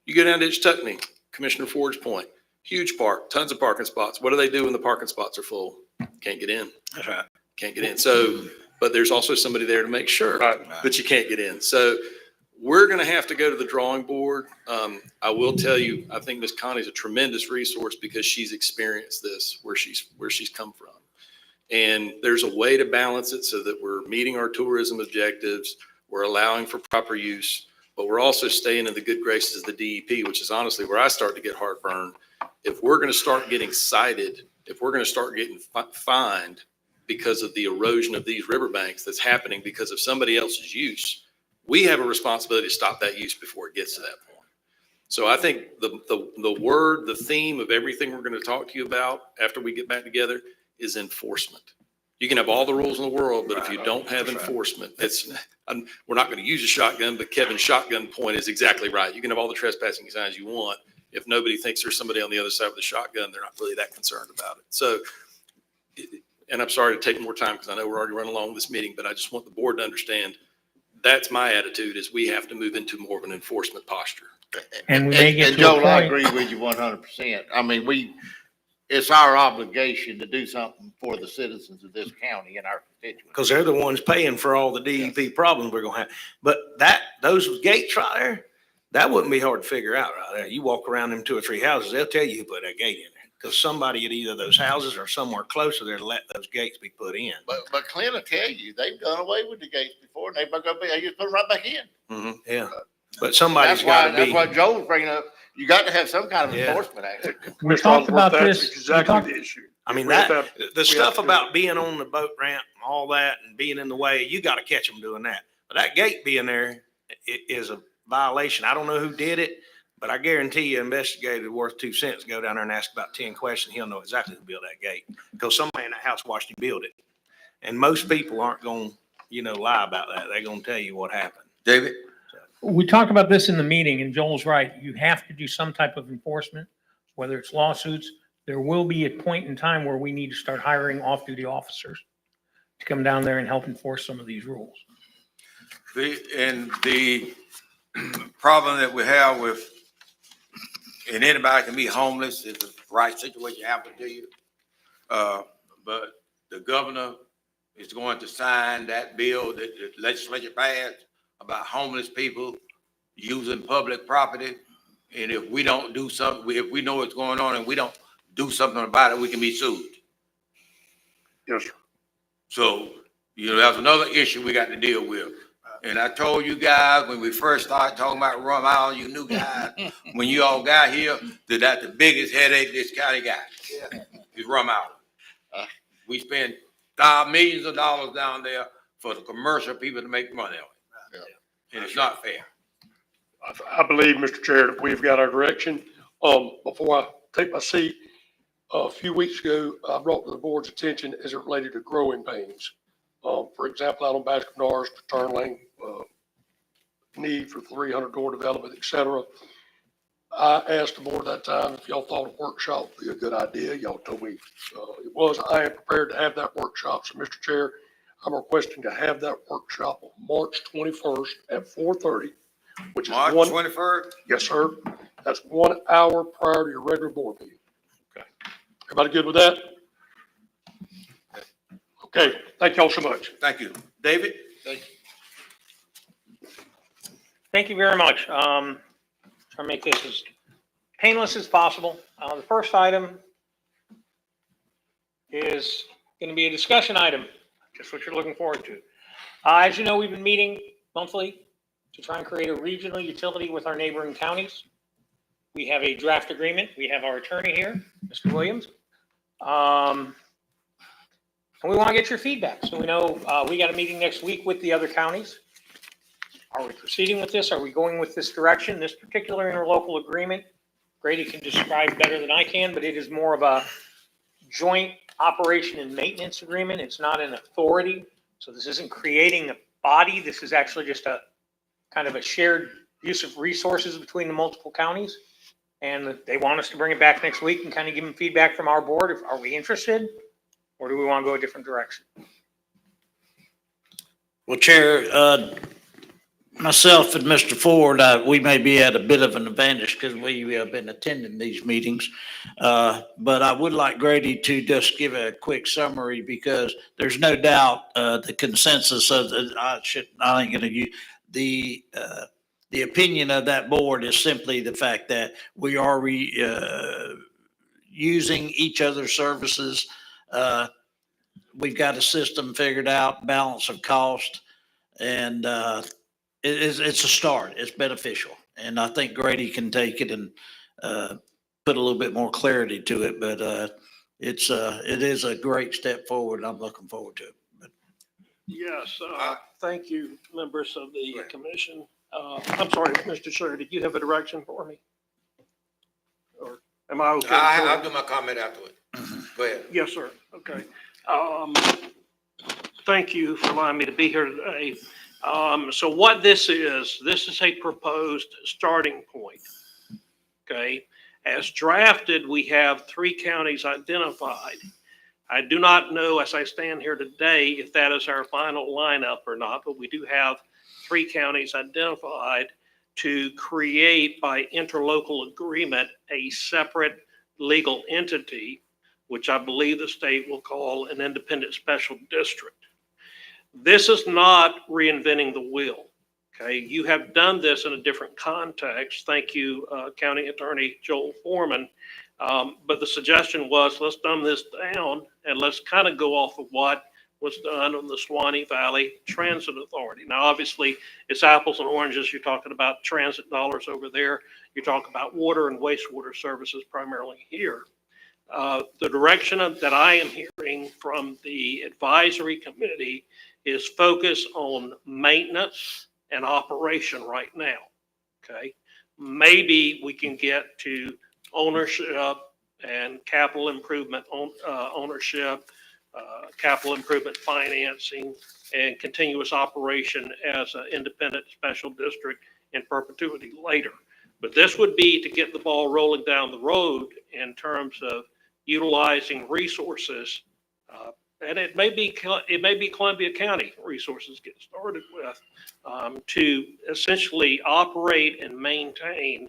You go down to Tuckney, Commissioner Ford's point, huge park, tons of parking spots. What do they do when the parking spots are full? Can't get in. That's right. Can't get in. So, but there's also somebody there to make sure that you can't get in. So we're going to have to go to the drawing board. I will tell you, I think Ms. Connie's a tremendous resource because she's experienced this where she's come from. And there's a way to balance it so that we're meeting our tourism objectives. We're allowing for proper use, but we're also staying in the good graces of the DEP, which is honestly where I start to get heartburn. If we're going to start getting cited, if we're going to start getting fined because of the erosion of these riverbanks that's happening because of somebody else's use, we have a responsibility to stop that use before it gets to that point. So I think the theme of everything we're going to talk to you about after we get back together is enforcement. You can have all the rules in the world, but if you don't have enforcement, we're not going to use a shotgun, but Kevin's shotgun point is exactly right. You can have all the trespassing signs you want. If nobody thinks there's somebody on the other side with a shotgun, they're not really that concerned about it. So, and I'm sorry to take more time because I know we're already running along this meeting, but I just want the board to understand that's my attitude is we have to move into more of an enforcement posture. And we may get to a Joel, I point- agree with you 100%. I mean, it's our obligation to do something for the citizens of this county and our constituents. Because they're the ones paying for all the DEP problems we're going to have. But those gates right there, that wouldn't be hard to figure out right there. You walk around them 2 or 3 houses, they'll tell you who put that gate in there. Because somebody at either of those houses or somewhere closer there to let those gates be put in. But Clint will tell you, they've done away with the gates before, and they just put them right back in. Mm-hmm. Yeah. But somebody's got to be. That's why Joel's bringing up, you got to have some kind of Yeah. enforcement action. We talked about That's this. exactly the issue. I mean, We have that, to- the we stuff have to- about being on the boat ramp and all that and being in the way, you got to catch them doing that. But that gate being there is a violation. I don't know who did it, but I guarantee you, an investigator worth 2 cents go down there and ask about 10 questions. He'll know exactly who built that gate because somebody in that house watched him build it. And most people aren't going to, lie about that. They're going to tell you what happened. David? We talked about this in the meeting, and Joel's right. You have to do some type of enforcement, whether it's lawsuits. There will be a point in time where we need to start hiring off-duty officers to come down there and help enforce some of these rules. The problem that we have with, and anybody can be homeless if the right situation happens to you. But the governor is going to sign that bill that the legislature passed about homeless people using public property. And if we don't do something, if we know what's going on and we don't do something about it, we can be sued. Yes, sir. So You know, that's another issue we got to deal with. And I told you guys, when we first started talking about Rum Island, you new guys, when you all got here, that's the biggest headache this county got, is Rum Island. We spend millions of dollars down there for the commercial people to make money on it. And it's not fair. I believe, Mr. Chair, that we've got our direction. Before I take my seat, a few weeks ago, I brought to the board's attention as it related to growing pains. For example, out on Baskin-Dars, the turn lane, need for 300 door development, et cetera. I asked the board that time if y'all thought a workshop would be a good idea. Y'all told me it was. I am prepared to have that workshop. So, Mr. Chair, I'm requesting to have that workshop on March 21st at 4:30, which is March 21st? Yes, sir. That's 1 hour prior to your regular board meeting. Okay. Everybody good with that? Okay. Thank y'all so much. Thank you. David? Thank you. Thank you very much. Try to make this as painless as possible. The first item is going to be a discussion item, just what you're looking forward to. As you know, we've been meeting monthly to try and create a regional utility with our neighboring counties. We have a draft agreement. We have our attorney here, Mr. Williams. And we want to get your feedback. So we know we got a meeting next week with the other counties. Are we proceeding with this? Are we going with this direction? This particular interlocal agreement, Grady can describe better than I can, but it is more of a joint operation and maintenance agreement. It's not an authority. So this isn't creating a body. This is actually just a kind of a shared use of resources between the multiple counties. And they want us to bring it back next week and kind of give them feedback from our board. Are we interested, or do we want to go a different direction? Well, Chair, myself and Mr. Ford, we may be at a bit of an advantage because we have been attending these meetings. But I would like Grady to just give a quick summary because there's no doubt the consensus of I ain't going to use the opinion of that board is simply the fact that we are using each other's services. We've got a system figured out, balance of cost, and it's a start. It's beneficial. And I think Grady can take it and put a little bit more clarity to it, but it is a great step forward. I'm looking forward to it. Yes, thank you, members of the commission. I'm sorry, Mr. Chair, did you have a direction for me? Or am I okay? I'll do my comment afterward. Go ahead. Yes, sir. Okay. Thank you for allowing me to be here today. So what this is a proposed starting point. Okay. As drafted, we have 3 counties identified. I do not know as I stand here today if that is our final lineup or not, but we do have 3 counties identified to create by interlocal agreement a separate legal entity, which I believe the state will call an independent special district. This is not reinventing the wheel. Okay, you have done this in a different context. Thank you, County Attorney Joel Foreman. But the suggestion was let's dumb this down and let's kind of go off of what was done on the Swanee Valley Transit Authority. Now, obviously, it's apples and oranges. You're talking about transit dollars over there. You're talking about water and wastewater services primarily here. The direction that I am hearing from the advisory committee is focus on maintenance and operation right now. Okay, maybe we can get to ownership and capital improvement ownership, capital improvement financing, and continuous operation as an independent special district in perpetuity later. But this would be to get the ball rolling down the road in terms of utilizing resources, and it may be Columbia County resources get started with to essentially operate and maintain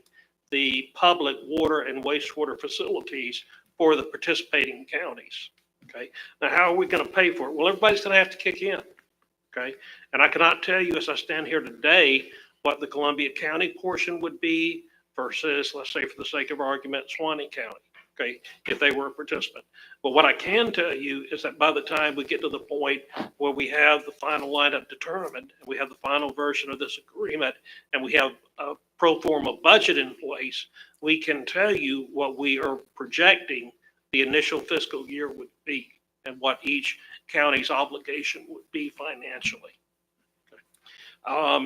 the public water and wastewater facilities for the participating counties. Okay. Now, how are we going to pay for it? Well, everybody's going to have to kick in. Okay. And I cannot tell you as I stand here today what the Columbia County portion would be versus, let's say, for the sake of argument, Swanee County. okay, if they were a participant. But what I can tell you is that by the time we get to the point where we have the final lineup determined, and we have the final version of this agreement, and we have a pro forma budget in place, we can tell you what we are projecting the initial fiscal year would be and what each county's obligation would be financially.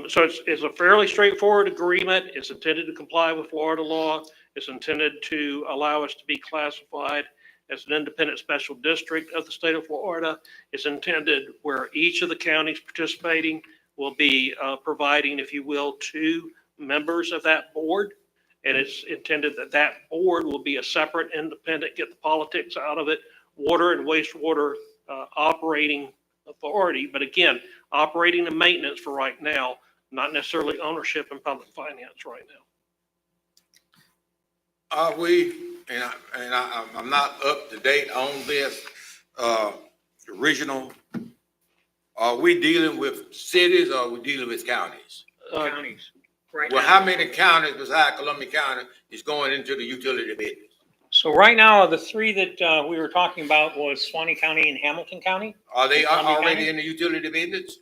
So it's a fairly straightforward agreement. It's intended to comply with Florida law. It's intended to allow us to be classified as an independent special district of the state of Florida. It's intended where each of the counties participating will be providing, if you will, 2 members of that board. And it's intended that that board will be a separate, independent, get the politics out of it, water and wastewater operating authority. But again, operating and maintenance for right now, not necessarily ownership and public finance right now. Are we, I'm not up to date on this, regional, are we dealing with cities or are we dealing with counties? Counties. Right Well, now. how many counties besides Columbia County is going into the utility business? So right now, the 3 that we were talking about was Swanee County and Hamilton County. Are they Columbia already County? in the utility business?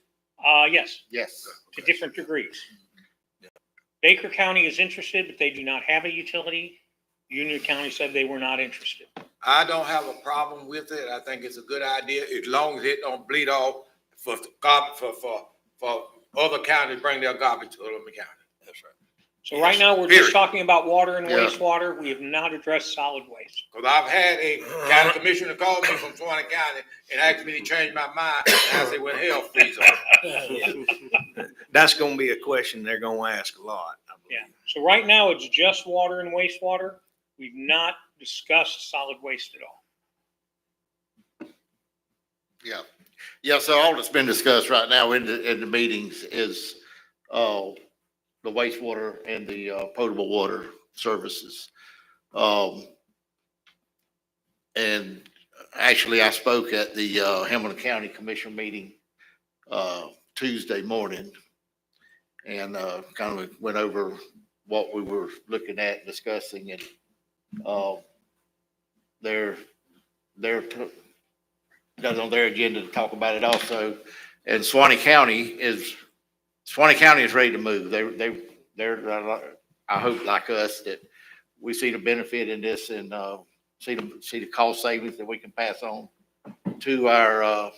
Yes, Yes. to different degrees. Baker County is interested, but they do not have a utility. Union County said they were not interested. I don't have a problem with it. I think it's a good idea as long as it don't bleed off for other counties to bring their garbage to Columbia County. That's right. So right now, we're Period. just talking about water and Yeah. wastewater. We have not addressed solid waste. Because I've had a county commissioner call me from Swanee County and asked me to change my mind. And I said, well, hell, freeze on. That's gonna be a question they're gonna ask a lot. I believe. Yeah. So right now, it's just water and wastewater. We've not discussed solid waste at all. Yeah. Yeah, so all that's been discussed right now in the meetings is, the wastewater and the, potable water services. And actually I spoke at the, Hamilton County Commission meeting, Tuesday morning. And, kind of went over what we were looking at and discussing and, they're got it on their agenda to talk about it also. And Swanee County is ready to move. They're, I hope like us, that we see the benefit in this and, see the cost savings that we can pass on to our,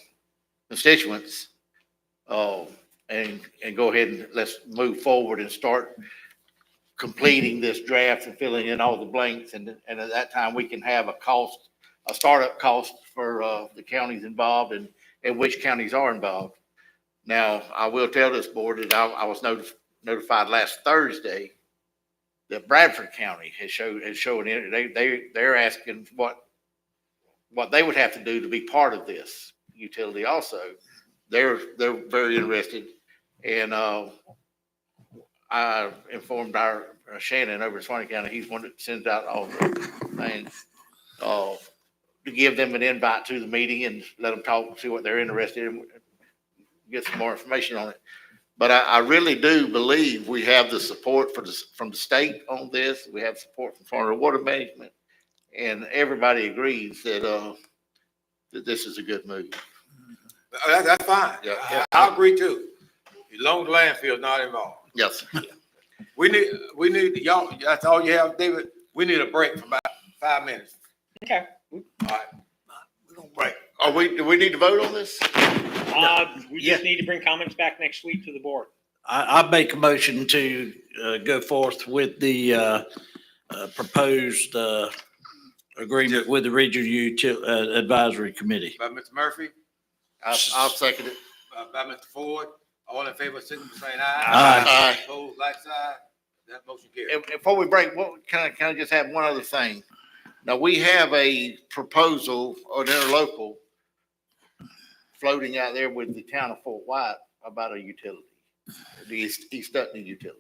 constituents. And go ahead and let's move forward and start completing this draft and filling in all the blanks. And at that time, we can have a startup cost for, the counties involved and which counties are involved. Now, I will tell this board that I was notified last Thursday that Bradford County has shown they're asking what they would have to do to be part of this utility also. They're very interested. And, I informed our Shannon over in Swanee County, he's one that sends out all the things, to give them an invite to the meeting and let them talk, see what they're interested in, get some more information on it. But I really do believe we have the support from the state on this. We have support from Florida Water Management, and everybody agrees that this is a good move. That's fine. Yeah. I agree too. As long as the landfill is not involved. Yes. We need, y'all, that's all you have, David? We need a break for about 5 minutes. Okay. All right. We're gonna break. Do we need to vote on this? We just need to bring comments back next week to the board. I make a motion to go forth with the proposed agreement with the Regional Advisory Committee. By Mr. Murphy, I'll second it. by Mr. Ford, all in favor, signify by saying aye. Aye. Opposed, like side, that motion carries. And before we break, can I just have one other thing? Now, we have a proposal on Interlocal floating out there with the town of Fort White about a utility, the East Dutton utility.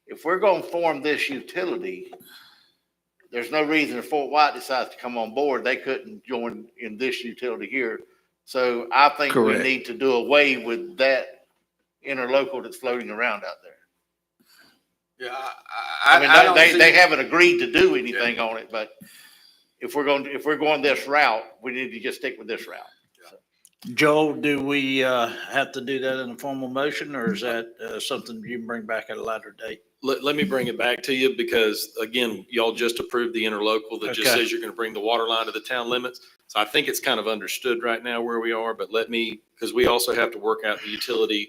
If we're gonna form this utility, there's no reason if Fort White decides to come on board, they couldn't join in this utility here. So I think we Correct. need to do away with that Interlocal that's floating around out there. Yeah, I mean, I don't see. they haven't agreed to do anything on it, but if we're going this route, we need to just stick with this route. Joel, do we have to do that in a formal motion, or is that something you can bring back at a later date? Let me bring it back to you because again, y'all just approved the interlocal that just Okay. says you're going to bring the water line to the town limits. So I think it's kind of understood right now where we are, but because we also have to work out the utility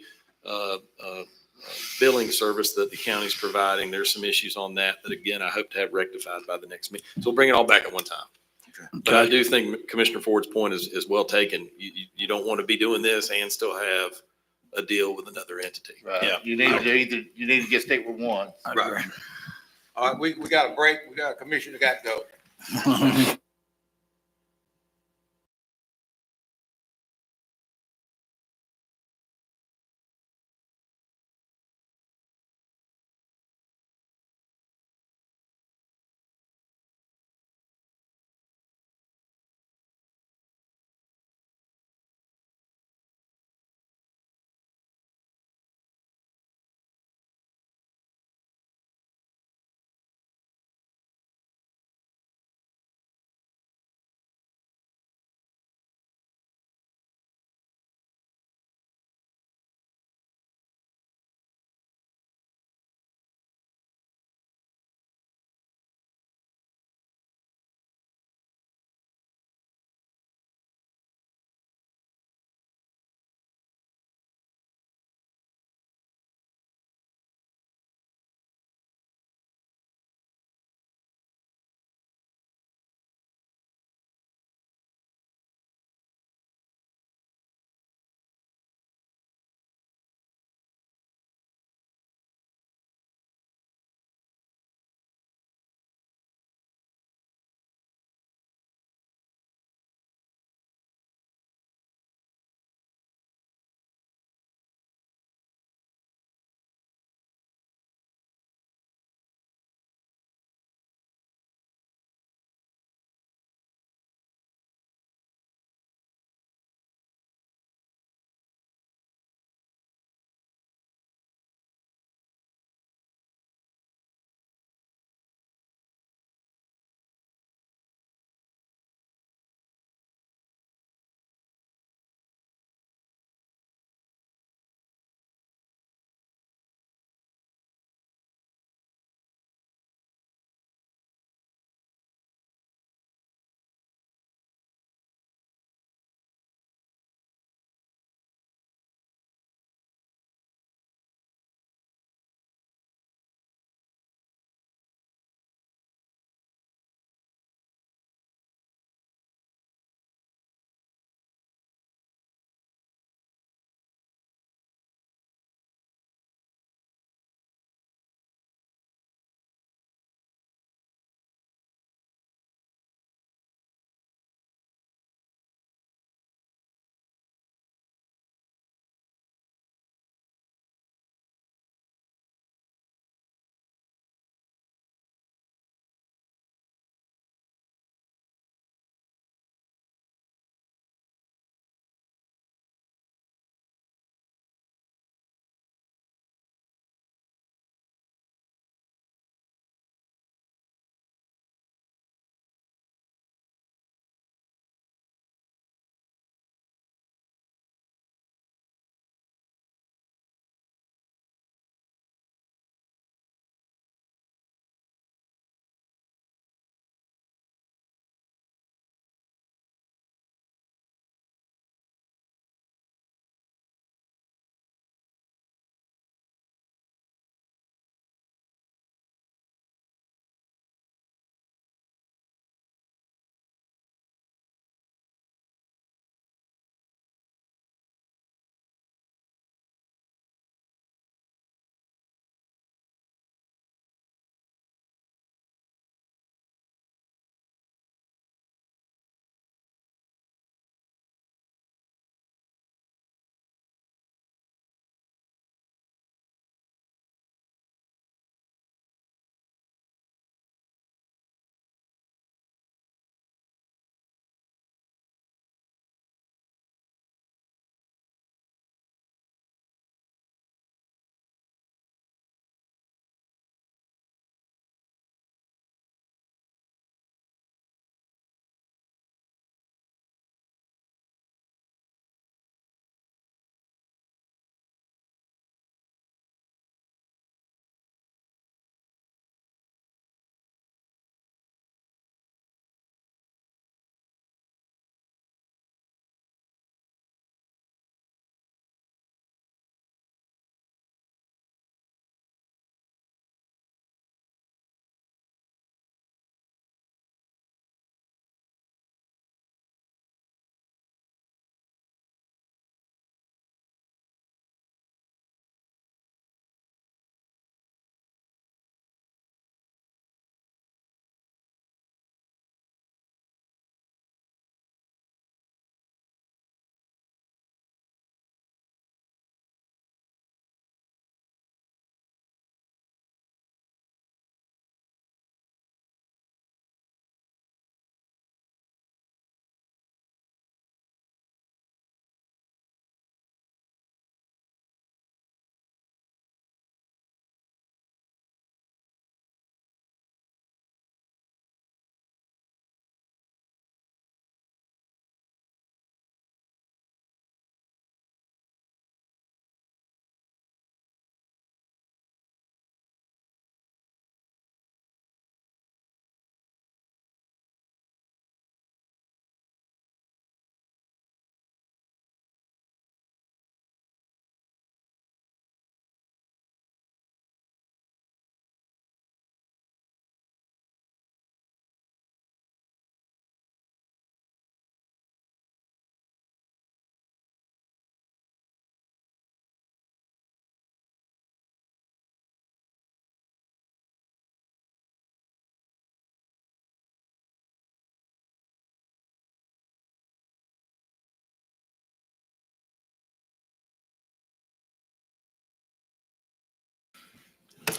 billing service that the county's providing. There's some issues on that again, I hope to have rectified by the next meeting. So we'll bring it all back at one time. But I do think Commissioner Ford's point is well taken. You don't want to be doing this and still have a deal with another entity. Yeah. You need to just stick with one. I agree. All right, we got a break. We got a commissioner got to go.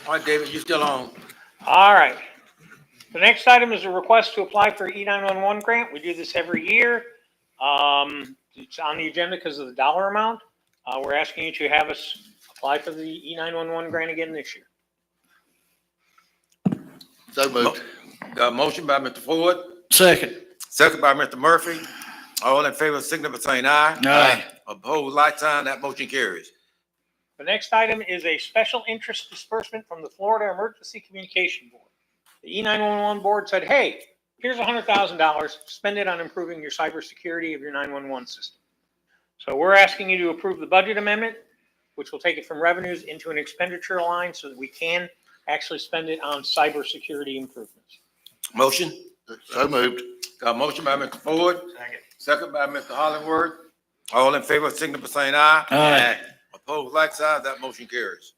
All right, David, you still on? All right. The next item is a request to apply for E911 grant. We do this every year. It's on the agenda because of the dollar amount. We're asking you to have us apply for the E911 grant again this year. So moved. Got a motion by Mr. Ford, Second. second by Mr. Murphy. All in favor, signify by saying aye. Aye. Opposed, like sign. That motion carries. The next item is a special interest disbursement from the Florida Emergency Communication Board. The E911 board said, hey, here's $100,000, spend it on improving your cybersecurity of your 911 system. So we're asking you to approve the budget amendment, which will take it from revenues into an expenditure line so that we can actually spend it on cybersecurity improvements. Motion? So moved. Got a motion by Mr. Ford, second by Mr. Hollingworth. All in favor, signify by saying aye. Aye. Opposed, like sign. That motion carries.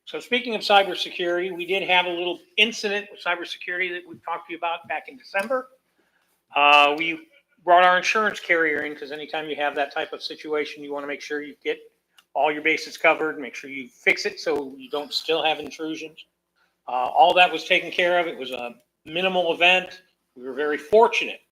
So speaking of cybersecurity, we did have a little incident with cybersecurity that we talked to you about back in December. We brought our insurance carrier in because anytime you have that type of situation, you want to make sure you get all your bases covered, make sure you fix it so you don't still have intrusions. All that was taken care of. It was a minimal event. We were very fortunate.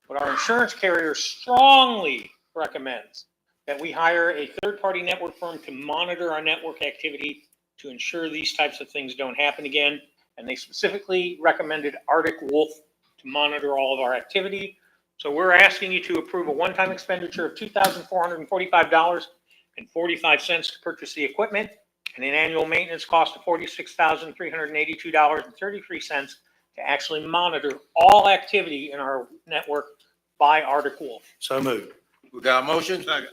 But our insurance carrier strongly recommends that we hire a third-party network firm to monitor our network activity to ensure these types of things don't happen again. And they specifically recommended Arctic Wolf to monitor all of our activity. So we're asking you to approve a one-time expenditure of $2,445.45 to purchase the equipment and an annual maintenance cost of $46,382.33 to actually monitor all activity in our network by Arctic Wolf. So moved. We got a motion? Got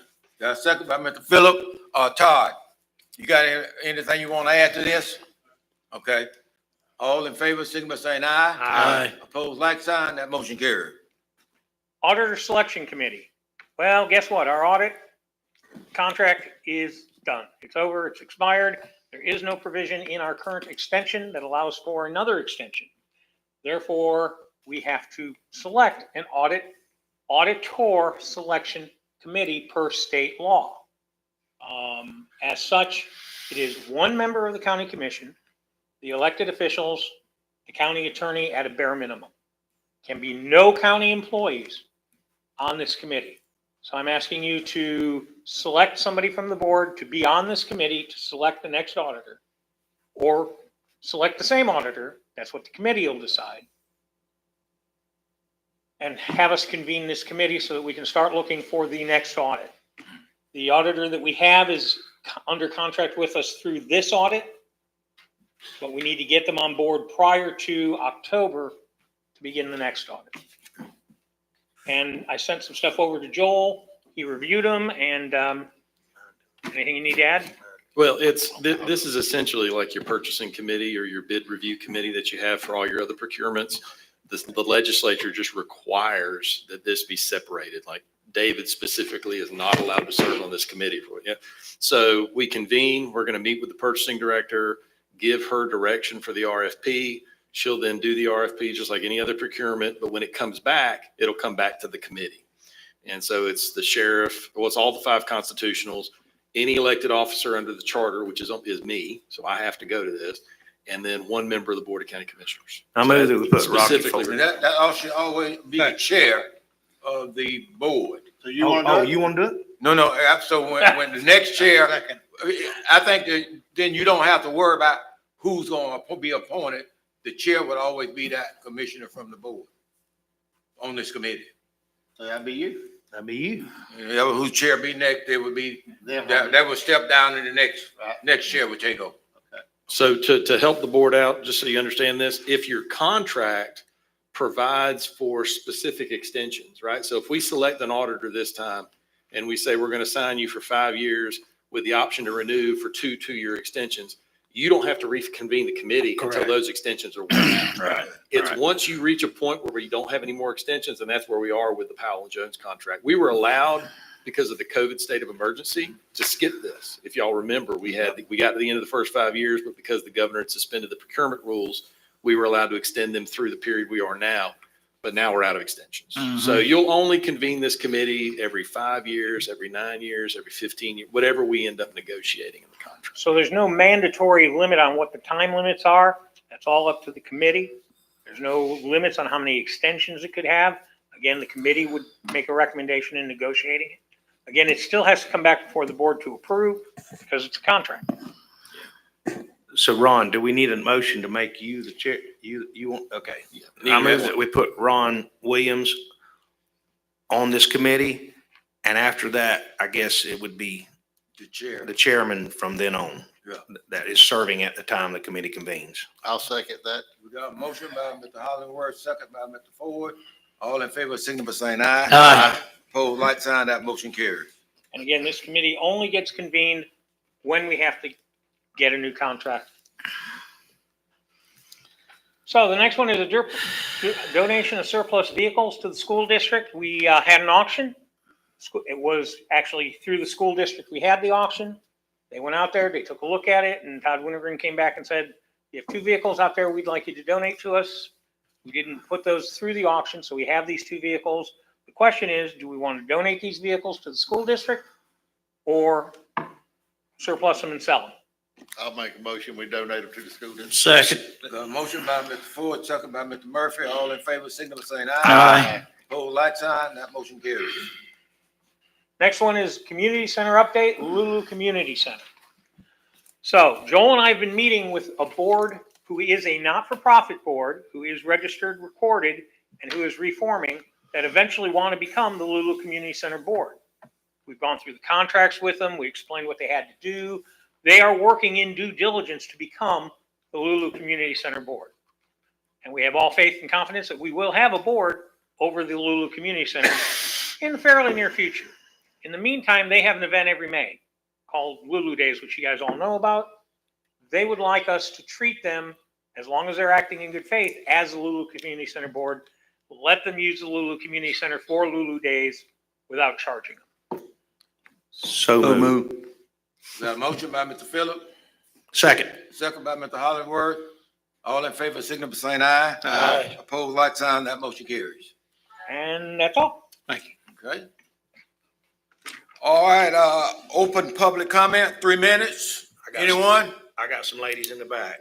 a second by Mr. Phillip. Todd, you got anything you want to add to this? Okay. All in favor, signify by saying aye. Aye. Opposed, like sign. That motion carried. Auditor Selection Committee. Well, guess what? Our audit contract is done. It's over. It's expired. There is no provision in our current extension that allows for another extension. Therefore, we have to select an auditor selection committee per state law. As such, it is one member of the county commission, the elected officials, the county attorney at a bare minimum. Can be no county employees on this committee. So I'm asking you to select somebody from the board to be on this committee to select the next auditor, or select the same auditor. That's what the committee will decide. And have us convene this committee so that we can start looking for the next audit. The auditor that we have is under contract with us through this audit, but we need to get them on board prior to October to begin the next audit. And I sent some stuff over to Joel. He reviewed them, and anything you need to add? Well, this is essentially like your purchasing committee or your bid review committee that you have for all your other procurements. The legislature just requires that this be separated. Like David specifically is not allowed to serve on this committee for you. So we convene, we're going to meet with the purchasing director, give her direction for the RFP. She'll then do the RFP just like any other procurement, but when it comes back, it'll come back to the committee. And so it's the sheriff, well, it's all the 5 constitutionals, any elected officer under the charter, which is me, so I have to go to this, and then one member of the Board of County Commissioners. I move that we put Rocky Specifically, forward. That should always be the chair of the board. So you want to do it? You want to do it? No, so when the next chair, I think that then you don't have to worry about who's going to be appointed. The chair would always be that commissioner from the board on this committee. So that'd be you. That'd be you. Yeah, whose chair be next, it would be, that would step down and the next chair would take over. So to help the board out, just so you understand this, if your contract provides for specific extensions, right? So if we select an auditor this time and we say we're going to sign you for 5 years with the option to renew for 2 2-year extensions, you don't have to reconvene the committee until those extensions are worn out. Right. It's once you reach a point where you don't have any more extensions, and that's where we are with the Powell and Jones contract. We were allowed, because of the COVID state of emergency, to skip this. If y'all remember, we got to the end of the first 5 years, but because the governor had suspended the procurement rules, we were allowed to extend them through the period we are now. but now we're out of extensions. So you'll only convene this committee every 5 years, every 9 years, every 15 years, whatever we end up negotiating in the contract. So there's no mandatory limit on what the time limits are. That's all up to the committee. There's no limits on how many extensions it could have. Again, the committee would make a recommendation in negotiating it. Again, it still has to come back before the board to approve because it's a contract. So Ron, do we need a motion to make you the chair? You want, okay. I move that we put Ron Williams on this committee. And after that, I guess it would be the chairman from then on. Yeah. That is serving at the time the committee convenes. I'll second that. We got a motion by Mr. Hollingworth, second by Mr. Ford. All in favor, signal by saying aye. Aye. Opposed, like sign, that motion carries. And again, this committee only gets convened when we have to get a new contract. So the next one is a donation of surplus vehicles to the school district. We had an auction. It was actually through the school district. We had the auction. They went out there, they took a look at it, and Todd Wintergren came back and said, "You have 2 vehicles out there we'd like you to donate to us." We didn't put those through the auction, so we have these 2 vehicles. The question is, do we want to donate these vehicles to the school district or surplus them and sell them? I'll make a motion, we donate them to the school district. Second. The motion by Mr. Ford, second by Mr. Murphy. All in favor, signal by saying aye. Aye. Opposed, like sign, that motion carries. Next one is Community Center update, Lulu Community Center. So Joel and I have been meeting with a board who is a not-for-profit board, who is registered, recorded, and who is reforming, that eventually want to become the Lulu Community Center board. We've gone through the contracts with them. We explained what they had to do. They are working in due diligence to become the Lulu Community Center board. And we have all faith and confidence that we will have a board over the Lulu Community Center in the fairly near future. In the meantime, they have an event every May called Lulu Days, which you guys all know about. They would like us to treat them, as long as they're acting in good faith, as the Lulu Community Center board. Let them use the Lulu Community Center for Lulu Days without charging them. So moved. Got a motion by Mr. Phillip, Second. second by Mr. Hollingworth. All in favor, signal by saying aye. Aye. Opposed, like sign, that motion carries. And that's all. Thank you. Okay. All right, open public comment, 3 minutes. Anyone? I got some ladies in the back.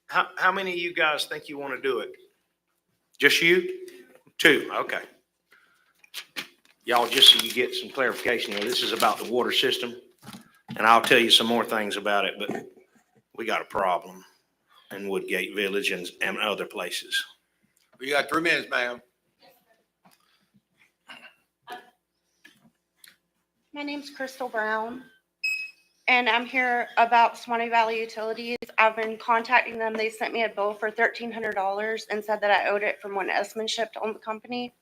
How many of you guys think you want to do it? Just you? 2, okay. Y'all, just so you get some clarification here, this is about the water system. And I'll tell you some more things about it, but we got a problem in Woodgate Village and other places. You got 3 minutes, ma'am. My name's Crystal Brown, and I'm here about Swanee Valley Utilities. I've been contacting them. They sent me a bill for $1,300 and said that I owed it from when Esmond shipped on the company.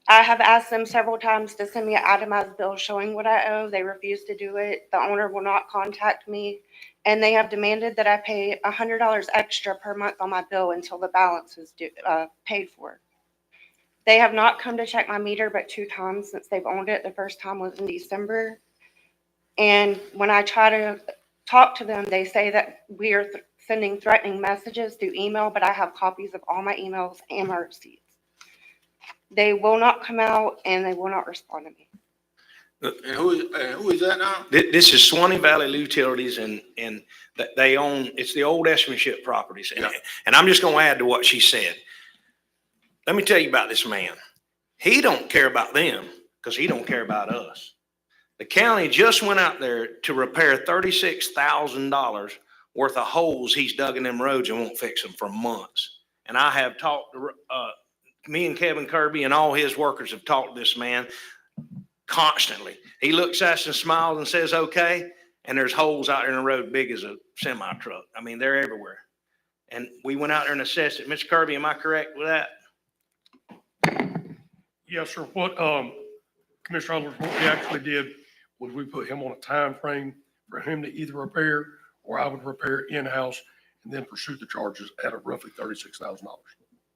I have asked them several times to send me an itemized bill showing what I owe. They refuse to do it. The owner will not contact me, and they have demanded that I pay $100 extra per month on my bill until the balance is paid for. They have not come to check my meter but 2 times since they've owned it. The first time was in December. And when I try to talk to them, they say that we are sending threatening messages through email, but I have copies of all my emails and my receipts. They will not come out and they will not respond to me. And who is that now? This is Swanee Valley Utilities and that they own, it's the old Esmanship properties. And I'm just going to add to what she said. Let me tell you about this man. He don't care about them because he don't care about us. The county just went out there to repair $36,000 worth of holes he's dug in them roads and won't fix them for months. And I have talked to, me and Kevin Kirby and all his workers have talked to this man constantly. He looks at us and smiles and says, okay. And there's holes out there in the road big as a semi truck. I mean, they're everywhere. And we went out there and assessed it. Mr. Kirby, am I correct with that? Yes, sir. What Commissioner Adler, what we actually did was we put him on a time frame for him to either repair or I would repair in-house and then pursue the charges at a roughly $36,000.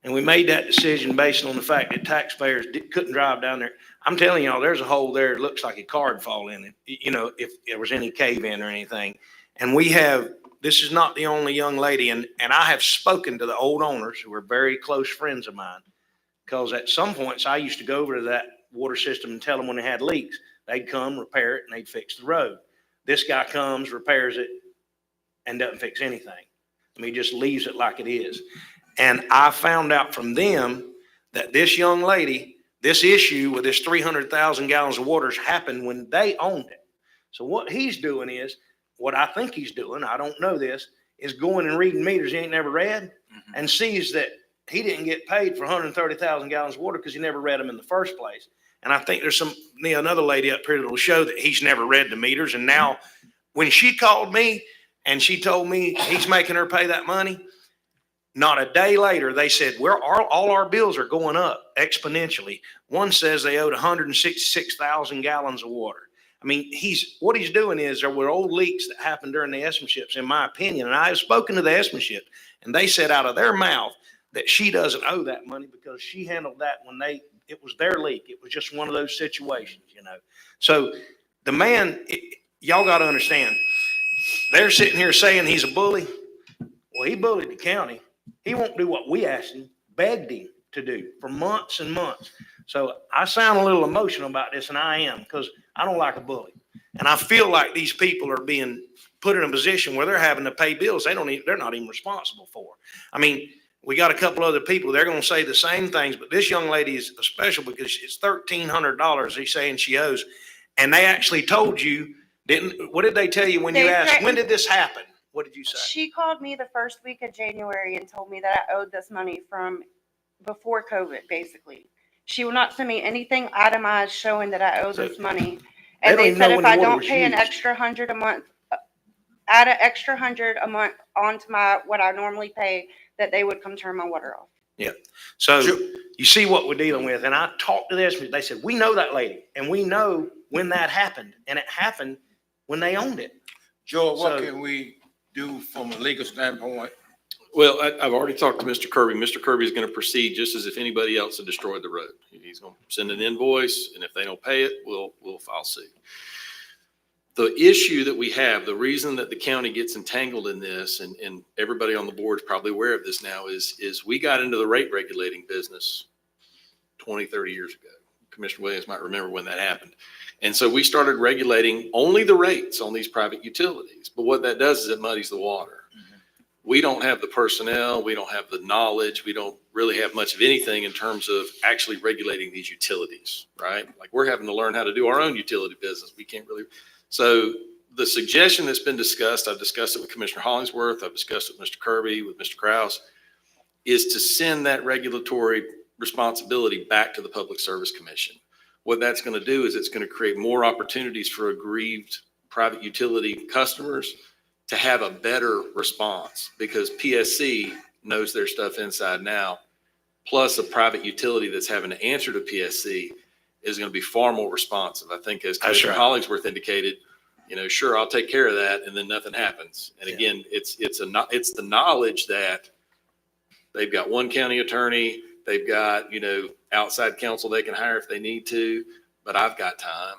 And we made that decision based on the fact that taxpayers couldn't drive down there. I'm telling y'all, there's a hole there. It looks like a car would fall in it, you know, if there was any cave in or anything. And we have, this is not the only young lady. And I have spoken to the old owners who are very close friends of mine. Because at some points, I used to go over to that water system and tell them when they had leaks. They'd come, repair it, and they'd fix the road. This guy comes, repairs it, and doesn't fix anything. I mean, he just leaves it like it is. And I found out from them that this young lady, this issue with this 300,000 gallons of water happened when they owned it. So what he's doing is, what I think he's doing, I don't know this, is going and reading meters he ain't never read and sees that he didn't get paid for 130,000 gallons of water because he never read them in the first place. And I think there's another lady up here that will show that he's never read the meters. And now when she called me and she told me he's making her pay that money, not a day later, they said, all our bills are going up exponentially. One says they owed 166,000 gallons of water. I mean, what he's doing is there were old leaks that happened during the Esmanships, in my opinion. And I have spoken to the Esmanship, and they said out of their mouth that she doesn't owe that money because she handled that when it was their leak. It was just one of those situations, you know. So the man, y'all got to understand, they're sitting here saying he's a bully. Well, he bullied the county. He won't do what we asked him, begged him to do for months and months. So I sound a little emotional about this, and I am, because I don't like a bully. And I feel like these people are being put in a position where they're having to pay bills they're not even responsible for. I mean, we got a couple other people, they're going to say the same things, but this young lady is special because it's $1,300 he's saying she owes. And they actually told you, what did they tell you when you asked, when did this happen? What did you say? She called me the first week of January and told me that I owed this money from before COVID, basically. She will not send me anything itemized showing that I owe this money. And they said if I don't pay an extra $100 a month, add an extra $100 a month onto what I normally pay, that they would come turn my water off. Yeah. So you see what we're dealing with. And I talked to this, they said, we know that lady and we know when that happened, and it happened when they owned it. Joel, what can we do from a legal standpoint? Well, I've already talked to Mr. Kirby. Mr. Kirby is going to proceed just as if anybody else had destroyed the road. He's going to send an invoice, and if they don't pay it, we'll file suit. The issue that we have, the reason that the county gets entangled in this, and everybody on the board is probably aware of this now, is we got into the rate regulating business 20, 30 years ago. Commissioner Williams might remember when that happened. And so we started regulating only the rates on these private utilities. But what that does is it muddies the water. We don't have the personnel, we don't have the knowledge, we don't really have much of anything in terms of actually regulating these utilities, right? Like, we're having to learn how to do our own utility business. We can't really. So the suggestion that's been discussed, I've discussed it with Commissioner Hollingsworth, I've discussed it with Mr. Kirby, with Mr. Krause, is to send that regulatory responsibility back to the Public Service Commission. What that's going to do is it's going to create more opportunities for aggrieved private utility customers to have a better response, because PSC knows their stuff inside now, plus a private utility that's having to answer to PSC is going to be far more responsive. I think, as Commissioner Hollingsworth indicated, sure, I'll take care of that, and then nothing happens. And again, it's the knowledge that they've got one county attorney, they've got, outside counsel they can hire if they need to, but I've got time.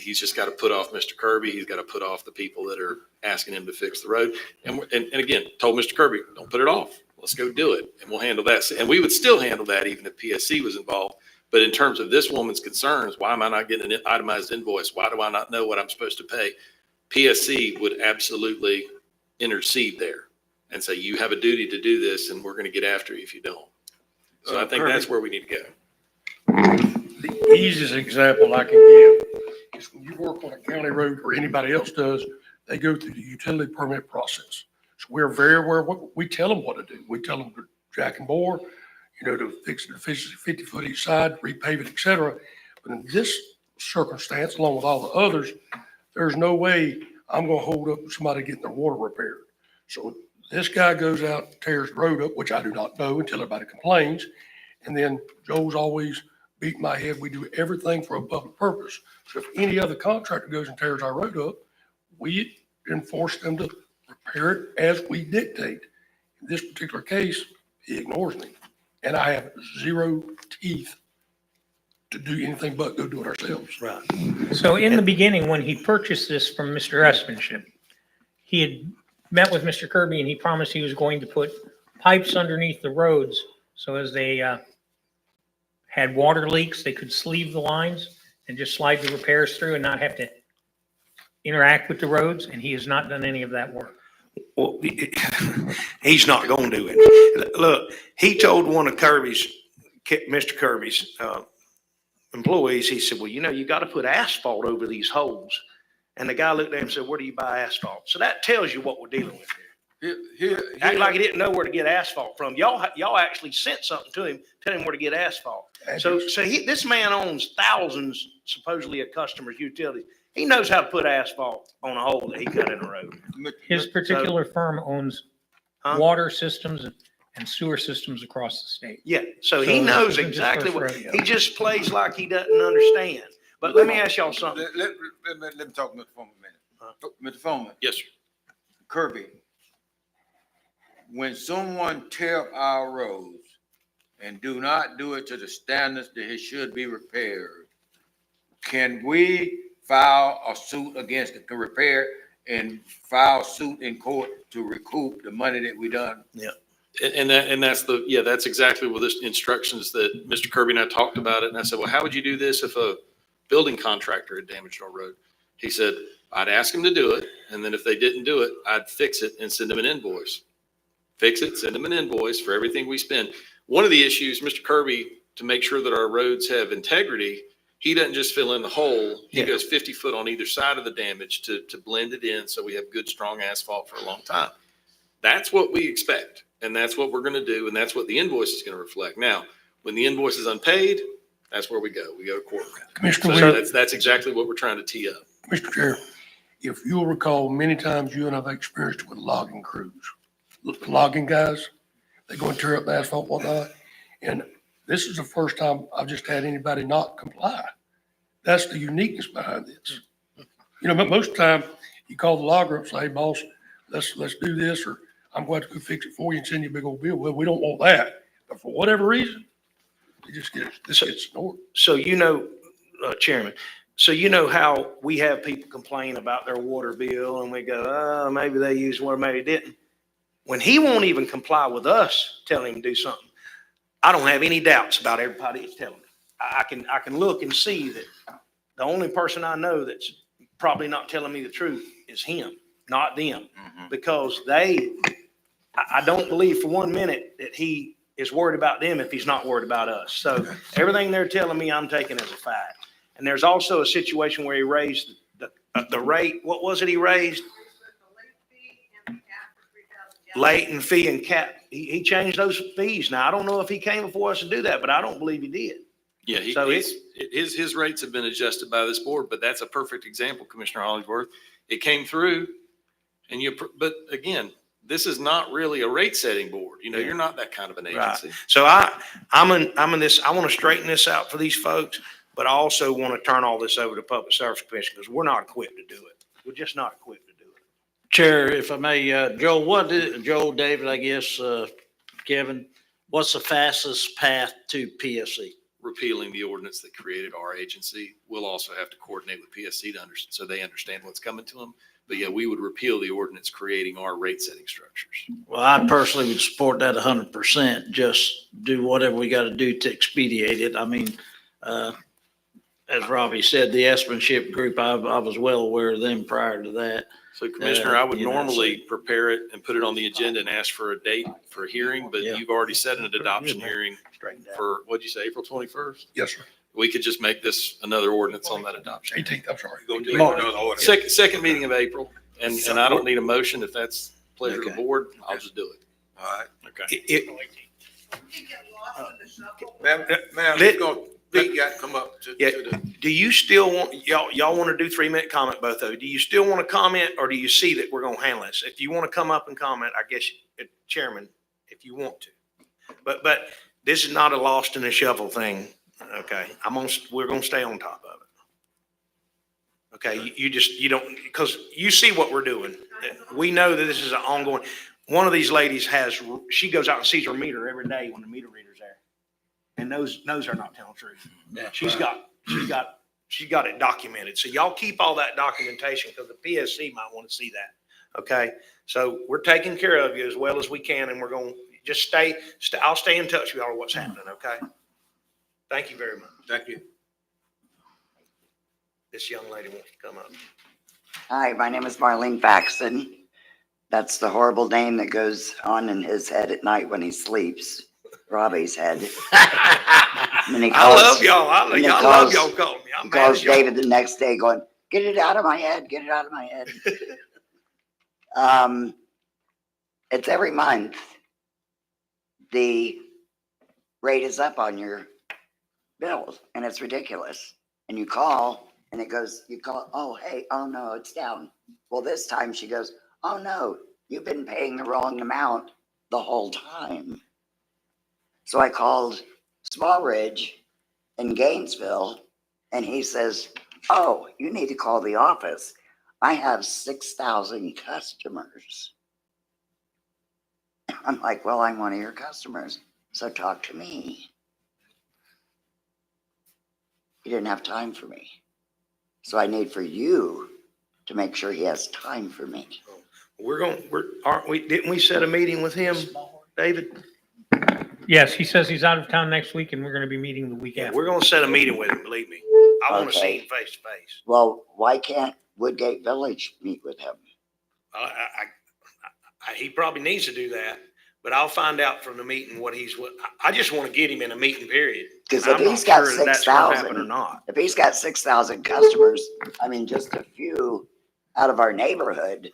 He's just got to put off Mr. Kirby. He's got to put off the people that are asking him to fix the road. And again, told Mr. Kirby, don't put it off. Let's go do it. And we'll handle that. And we would still handle that even if PSC was involved. But in terms of this woman's concerns, why am I not getting an itemized invoice? Why do I not know what I'm supposed to pay? PSC would absolutely intercede there and say, you have a duty to do this, and we're going to get after you if you don't. So I think that's where we need to go. The easiest example I can give is when you work on a county road, or anybody else does, they go through the utility permit process. So we're very aware of what we tell them what to do. We tell them to jack and bore, to fix the 50-foot each side, repave it, et cetera. But in this circumstance, along with all the others, there's no way I'm going to hold up somebody getting their water repaired. So this guy goes out, tears the road up, which I do not know until everybody complains. And then Joe's always beat my head. We do everything for a public purpose. So if any other contractor goes and tears our road up, we enforce them to repair it as we dictate. In this particular case, he ignores me, and I have zero teeth to do anything but go do it ourselves. Right. So in the beginning, when he purchased this from Mr. Espenship, he had met with Mr. Kirby and he promised he was going to put pipes underneath the roads. So as they had water leaks, they could sleeve the lines and just slide the repairs through and not have to interact with the roads, and he has not done any of that work. Well, he's not going to do it. Look, he told one of Mr. Kirby's employees, he said, well, you got to put asphalt over these holes. And the guy looked at him and said, where do you buy asphalt? So that tells you what we're dealing with here. Act like he didn't know where to get asphalt from. Y'all actually sent something to him, tell him where to get asphalt. So this man owns thousands, supposedly, of customers' utilities. He knows how to put asphalt on a hole that he cut in a road. His particular firm owns water systems and sewer systems across the state. Yeah, so he knows exactly what, he just plays like he doesn't understand. But let me ask y'all something. Let me talk to Mr. Foreman a minute. Mr. Foreman. Yes, sir. Kirby, when someone tear up our roads and do not do it to the standards that it should be repaired, can we file a suit against the repair and file suit in court to recoup the money that we done? Yeah. And that's exactly what this instructions that Mr. Kirby and I talked about it. And I said, well, how would you do this if a building contractor had damaged our road? He said, I'd ask him to do it. And then if they didn't do it, I'd fix it and send them an invoice. Fix it, send them an invoice for everything we spend. One of the issues, Mr. Kirby, to make sure that our roads have integrity, he doesn't just fill in the hole. He goes 50 foot on either side of the damage to blend it in so we have good, strong asphalt for a long time. That's what we expect. And that's what we're going to do. And that's what the invoice is going to reflect. Now, when the invoice is unpaid, that's where we go. We go to court. Commissioner So Wheeler. that's exactly what we're trying to tee up. Mr. Chair, if you'll recall, many times you and I've experienced with logging crews. The logging guys, they go and tear up the asphalt, whatnot. And this is the first time I've just had anybody not comply. That's the uniqueness behind this. Most of the time you call the logger up, say, hey, boss, let's do this, or I'm going to go fix it for you and send you a big old bill. Well, we don't want that. But for whatever reason, this gets ignored. So, Chairman, so how we have people complain about their water bill and we go, oh, maybe they used water, maybe they didn't. When he won't even comply with us telling him to do something, I don't have any doubts about everybody that's telling me. I can look and see that the only person I know that's probably not telling me the truth is him, not them. Because I don't believe for 1 minute that he is worried about them if he's not worried about us. So everything they're telling me, I'm taking as a fact. And there's also a situation where he raised the rate. What was it he raised? Late and fee and cap. He changed those fees. Now, I don't know if he came before us to do that, but I don't believe he did. Yeah, his rates have been adjusted by this board, but that's a perfect example, Commissioner Hollingsworth. It came through and but again, this is not really a rate setting board. You're not that kind of an agency. Right. So I'm in this, I want to straighten this out for these folks, but I also want to turn all this over to Public Service Commission because we're not equipped to do it. We're just not equipped to do it. Chair, if I may, Joel, David, I guess, Kevin, what's the fastest path to PSC? Repealing the ordinance that created our agency. We'll also have to coordinate with PSC so they understand what's coming to them. But yeah, we would repeal the ordinance creating our rate setting structures. Well, I personally would support that 100%. Just do whatever we got to do to expedite it. I mean, as Robbie said, the Espenship Group, I was well aware of them prior to that. So Commissioner, I would normally prepare it and put it on the agenda and ask for a date for a hearing, but you've already set an adoption hearing for, what'd you say, April 21st? Yes, sir. We could just make this another ordinance on that adoption. 18th, I'm sorry. Second meeting of April, and I don't need a motion. If that's pleasure of the board, I'll just do it. All right. Okay. Ma'am, let's go. Pete got to come up to the. Do you still want, y'all want to do 3-minute comment, both of you? Do you still want to comment or do you see that we're going to handle this? If you want to come up and comment, I guess, Chairman, if you want to. But this is not a lost in the shuffle thing. Okay. We're going to stay on top of it. Okay. You don't, because you see what we're doing. We know that this is an ongoing, one of these ladies she goes out and sees her meter every day when the meter reader's there. And knows are not telling the truth. Yeah, she's got it documented. So y'all keep all that documentation because the PSC might want to see that. Okay. So we're taking care of you as well as we can. And we're going to just I'll stay in touch with y'all what's happening. Okay. Thank you very much. Thank you. This young lady wants to come up. Hi, my name is Marlene Faxon. That's the horrible name that goes on in his head at night when he sleeps. Robbie's head. And he I calls- love y'all. I and he love calls- y'all calling me. I'm He mad calls at y'all. David the next day going, get it out of my head, get it out of my head. It's every month. The rate is up on your bills and it's ridiculous. And you call and it goes, you call, oh, hey, oh no, it's down. Well, this time she goes, oh no, you've been paying the wrong amount the whole time. So I called Small Ridge in Gainesville and he says, oh, you need to call the office. I have 6,000 customers. I'm like, well, I'm one of your customers, so talk to me. He didn't have time for me. So I need for you to make sure he has time for me. Aren't we, didn't we set a meeting with him, David? Yes, he says he's out of town next week and we're gonna be meeting the week Yeah, after. we're gonna set a meeting with him, believe me. I wanna see him face to face. Well, why can't Woodgate Village meet with him? He probably needs to do that, but I'll find out from the meeting what I just wanna get him in a meeting period. Because And if I'm not he's got sure that that's gonna happen 6,000, or not. if he's got 6,000 customers, I mean, just a few out of our neighborhood,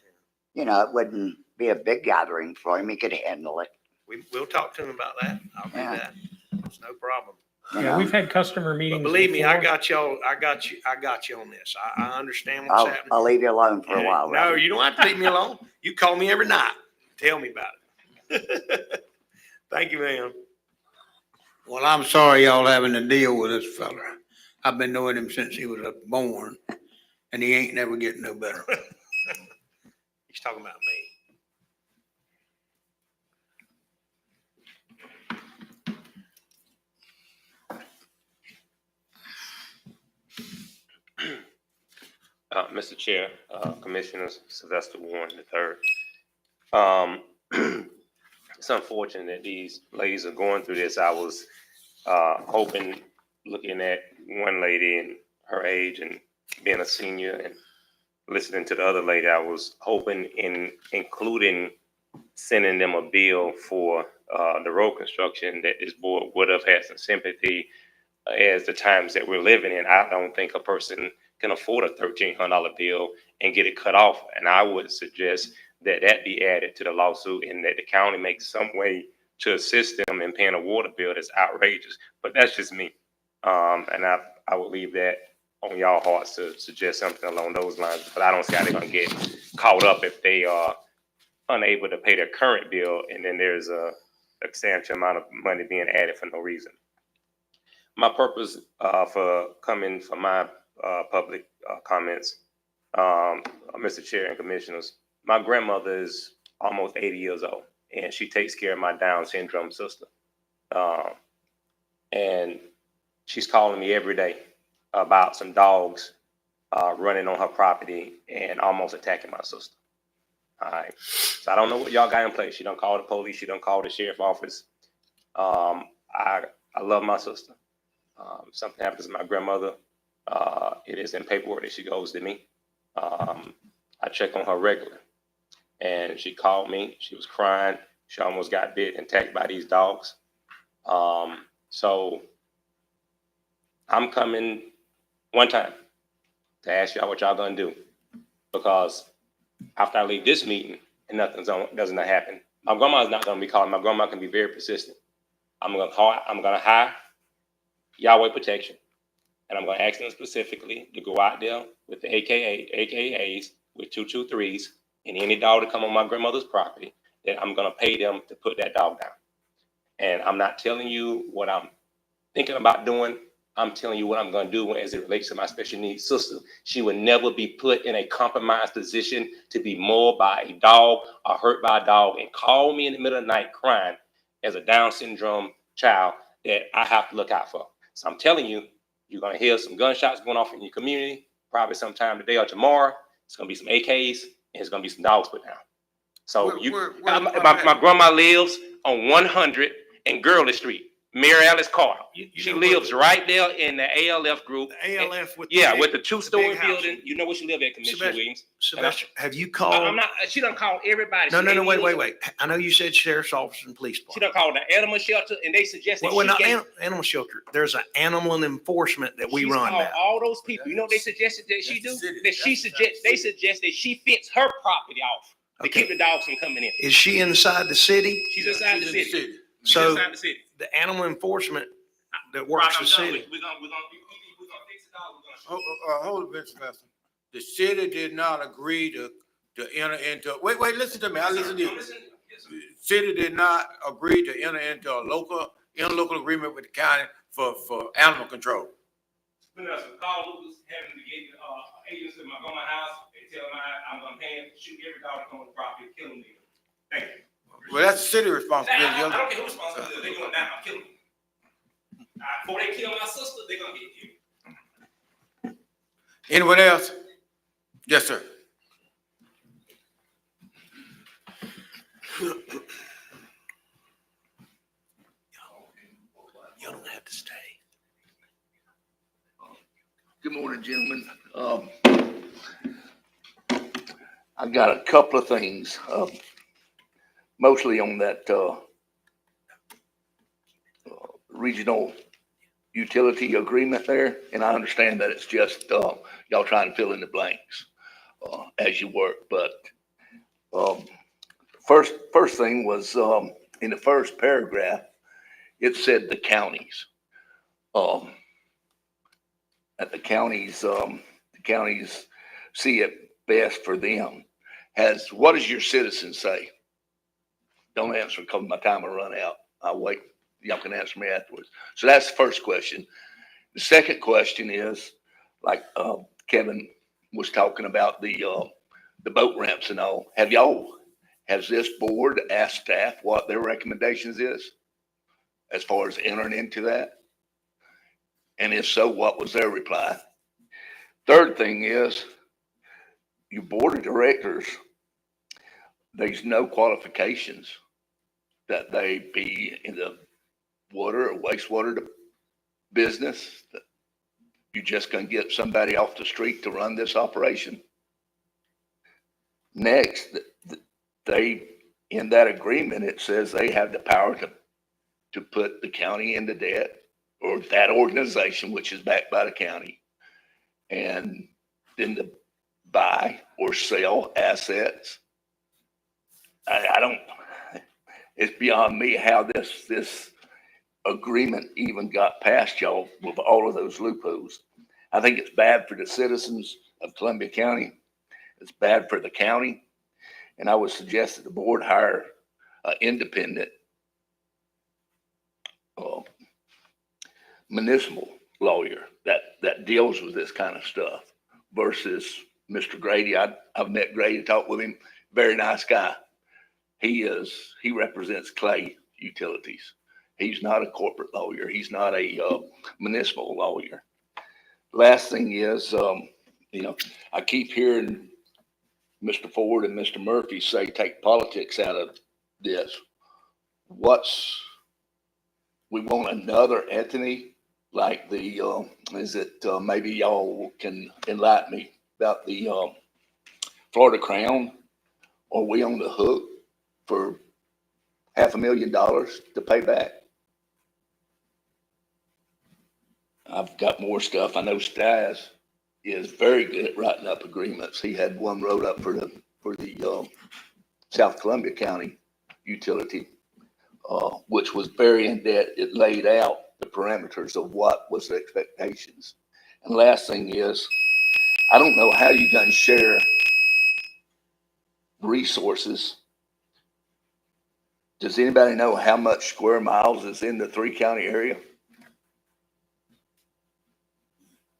you know, it wouldn't be a big gathering for him. He could handle it. We'll talk to him about that. I'll do Yeah. that. It's no problem. Yeah, we've had customer But meetings. believe me, I before. got y'all, I got you on this. I understand what's happening. I'll leave you alone for a while. No, Robbie. you don't have to leave me alone. You call me every night. Tell me about it. Thank you, ma'am. Well, I'm sorry y'all having to deal with this fella. I've been knowing him since he was born, and he ain't never getting no better. He's talking about me. Mr. Chair, Commissioners, Sylvester Warren III. It's unfortunate that these ladies are going through this. I was hoping, looking at one lady and her age and being a senior and listening to the other lady, I was hoping in including sending them a bill for the road construction that this board would have had some sympathy as the times that we're living in. I don't think a person can afford a $1,300 bill and get it cut off. And I would suggest that that be added to the lawsuit and that the county makes some way to assist them in paying a water bill that's outrageous. But that's just me. And I would leave that on y'all hearts to suggest something along those lines. But I don't see how they're going to get caught up if they are unable to pay their current bill and then there's a substantial amount of money being added for no reason. My purpose for coming for my public comments, Mr. Chair and Commissioners, my grandmother is almost 80 years old and she takes care of my Down syndrome sister. And she's calling me every day about some dogs running on her property and almost attacking my sister. All right. So I don't know what y'all got in place. She don't call the police. She don't call the sheriff office. I love my sister. Something happens to my grandmother. It is in paperwork that she goes to me. I check on her regularly. And she called me. She was crying. She almost got bit and attacked by these dogs. So I'm coming one time to ask y'all what y'all gonna do. Because after I leave this meeting and nothing doesn't happen, my grandma's not gonna be calling. My grandma can be very persistent. I'm gonna hire Yahweh Protection. And I'm gonna ask them specifically to go out there with the AKAs with 223s and any dog to come on my grandmother's property, that I'm gonna pay them to put that dog down. And I'm not telling you what I'm thinking about doing. I'm telling you what I'm going to do as it relates to my special needs sister. She would never be put in a compromised position to be mauled by a dog or hurt by a dog and call me in the middle of the night crying as a Down syndrome child that I have to look out for. So I'm telling you, you're going to hear some gunshots going off in your community, probably sometime today or tomorrow. It's going to be some AKs and it's going to be some dogs put down. So my grandma lives on 100 and Gurley Street. Mary Alice Carter. You She know lives right there in the ALF group. The ALF with. Yeah, big- with the big two-story house. building. You know where she live at, Commissioner Sylvester, Williams. Sylvester, have you I'm called? not, she done called everybody. No, She no, no, ain't wait, used- wait, wait. I know you said sheriff's office and police She department. done called the animal shelter and they suggested Well, we're she not gave. animal shelter. There's an animal enforcement that we She's run called now. all those people. You know what they suggested that she do? That's the city. That she they suggest that she fence her property off to keep the dogs from coming in. Is she inside the city? She's inside the city. She's So inside the city. the animal enforcement that works the city. We're gonna fix the dog. Hold it, Mr. Professor. The city did not agree to enter into, wait, listen to me, I listen to you. The city did not agree to enter into a interlocal agreement with the county for animal control. Call Lucas, having to get agents to my house, and tell them I'm gonna pay him, shoot every dog that comes on the property, kill them there. Thank you. Well, that's the city responsibility. I don't care who's responsible. They're going down. I'm killing them. Before they kill my sister, they're gonna get killed. Anyone else? Yes, sir. You don't have to stay. Good morning, gentlemen. I've got a couple of things, mostly on that regional utility agreement there. And I understand that it's just y'all trying to fill in the blanks as you work. But first thing was in the first paragraph, it said the counties. That the counties see it best for them. What does your citizens say? Don't answer because my time will run out. I'll wait. Y'all can answer me afterwards. So that's the first question. The second question is, like Kevin was talking about the boat ramps and all. Has this board asked staff what their recommendations is as far as entering into that? And if so, what was their reply? Third thing is, your board of directors, there's no qualifications that they be in the water or wastewater business. You're just going to get somebody off the street to run this operation. Next, in that agreement, it says they have the power to put the county into debt, or that organization, which is backed by the county, and then to buy or sell assets. I don't, it's beyond me how this agreement even got past y'all with all of those loopholes. I think it's bad for the citizens of Columbia County. It's bad for the county. And I would suggest that the board hire an independent municipal lawyer that deals with this kind of stuff versus Mr. Grady. I've met Grady, talked with him, very nice guy. He represents Clay Utilities. He's not a corporate lawyer. He's not a municipal lawyer. Last thing is, I keep hearing Mr. Ford and Mr. Murphy say take politics out of this. We want another entity like maybe y'all can enlighten me about the Florida Crown? Are we on the hook for $500,000 to pay back? I've got more stuff. I know Stas is very good at writing up agreements. He had one wrote up for the South Columbia County utility, which was very in depth. It laid out the parameters of what was the expectations. And last thing is, I don't know how you can share resources. Does anybody know how much square miles is in the 3-county area?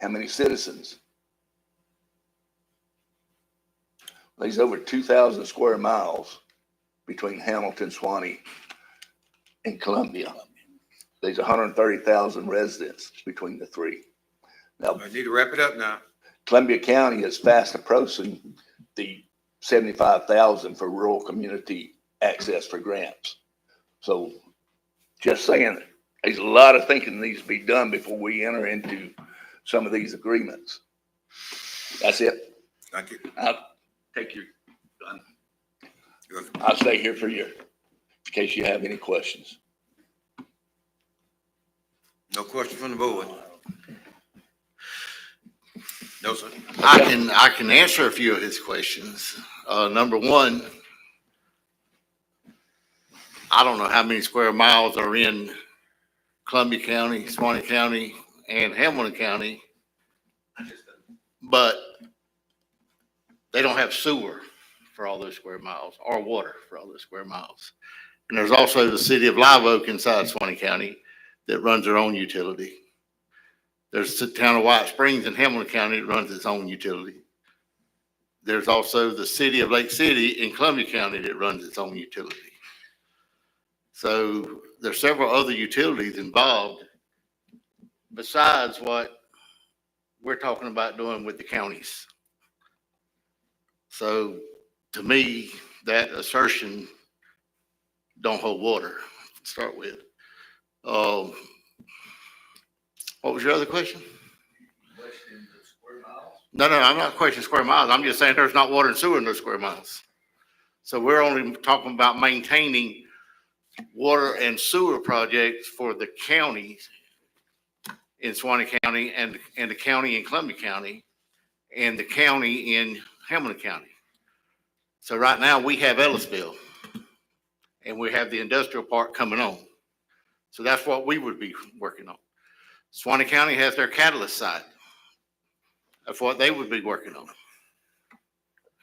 How many citizens? There's over 2,000 square miles between Hamilton, Swanee, and Columbia. There's 130,000 residents between the three. Now, I need to wrap it up now. Columbia County is fast approaching the 75,000 for rural community access for grants. So just saying, There's a lot of thinking needs to be done before we enter into some of these agreements. That's it. Thank you. I'll take your, I'll stay here for you, in case you have any questions. No question from the board? No, sir. I can answer a few of his questions. Number one, I don't know how many square miles are in Columbia County, Swanee County, and Hamilton County, but they don't have sewer for all those square miles or water for all those square miles. And there's also the city of Live Oak inside Swanee County that runs their own utility. There's the town of White Springs in Hamilton County that runs its own utility. There's also the city of Lake City in Columbia County that runs its own utility. So there's several other utilities involved besides what we're talking about doing with the counties. So to me, that assertion don't hold water to start with. What was your other question? No, I'm not questioning square miles. I'm just saying there's not water and sewer in those square miles. So we're only talking about maintaining water and sewer projects for the counties in Swanee County and the county in Columbia County and the county in Hamilton County. So right now we have Ellisville and we have the industrial park coming on. So that's what we would be working on. Swanee County has their catalyst site. That's what they would be working on.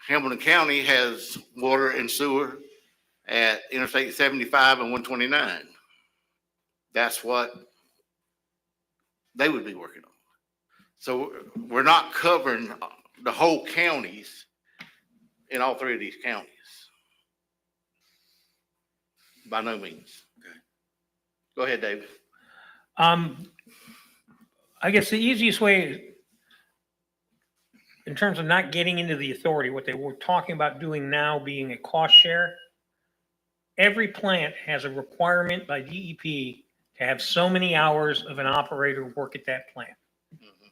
Hamilton County has water and sewer at Interstate 75 and 129. That's what they would be working on. So we're not covering the whole counties in all three of these counties. By no means. Okay. Go ahead, David. I guess the easiest way, in terms of not getting into the authority, what they were talking about doing now being a cost share, every plant has a requirement by DEP to have so many hours of an operator work at that plant.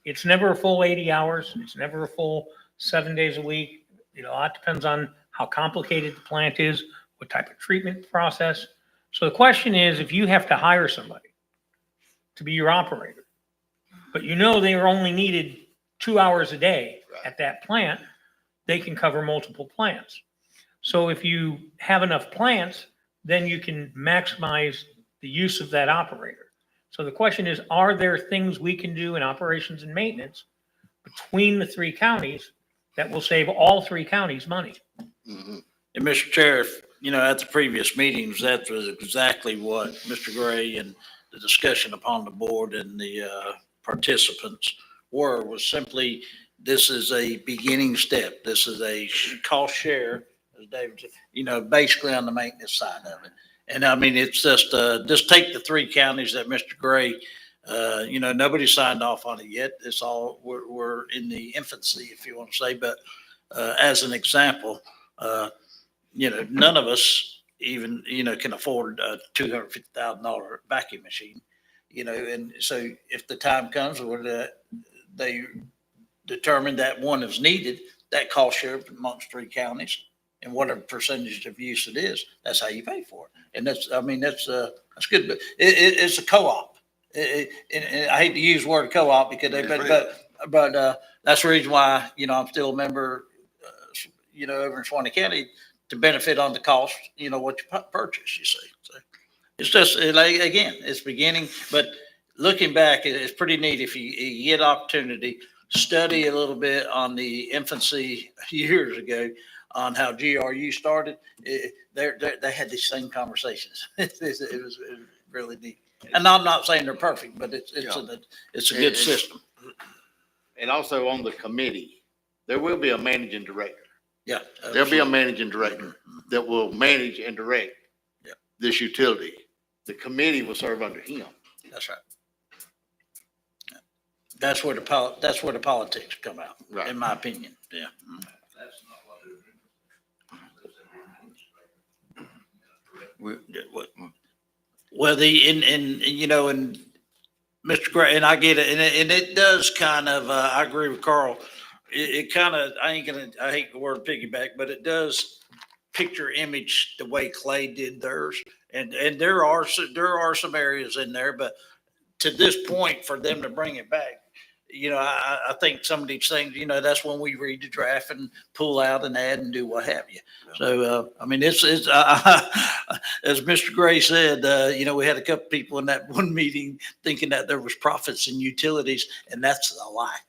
It's never a full 80 hours. It's never a full 7 days a week. It a lot depends on how complicated the plant is, what type of treatment process. So the question is, if you have to hire somebody to be your operator, but you know they are only needed 2 hours a day at that plant, they can cover multiple plants. So if you have enough plants, then you can maximize the use of that operator. So the question is, are there things we can do in operations and maintenance between the three counties that will save all three counties money? And Mr. Chair, at the previous meetings, that was exactly what Mr. Gray and the discussion upon the board and the participants was simply, this is a beginning step. This is a cost share, as David said, basically on the maintenance side of it. And I mean, it's just take the three counties that Mr. Gray, nobody signed off on it yet. It's all, we're in the infancy, if you want to say, but as an example, none of us even, can afford a $250,000 vacuum machine, and so if the time comes where they determine that one is needed, that cost share amongst three counties and whatever percentage of use it is, that's how you pay for it. And that's good. But it's a co-op. And I hate to use the word co-op because but that's the reason why, I'm still a member, over in Swanee County to benefit on the cost, what you purchase, you see. So it's just, again, it's beginning, but looking back, it's pretty neat if you get opportunity, study a little bit on the infancy years ago on how GRU started. They had these same conversations. It was really neat. And I'm not saying they're perfect, but it's a good system. And also on the committee, there will be a managing director. Yeah. There'll be a managing director that will manage and direct this utility. The committee will serve under him. That's right. That's where the politics come out, in my opinion. Yeah. Well, and Mr. Gray, and I get it, and it does kind of, I agree with Carl. It kind of, I hate the word piggyback, but it does picture image the way Clay did theirs. And there are some areas in there, but to this point, for them to bring it back, I think some of these things, that's when we read the draft and pull out and add and do what have you. So, I mean, it's as Mr. Gray said, we had a couple people in that one meeting thinking that there was profits in utilities, and that's a lie.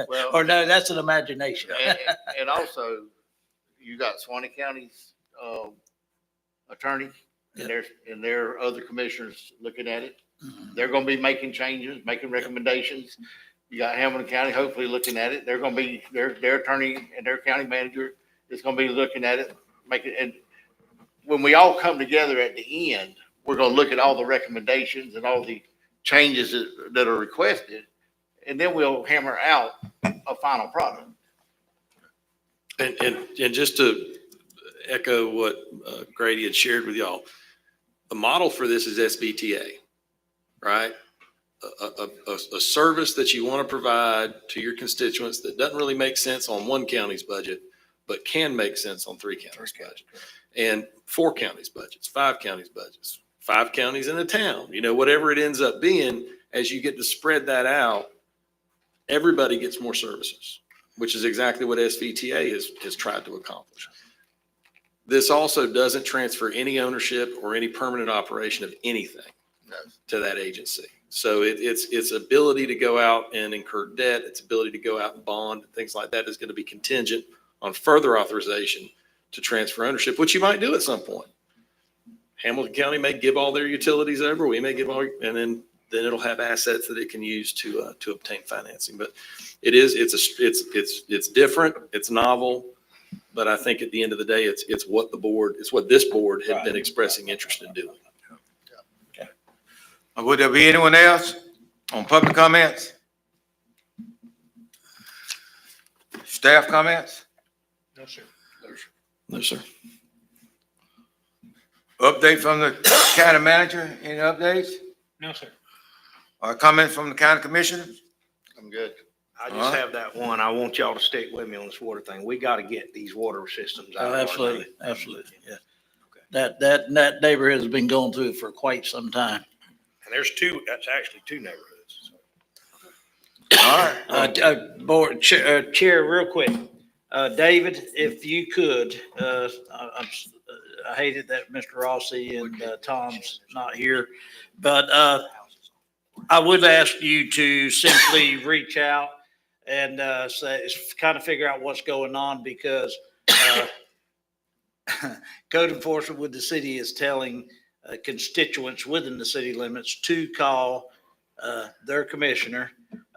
Well, Or no, that's an imagination. and also, you got Swanee County's, attorney and their other commissioners looking at it. They're gonna be making changes, making recommendations. You got Hamilton County hopefully looking at it. They're gonna be, their attorney and their county manager is gonna be looking at it, and when we all come together at the end, we're gonna look at all the recommendations and all the changes that are requested, and then we'll hammer out a final product. And just to echo what Grady had shared with y'all, the model for this is SBTA, right? A service that you want to provide to your constituents that doesn't really make sense on one county's budget, but can make sense on 3 counties' budget, and 4 counties' budgets, 5 counties' budgets, 5 counties in a town, whatever it ends up being. As you get to spread that out, everybody gets more services, which is exactly what SVTA has tried to accomplish. This also doesn't transfer any ownership or any permanent operation of anything to that agency. So its ability to go out and incur debt, its ability to go out and bond, things like that is going to be contingent on further authorization to transfer ownership, which you might do at some point. Hamilton County may give all their utilities over, we may give all, and then it'll have assets that it can use to obtain financing. But it's different, it's novel, but I think at the end of the day, it's what this board had been expressing interest in doing. Would there be anyone else on public comments? Staff comments? No, sir. No, sir. Update from the county manager? Any updates? No, sir. Or comments from the county commissioners? I'm good. I just have that one. I want y'all to stick with me on this water thing. We got to get these water systems out. Oh, of our absolutely, name. absolutely, yeah. That neighborhood has been going through it for quite some time. And that's actually 2 neighborhoods. All right. Board Chair, real quick, David, if you could, I hated that Mr. Rossi and Tom's not here, but I would ask you to simply reach out and kind of figure out what's going on, because code enforcement with the city is telling constituents within the city limits to call their commissioner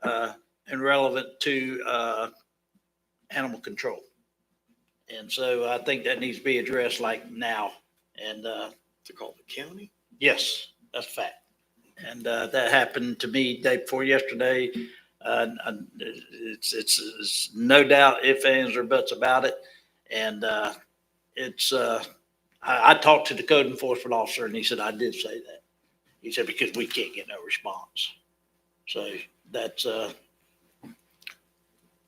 and relevant to animal control. And so I think that needs to be addressed like now. And To call the county? yes, that's a fact. And that happened to me day before yesterday. It's no doubt ifs, ands, or buts about it. And I talked to the code enforcement officer, and he said, I did say that. He said, because we can't get no response. So that's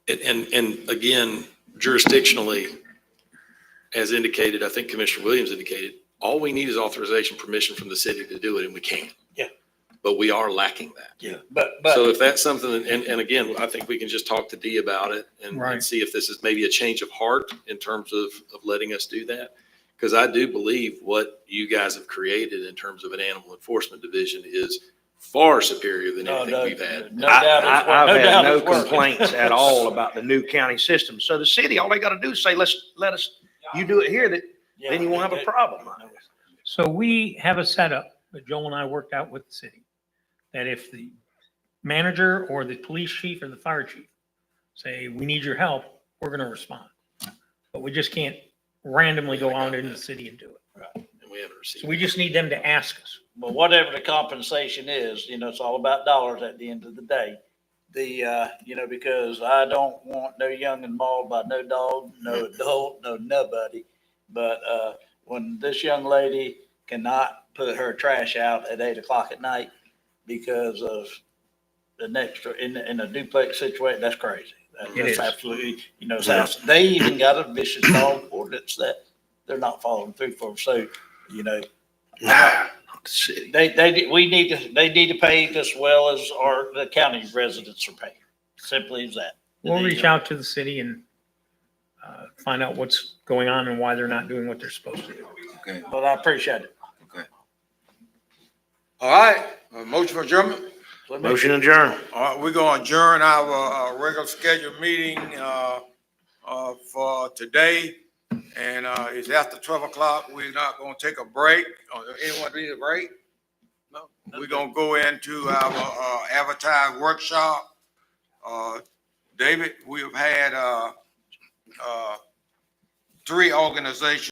And again, jurisdictionally, as indicated, I think Commissioner Williams indicated, all we need is authorization, permission from the city to do it, and we can. Yeah. But we are lacking that. Yeah. But So if that's something, and again, I think we can just talk to Dee about it and Right. see if this is maybe a change of heart in terms of letting us do that. Because I do believe what you guys have created in terms of an animal enforcement division is far superior than anything we've had. No doubt. I've had no it's working. complaints at all about the new county system. So the city, all they got to do is say, you do it here, then you won't have a problem. So we have a setup that Joel and I worked out with the city, that if the manager or the police chief or the fire chief say, we need your help, we're going to respond. But we just can't randomly go out into the city and do it. Right. And we haven't received. So we just need them to ask us. But whatever the compensation is, it's all about dollars at the end of the day. Because I don't want no young and mauled by no dog, no adult, no nobody. But when this young lady cannot put her trash out at 8 o'clock at night because of the next, in a duplex situation. That's crazy. It That's is. absolutely, they even got a vicious dog ordinance that they're not following through for. So, they need to pay as well as the county residents are paying. Simple as that. We'll reach out to the city and find out what's going on and why they're not doing what they're supposed to do. Okay. But I appreciate it. All right, motion for adjournment. Motion adjourned. All right, we're going to adjourn our regular scheduled meeting for today. And it's after 12 o'clock. We're not going to take a break. Anyone need a break? No. We're going to go into our advertised workshop. David, we have had 3 organizations